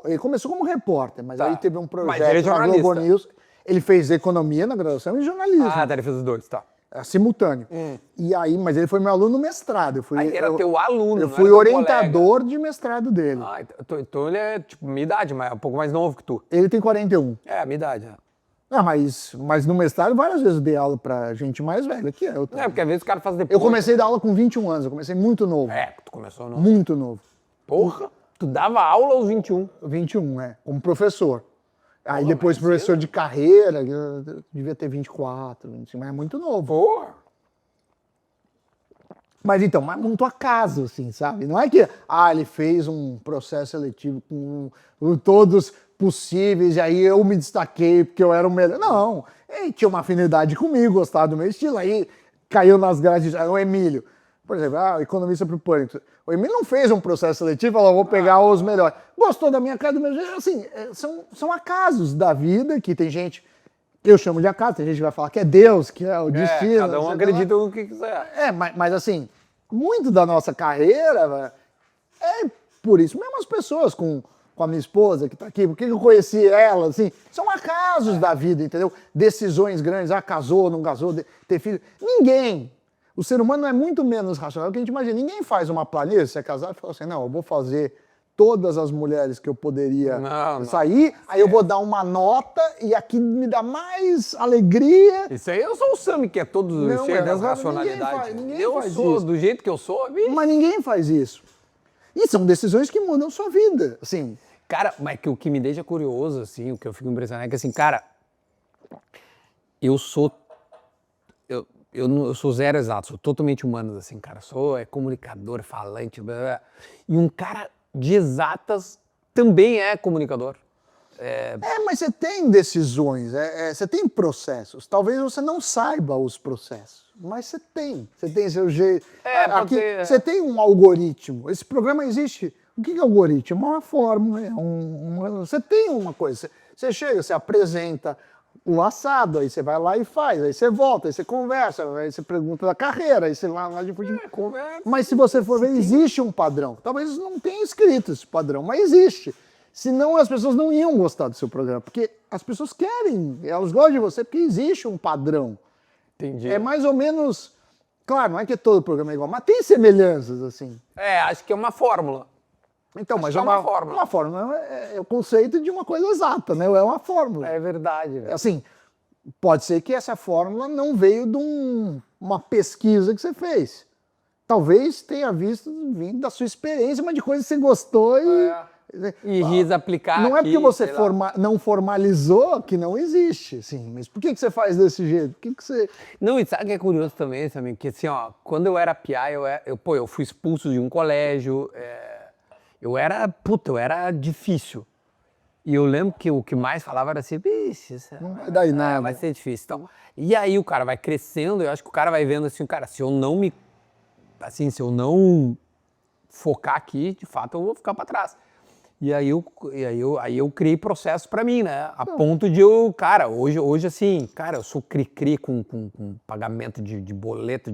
A: ele começou como repórter, mas
B: Tá.
A: aí teve um
B: Mas ele é
A: projeto na
B: jornalista.
A: Globo News. Ele fez economia na graduação e jornalismo.
B: Ah, tá, ele fez os dois, tá.
A: Simultâneo. E aí, mas ele foi meu aluno no mestrado.
B: Aí era teu aluno,
A: Eu
B: não
A: fui
B: era teu
A: orientador de mestrado dele.
B: Ah, então ele é tipo minha idade, mas é um pouco mais novo que tu.
A: Ele tem 41.
B: É, a minha idade.
A: Ah, mas no mestrado várias vezes eu dei aula pra gente mais velha que eu.
B: É, porque às vezes o cara faz depois.
A: Eu comecei a dar aula com 21 anos, eu comecei muito novo.
B: Tu começou no...
A: Muito novo.
B: Porra, tu dava aula aos 21.
A: 21, como professor. Aí depois professor de carreira, eu devia ter 24, 25, mas é muito novo.
B: Porra.
A: Mas então, mas muito acaso, assim, sabe? Não é que, ele fez um processo seletivo com todos possíveis e aí eu me destaquei porque eu era o melhor. Não, ele tinha uma afinidade comigo, gostava do meu estilo, aí caiu nas grades, o Emílio, por exemplo, economista pro Pânico. O Emílio não fez um processo seletivo, falou, vou pegar os melhores. Gostou da minha cara, do meu jeito, assim, são acasos da vida que tem gente... Eu chamo de acaso, tem gente que vai falar que é Deus, que é o destino.
B: Cada um acredita no que quiser.
A: Mas assim, muito da nossa carreira é por isso. Mesmo as pessoas com a minha esposa que está aqui, porque eu conheci ela, assim, são acasos da vida, entendeu? Decisões grandes, casou, não casou, ter filho. Ninguém. O ser humano é muito menos racional do que a gente imagina. Ninguém faz uma planilha, se é casado, e fala assim, não, eu vou fazer todas as mulheres que eu poderia sair, aí eu vou dar uma nota e aqui me dá mais alegria.
B: Isso aí eu sou o Sami, que é todo cheio das racionalidades. Eu sou
A: isso.
B: do jeito que eu sou, bicho.
A: Mas ninguém faz isso. E são decisões que mudam sua vida, assim.
B: Cara, mas o que me deixa curioso, assim, o que eu fico impressionado é que, assim, cara, eu sou zero exato, sou totalmente humano, assim, cara. Sou comunicador, falante, blá, blá. E um cara de exatas também é comunicador.
A: Mas você tem decisões, você tem processos. Talvez você não saiba os processos, mas você tem seu jeito. Você tem um algoritmo. Esse programa existe. O que é algoritmo? É uma fórmula. Você tem uma coisa. Você chega, você apresenta o assado, aí você vai lá e faz, aí você volta, aí você conversa, aí você pergunta da carreira, aí você vai lá de futebol. Mas se você for ver, existe um padrão. Talvez não tenha escrito esse padrão, mas existe. Senão as pessoas não iam gostar do seu programa, porque as pessoas querem, elas gostam de você porque existe um padrão.
B: Entendi.
A: É mais ou menos, claro, não é que todo programa é igual, mas tem semelhanças, assim.
B: Acho que é uma fórmula.
A: Então, mas
B: é uma fórmula.
A: Uma fórmula é o conceito de uma coisa exata, né? É uma fórmula.
B: É verdade, velho.
A: Assim, pode ser que essa fórmula não veio de uma pesquisa que você fez. Talvez tenha vindo da sua experiência, mas de coisas que você gostou
B: e quis aplicar.
A: Não é porque você não formalizou que não existe, assim. Mas por que você faz desse jeito? Por que você...
B: Não, e sabe o que é curioso também, Samir? Que assim, quando eu era piá, eu fui expulso de um colégio, eu era difícil. E eu lembro que o que mais falava era assim, bicho,
A: não vai dar em nada.
B: Vai ser difícil. Então. E aí o cara vai crescendo, eu acho que o cara vai vendo assim, cara, se eu não focar aqui, de fato eu vou ficar para trás. E aí eu criei processos para mim, né? A ponto de cara, hoje assim, cara, eu sou cri-cri com pagamento de boleto,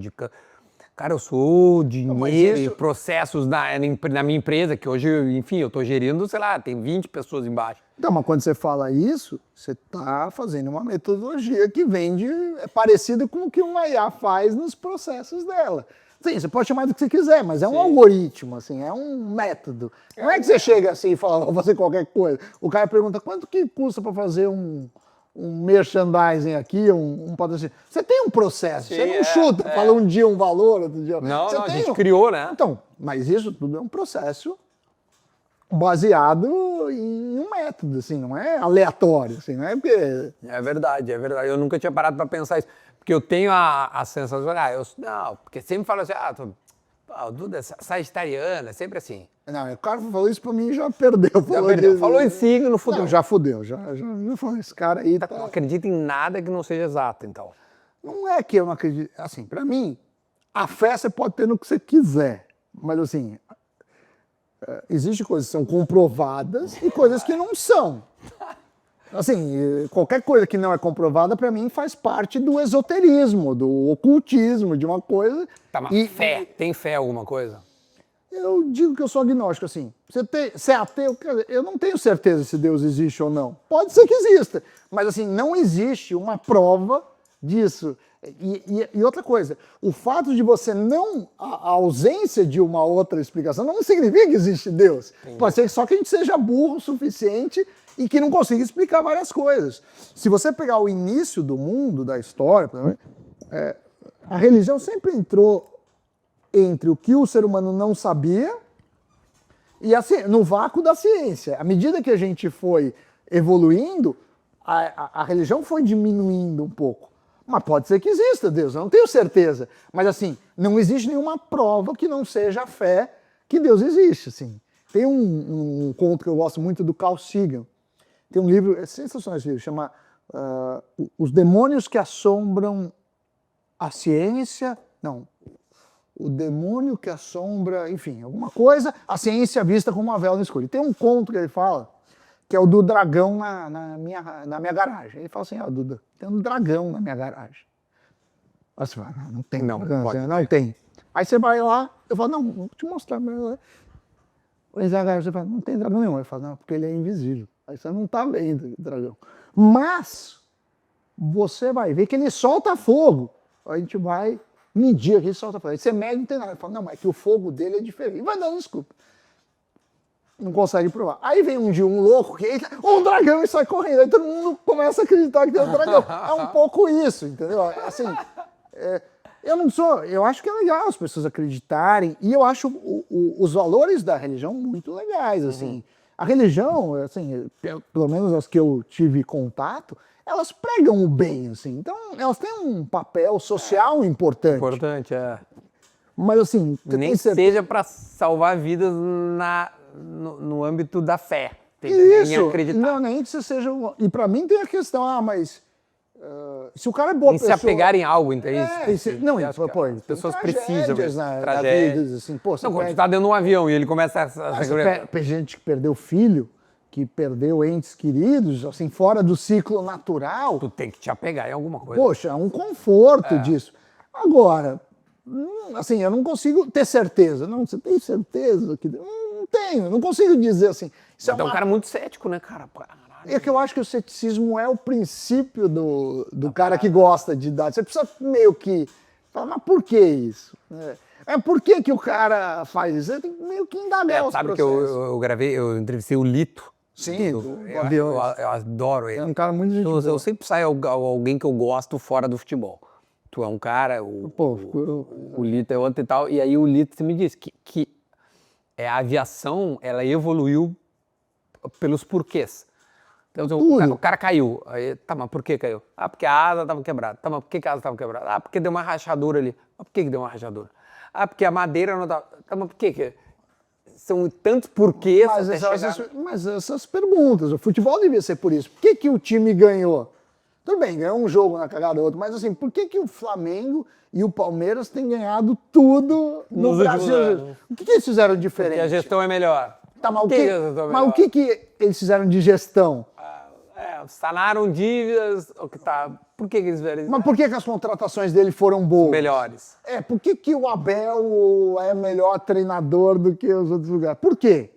B: cara, eu sou dinheiro e processos na minha empresa, que hoje, enfim, eu tô gerindo, sei lá, tem 20 pessoas embaixo.
A: Então, mas quando você fala isso, você tá fazendo uma metodologia que é parecida com o que uma IA faz nos processos dela. Sim, você pode chamar do que você quiser, mas é um algoritmo, assim, é um método. Não é que você chega assim e fala, vou fazer qualquer coisa. O cara pergunta, quanto que custa para fazer um merchandising aqui, um patrocínio? Você tem um processo, você não chuta, fala um dia um valor, outro dia...
B: Não, a gente criou, né?
A: Então, mas isso tudo é um processo baseado em um método, assim, não é aleatório, assim, não é porque...
B: É verdade. Eu nunca tinha parado para pensar isso. Porque eu tenho a sensação, não, porque sempre falam assim, o Duda é sagitariano, é sempre assim.
A: Não, o cara falou isso pra mim e já perdeu.
B: Falou em signo, fudeu.
A: Não, já fudeu. Já falou, esse cara aí
B: Não acredita em nada que não seja exato, então.
A: Não é que eu não acredito. Assim, pra mim, a fé você pode ter no que você quiser. Mas, assim, existem coisas que são comprovadas e coisas que não são. Assim, qualquer coisa que não é comprovada, pra mim, faz parte do esoterismo, do ocultismo, de uma coisa.
B: Tá, mas fé, tem fé em alguma coisa?
A: Eu digo que eu sou agnóstico, assim. Você é ateu, eu não tenho certeza se Deus existe ou não. Pode ser que exista, mas assim, não existe uma prova disso. E outra coisa, o fato de você não... A ausência de uma outra explicação não significa que existe Deus. Entendi. Pode ser só que a gente seja burro o suficiente e que não consiga explicar várias coisas. Se você pegar o início do mundo, da história, a religião sempre entrou entre o que o ser humano não sabia e assim, no vácuo da ciência. À medida que a gente foi evoluindo, a religião foi diminuindo um pouco. Mas pode ser que exista Deus, eu não tenho certeza. Mas assim, não existe nenhuma prova que não seja a fé que Deus existe. Assim. Tem um conto que eu gosto muito do Carl Sagan. Tem um livro, é sensacional esse livro, chama Os Demônios que Assombram a Ciência... Não, o demônio que assombra, enfim, alguma coisa, a ciência vista como uma vela no escuro. E tem um conto que ele fala, que é o do dragão na minha garagem. Ele fala assim, Duda, tem um dragão na minha garagem. Aí você fala, não tem. Não, não tem. Aí você vai lá, eu falo, não, vou te mostrar. Você fala, não tem dragão nenhum. Eu falo, não, porque ele é invisível. Aí você não está vendo o dragão. Mas você vai ver que ele solta fogo. A gente vai medir aqui, solta fogo. Aí você mede, não tem nada. Ele fala, não, mas é que o fogo dele é diferente. E vai dando desculpa. Não consegue provar. Aí vem um dia um louco que entra, um dragão e sai correndo. Aí todo mundo começa a acreditar que tem um dragão. É um pouco isso, entendeu? Assim, eu acho que é legal as pessoas acreditarem. E eu acho os valores da religião muito legais, assim. A religião, assim, pelo menos as que eu tive contato, elas pregam o bem, assim. Então, elas têm um papel social importante.
B: Importante, é.
A: Mas, assim...
B: Nem seja para salvar vidas no âmbito da fé.
A: Isso, em acreditar. Não, nem que você seja... E para mim tem a questão, mas... se o cara é boa pessoa...
B: se apegar em algo, entende?
A: Não,
B: as pessoas precisam.
A: Tragédias, assim, pô,
B: não, quando tu tá dentro de um avião e ele começa a...
A: gente que perdeu filho, que perdeu entes queridos, assim, fora do ciclo natural...
B: Tu tem que te apegar em alguma coisa.
A: Poxa, é um conforto disso. Agora, assim, eu não consigo ter certeza. Não, você tem certeza? Não tenho, não consigo dizer assim.
B: Você é um cara muito cético, né, cara?
A: É que eu acho que o ceticismo é o princípio do cara que gosta de dados. Você precisa meio que falar, mas por que isso? Por que o cara faz isso? Você tem que meio que indagar os
B: sabe
A: processos.
B: Que eu entrevistei o Lito.
A: Sim,
B: eu adoro ele.
A: É um cara muito gente boa.
B: Eu sempre saio alguém que eu gosto fora do futebol. Tu é um cara, o Lito é outro e tal. E aí o Lito me disse que a aviação, ela evoluiu pelos porquês. Então, o cara caiu. Aí, tá, mas por que caiu? Ah, porque a asa estava quebrada. Tá, mas por que a asa estava quebrada? Ah, porque deu uma rachadura ali. Mas por que deu uma rachadura? Ah, porque a madeira não estava... Tá, mas por que? São tantos porquês...
A: Mas essas perguntas, o futebol devia ser por isso. Por que o time ganhou? Tudo bem, ganhou um jogo na cagada outro, mas assim, por que o Flamengo e o Palmeiras têm ganhado tudo no Brasil? O que eles fizeram diferente?
B: Porque a gestão é melhor.
A: Tá, mas o que eles fizeram de gestão?
B: Sanaram dívidas, por que eles fizeram isso?
A: Mas por que as contratações dele foram boas?
B: Melhores.
A: Por que o Abel é melhor treinador do que os outros lugares? Por quê?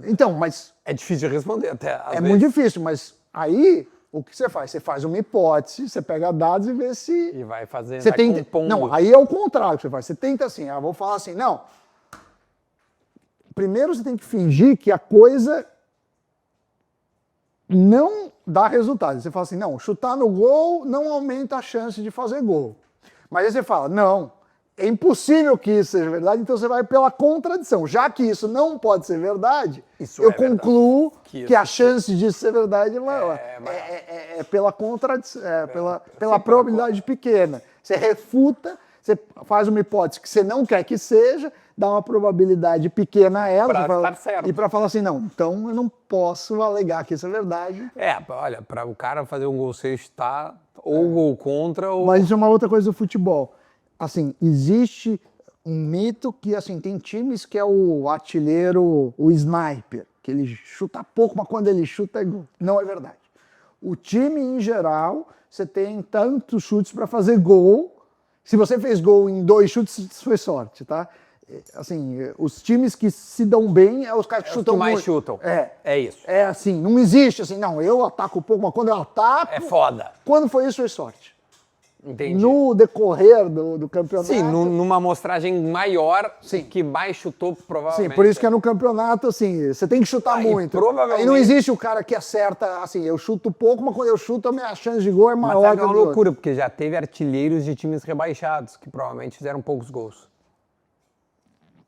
A: Então, mas...
B: É difícil de responder até, às vezes.
A: Muito difícil, mas aí... O que você faz? Você faz uma hipótese, você pega dados e vê se...
B: E vai fazendo,
A: você tenta... Não, aí é o contrário que você faz. Você tenta assim, vou falar assim, não. Primeiro você tem que fingir que a coisa não dá resultado. Você fala assim, não, chutar no gol não aumenta a chance de fazer gol. Mas aí você fala, não, é impossível que isso seja verdade, então você vai pela contradição. Já que isso não pode ser verdade, eu concluo que a chance disso ser verdade é maior. É pela contradição, pela probabilidade pequena. Você refuta, você faz uma hipótese que você não quer que seja, dar uma probabilidade pequena a ela.
B: Pra
A: pra-
B: estar certo.
A: E para falar assim, não, então eu não posso alegar que isso é verdade.
B: Olha, para o cara fazer um gol sem chutar, ou gol contra, ou...
A: Mas isso é uma outra coisa do futebol. Assim, existe um mito que, assim, tem times que é o artilheiro, o sniper, que ele chuta pouco, mas quando ele chuta é gol. Não é verdade. O time, em geral, você tem tantos chutes para fazer gol. Se você fez gol em 2 chutes, isso foi sorte, tá? Assim, os times que se dão bem é os caras que
B: os
A: chutam
B: que mais
A: muito.
B: chutam.
A: É.
B: É isso.
A: É assim, não existe assim, não, eu ataco pouco, mas quando eu ataco...
B: É foda.
A: Quando foi isso, foi sorte.
B: Entendi.
A: No decorrer do campeonato...
B: Sim, numa amostragem maior,
A: Sim.
B: que mais chutou, provavelmente.
A: Sim, por isso que é no campeonato, assim, você tem que chutar
B: E
A: muito.
B: provavelmente...
A: Aí não existe o cara que acerta, assim, eu chuto pouco, mas quando eu chuto, a minha chance de gol é
B: Mas
A: maior
B: sabe
A: que
B: que é
A: a
B: uma
A: do outro.
B: loucura, porque já teve artilheiros de times rebaixados, que provavelmente fizeram poucos gols.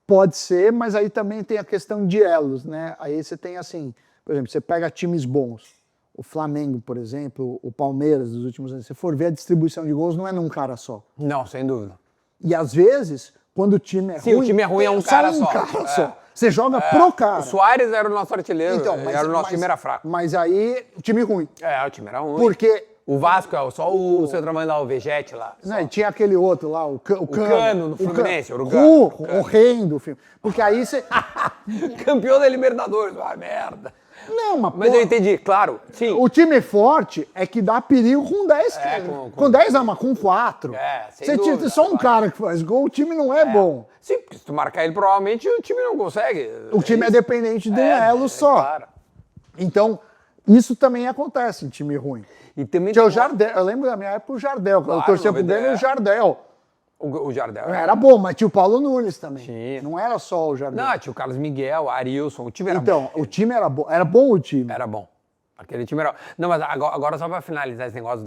A: Pode ser, mas aí também tem a questão de elos, né? Aí você tem, assim, por exemplo, você pega times bons. O Flamengo, por exemplo, o Palmeiras dos últimos anos, se for ver a distribuição de gols, não é num cara só.
B: Não, sem dúvida.
A: E às vezes, quando o time é
B: Sim,
A: ruim...
B: o time é ruim, é um
A: só
B: cara
A: um
B: só.
A: cara
B: É.
A: só. Você joga pro cara.
B: O Suárez era o nosso artilheiro,
A: Mas-
B: o nosso
A: mas-
B: time era fraco.
A: Mas aí, o time ruim.
B: O time era ruim.
A: Porque...
B: O Vasco é só o centroavante lá, o Vegete lá.
A: Né, e tinha aquele outro lá, o
B: Cano, no Fluminense,
A: Cano.
B: Cano.
A: Horrendo o filme. Porque aí você...
B: Campeão da Libertadores, merda.
A: Não,
B: Mas eu entendi, claro, sim.
A: O time forte é que dá perigo com 10. Com 10 não, mas com 4.
B: Sem
A: Você
B: dúvida,
A: tinha só um
B: claro.
A: cara que faz gol, o time não é bom.
B: Sim, porque se tu marcar ele, provavelmente o time não consegue.
A: O time é
B: isso.
A: dependente de um elo só.
B: Claro.
A: Então, isso também acontece em time ruim.
B: E também
A: Tinha o Jardel, eu lembro da minha época o Jardel, quando eu
B: Claro,
A: torcia pro
B: 90,
A: Grêmio, o Jardel.
B: o Jardel.
A: Era bom, mas tinha o Paulo Nunes também.
B: Tinha.
A: Não era só o Jardel.
B: Não, tinha o Carlos Miguel, o Arilson, o time era
A: Então, o time era bom o time.
B: Era bom. Aquele time era. Não, mas agora só pra finalizar esse negócio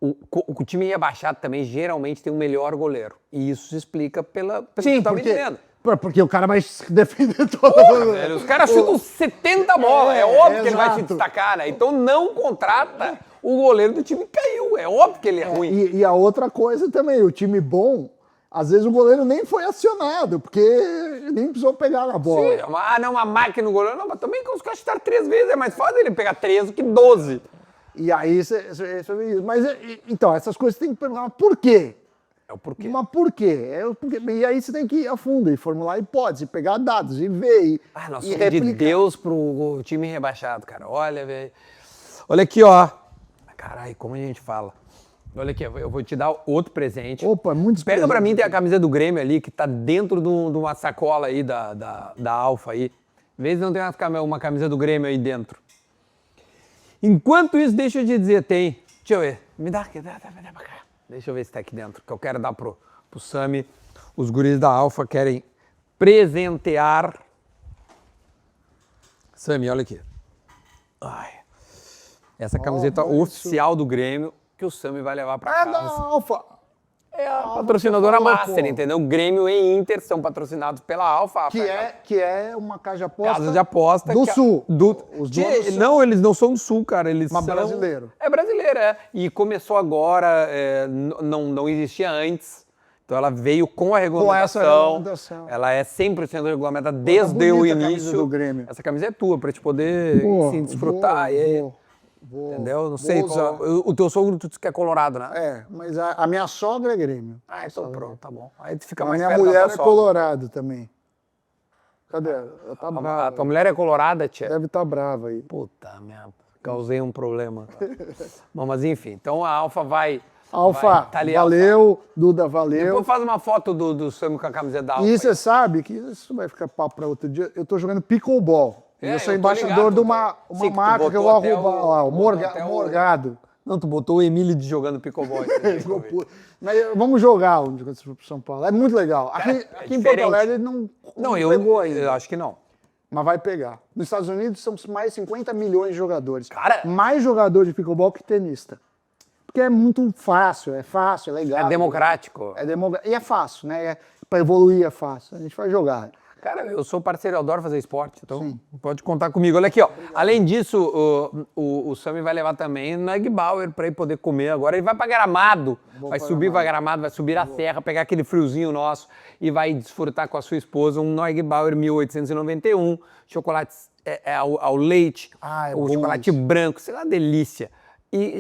B: o time rebaixado também geralmente tem um melhor goleiro. E isso se explica pelo que
A: Sim,
B: tu tá me dizendo.
A: porque o cara vai se defender todo.
B: Velho, os caras chutam 70 bolas. É óbvio que ele vai se
A: exato.
B: destacar, né? Então não contrata o goleiro do time que caiu. É óbvio que ele é ruim.
A: E a outra coisa também, o time bom, às vezes o goleiro nem foi acionado, porque nem precisou pegar na bola.
B: Sim, uma máquina no goleiro. Não, mas também que os caras chutaram 3 vezes. É mais fácil ele pegar 3 do que 12.
A: E aí mas então, essas coisas você tem que perguntar, mas por quê?
B: É o porquê.
A: Mas por quê? E aí você tem que ir a fundo e formular hipóteses, pegar dados e ver
B: Nós
A: e
B: somos de
A: replicar.
B: Deus pro time rebaixado, cara. Olha, velho. Olha aqui, ó. Caralho, como a gente fala. Olha aqui, eu vou te dar outro presente.
A: Opa, muitos
B: Pega pra
A: presentes.
B: mim, tem a camisa do Grêmio ali, que tá dentro de uma sacola aí da Alfa aí. Vê se não tem uma camisa do Grêmio aí dentro. Enquanto isso, deixa eu te dizer, tem. Deixa eu ver. Me dá aqui, dá pra cá. Deixa eu ver se tá aqui dentro, que eu quero dar pro Sami. Os guris da Alfa querem presentear. Sami, olha aqui. Ai. Essa camiseta oficial do Grêmio que o Sami vai levar pra casa.
A: Da Alfa.
B: É a patrocinadora
A: você falou,
B: master,
A: pô.
B: entendeu? Grêmio e Inter são patrocinados pela Alfa.
A: Que é uma casa de aposta.
B: Casa de aposta.
A: Do Sul.
B: Os
A: Os donos são-
B: Não, eles não são do Sul, cara. Eles
A: Mas
B: são...
A: brasileiro.
B: É brasileiro, é. E começou agora, não existia antes. Então ela veio com a regulamentação.
A: essa regulamentação.
B: Ela é 100% regulamentada desde
A: bonita
B: o
A: a camisa
B: início.
A: do Grêmio.
B: Essa camisa é tua, pra te poder
A: Pô,
B: sim, desfrutar.
A: vou.
B: Entendeu? Não sei.
A: Vou.
B: O teu sogro, tu disse que é colorado, né?
A: É, mas a minha sogra é Grêmio.
B: Então pronto, tá bom. Aí tu fica
A: A
B: mais
A: minha
B: perto da
A: mulher
B: tua
A: é
B: sogra.
A: colorado também. Cadê? Ela tá
B: A
A: brava.
B: tua mulher é colorada, tia?
A: Deve estar brava aí.
B: Puta merda, causei um problema. Bom, mas enfim, então a Alfa vai...
A: Alfa,
B: tá ali,
A: valeu. Duda, valeu.
B: Depois faz uma foto do Sami com a camiseta da Alfa.
A: E você sabe que isso vai ficar papo para outro dia. Eu tô jogando pickleball. E eu sou
B: eu tô
A: embaixador
B: ligado,
A: de uma
B: sim, que tu
A: marca que eu vou
B: botou até
A: arrumar lá, o
B: botou até
A: Morgado.
B: Não, tu botou o Emílio jogando pickleball.
A: Ficou puto. Mas vamos jogar onde você for para São Paulo. É muito legal. Aqui em Porto
B: diferente.
A: Alegre ele não pegou ainda.
B: eu acho que não.
A: Mas vai pegar. Nos Estados Unidos são mais de 50 milhões de jogadores.
B: Cara!
A: Mais jogador de pickleball que tenista. Porque é muito fácil, é legal.
B: É democrático.
A: E é fácil, né? Para evoluir é fácil. A gente vai jogar.
B: Cara, eu sou parceiro, eu adoro fazer esporte, então pode contar comigo. Olha aqui, ó. Além disso, o Sami vai levar também no Egg Bauer para ir poder comer agora. Ele vai para Gramado, vai subir para Gramado, vai subir a serra, pegar aquele friozinho nosso e vai desfrutar com a sua esposa um Noig Bauer 1891, chocolate ao leite, o chocolate branco, sei lá, delícia.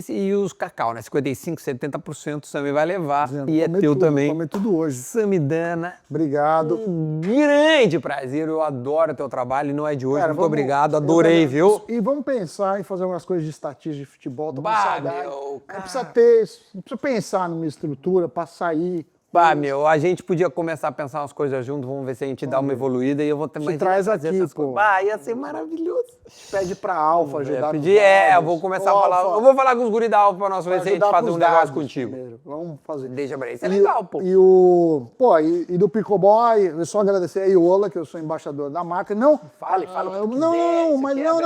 B: E os cacau, né? 55%, 70% o Sami vai levar. E é teu também.
A: Vou comer tudo hoje.
B: Samidana.
A: Obrigado.
B: Um grande prazer. Eu adoro o teu trabalho e não é de hoje. Muito obrigado. Adorei, viu?
A: E vamos pensar em fazer umas coisas de estatística de futebol. Tô com saudade.
B: Meu,
A: Não precisa pensar numa estrutura para sair.
B: Meu, a gente podia começar a pensar umas coisas juntos, vamos ver se a gente dá uma evoluída e eu vou também
A: traz aqui, pô.
B: Ia ser maravilhoso.
A: Pede pra Alfa ajudar.
B: Eu vou começar a falar. Eu vou falar com os guris da Alfa pra nós ver se a gente faz um negócio contigo.
A: Primeiro. Vamos fazer.
B: Deixa pra isso. É legal, pô.
A: E do Picoboy, eu só agradecer a Iola, que eu sou embaixador da marca. Não.
B: Fala o que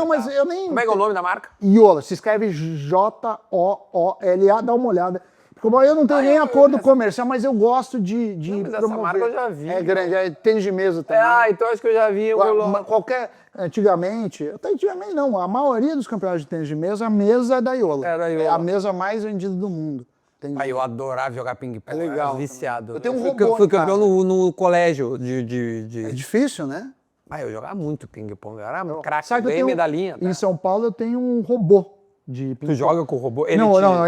A: mas eu nem.
B: Como é que é o nome da marca?
A: Iola, se escreve Joola, dá uma olhada. Como eu não tenho nem acordo comercial, mas eu gosto de
B: mas essa
A: promover.
B: marca eu já vi.
A: É grande, é tênis de mesa também.
B: Então acho que eu já vi.
A: Antigamente, até antigamente não, a maioria dos campeonatos de tênis de mesa, a mesa é da Iola. É a mesa mais vendida do mundo.
B: Eu adorava jogar ping-pong.
A: É legal.
B: Viciado.
A: Eu tenho um robô.
B: Eu fui campeão no colégio
A: É difícil, né?
B: Eu jogava muito ping-pong. Eu era craque,
A: Sabe que
B: ganhei medalhinha.
A: Em São Paulo eu tenho um robô.
B: Tu joga com o robô?
A: Ele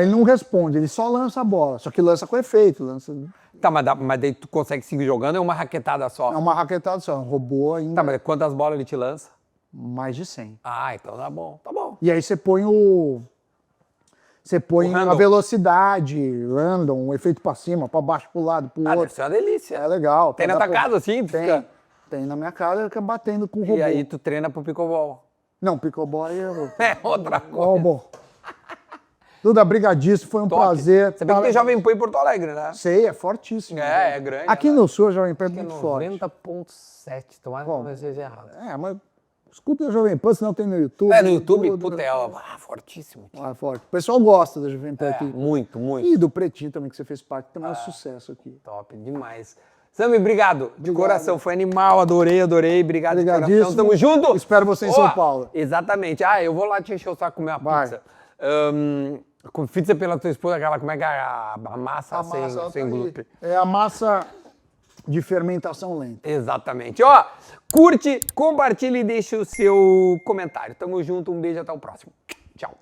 A: não responde, ele só lança a bola. Só que lança com efeito.
B: Tá, mas daí tu consegue seguir jogando, é uma raquetada só?
A: É uma raquetada só, um robô ainda.
B: Tá, mas quantas bolas ele te lança?
A: Mais de 100.
B: Então tá bom, tá bom.
A: E aí você põe a velocidade, random, um efeito pra cima, pra baixo, pro lado, pro outro.
B: Deve ser uma delícia.
A: É legal.
B: Tem na tua casa assim?
A: Tem na minha casa, fica batendo com o robô.
B: E aí tu treina pro pickleball?
A: Não, pickleball
B: é outra coisa.
A: Robô. Duda, brigadíssimo, foi um prazer.
B: Você vê que tem Jovem Pan em Porto Alegre, né?
A: Sei, é fortíssimo.
B: É grande.
A: Aqui no Sul, a Jovem Pan é muito forte.
B: 90.7, tomara que não seja errado.
A: Mas escuta a Jovem Pan, senão tem no YouTube.
B: No YouTube, fortíssimo.
A: Forte. O pessoal gosta da Jovem Pan aqui.
B: Muito, muito.
A: E do Pretinho também, que você fez parte, também é um sucesso aqui.
B: Top, demais. Sami, obrigado. De coração, foi animal, adorei. Obrigado de coração. Tamo junto.
A: Espero você em São Paulo.
B: Exatamente. Eu vou lá te encher o saco com minha pizza. Com pizza pela tua esposa, aquela, como é que é a massa sem glúten?
A: É a massa de fermentação lenta.
B: Exatamente. Curte, compartilha e deixa o seu comentário. Tamo junto, um beijo, até o próximo. Tchau.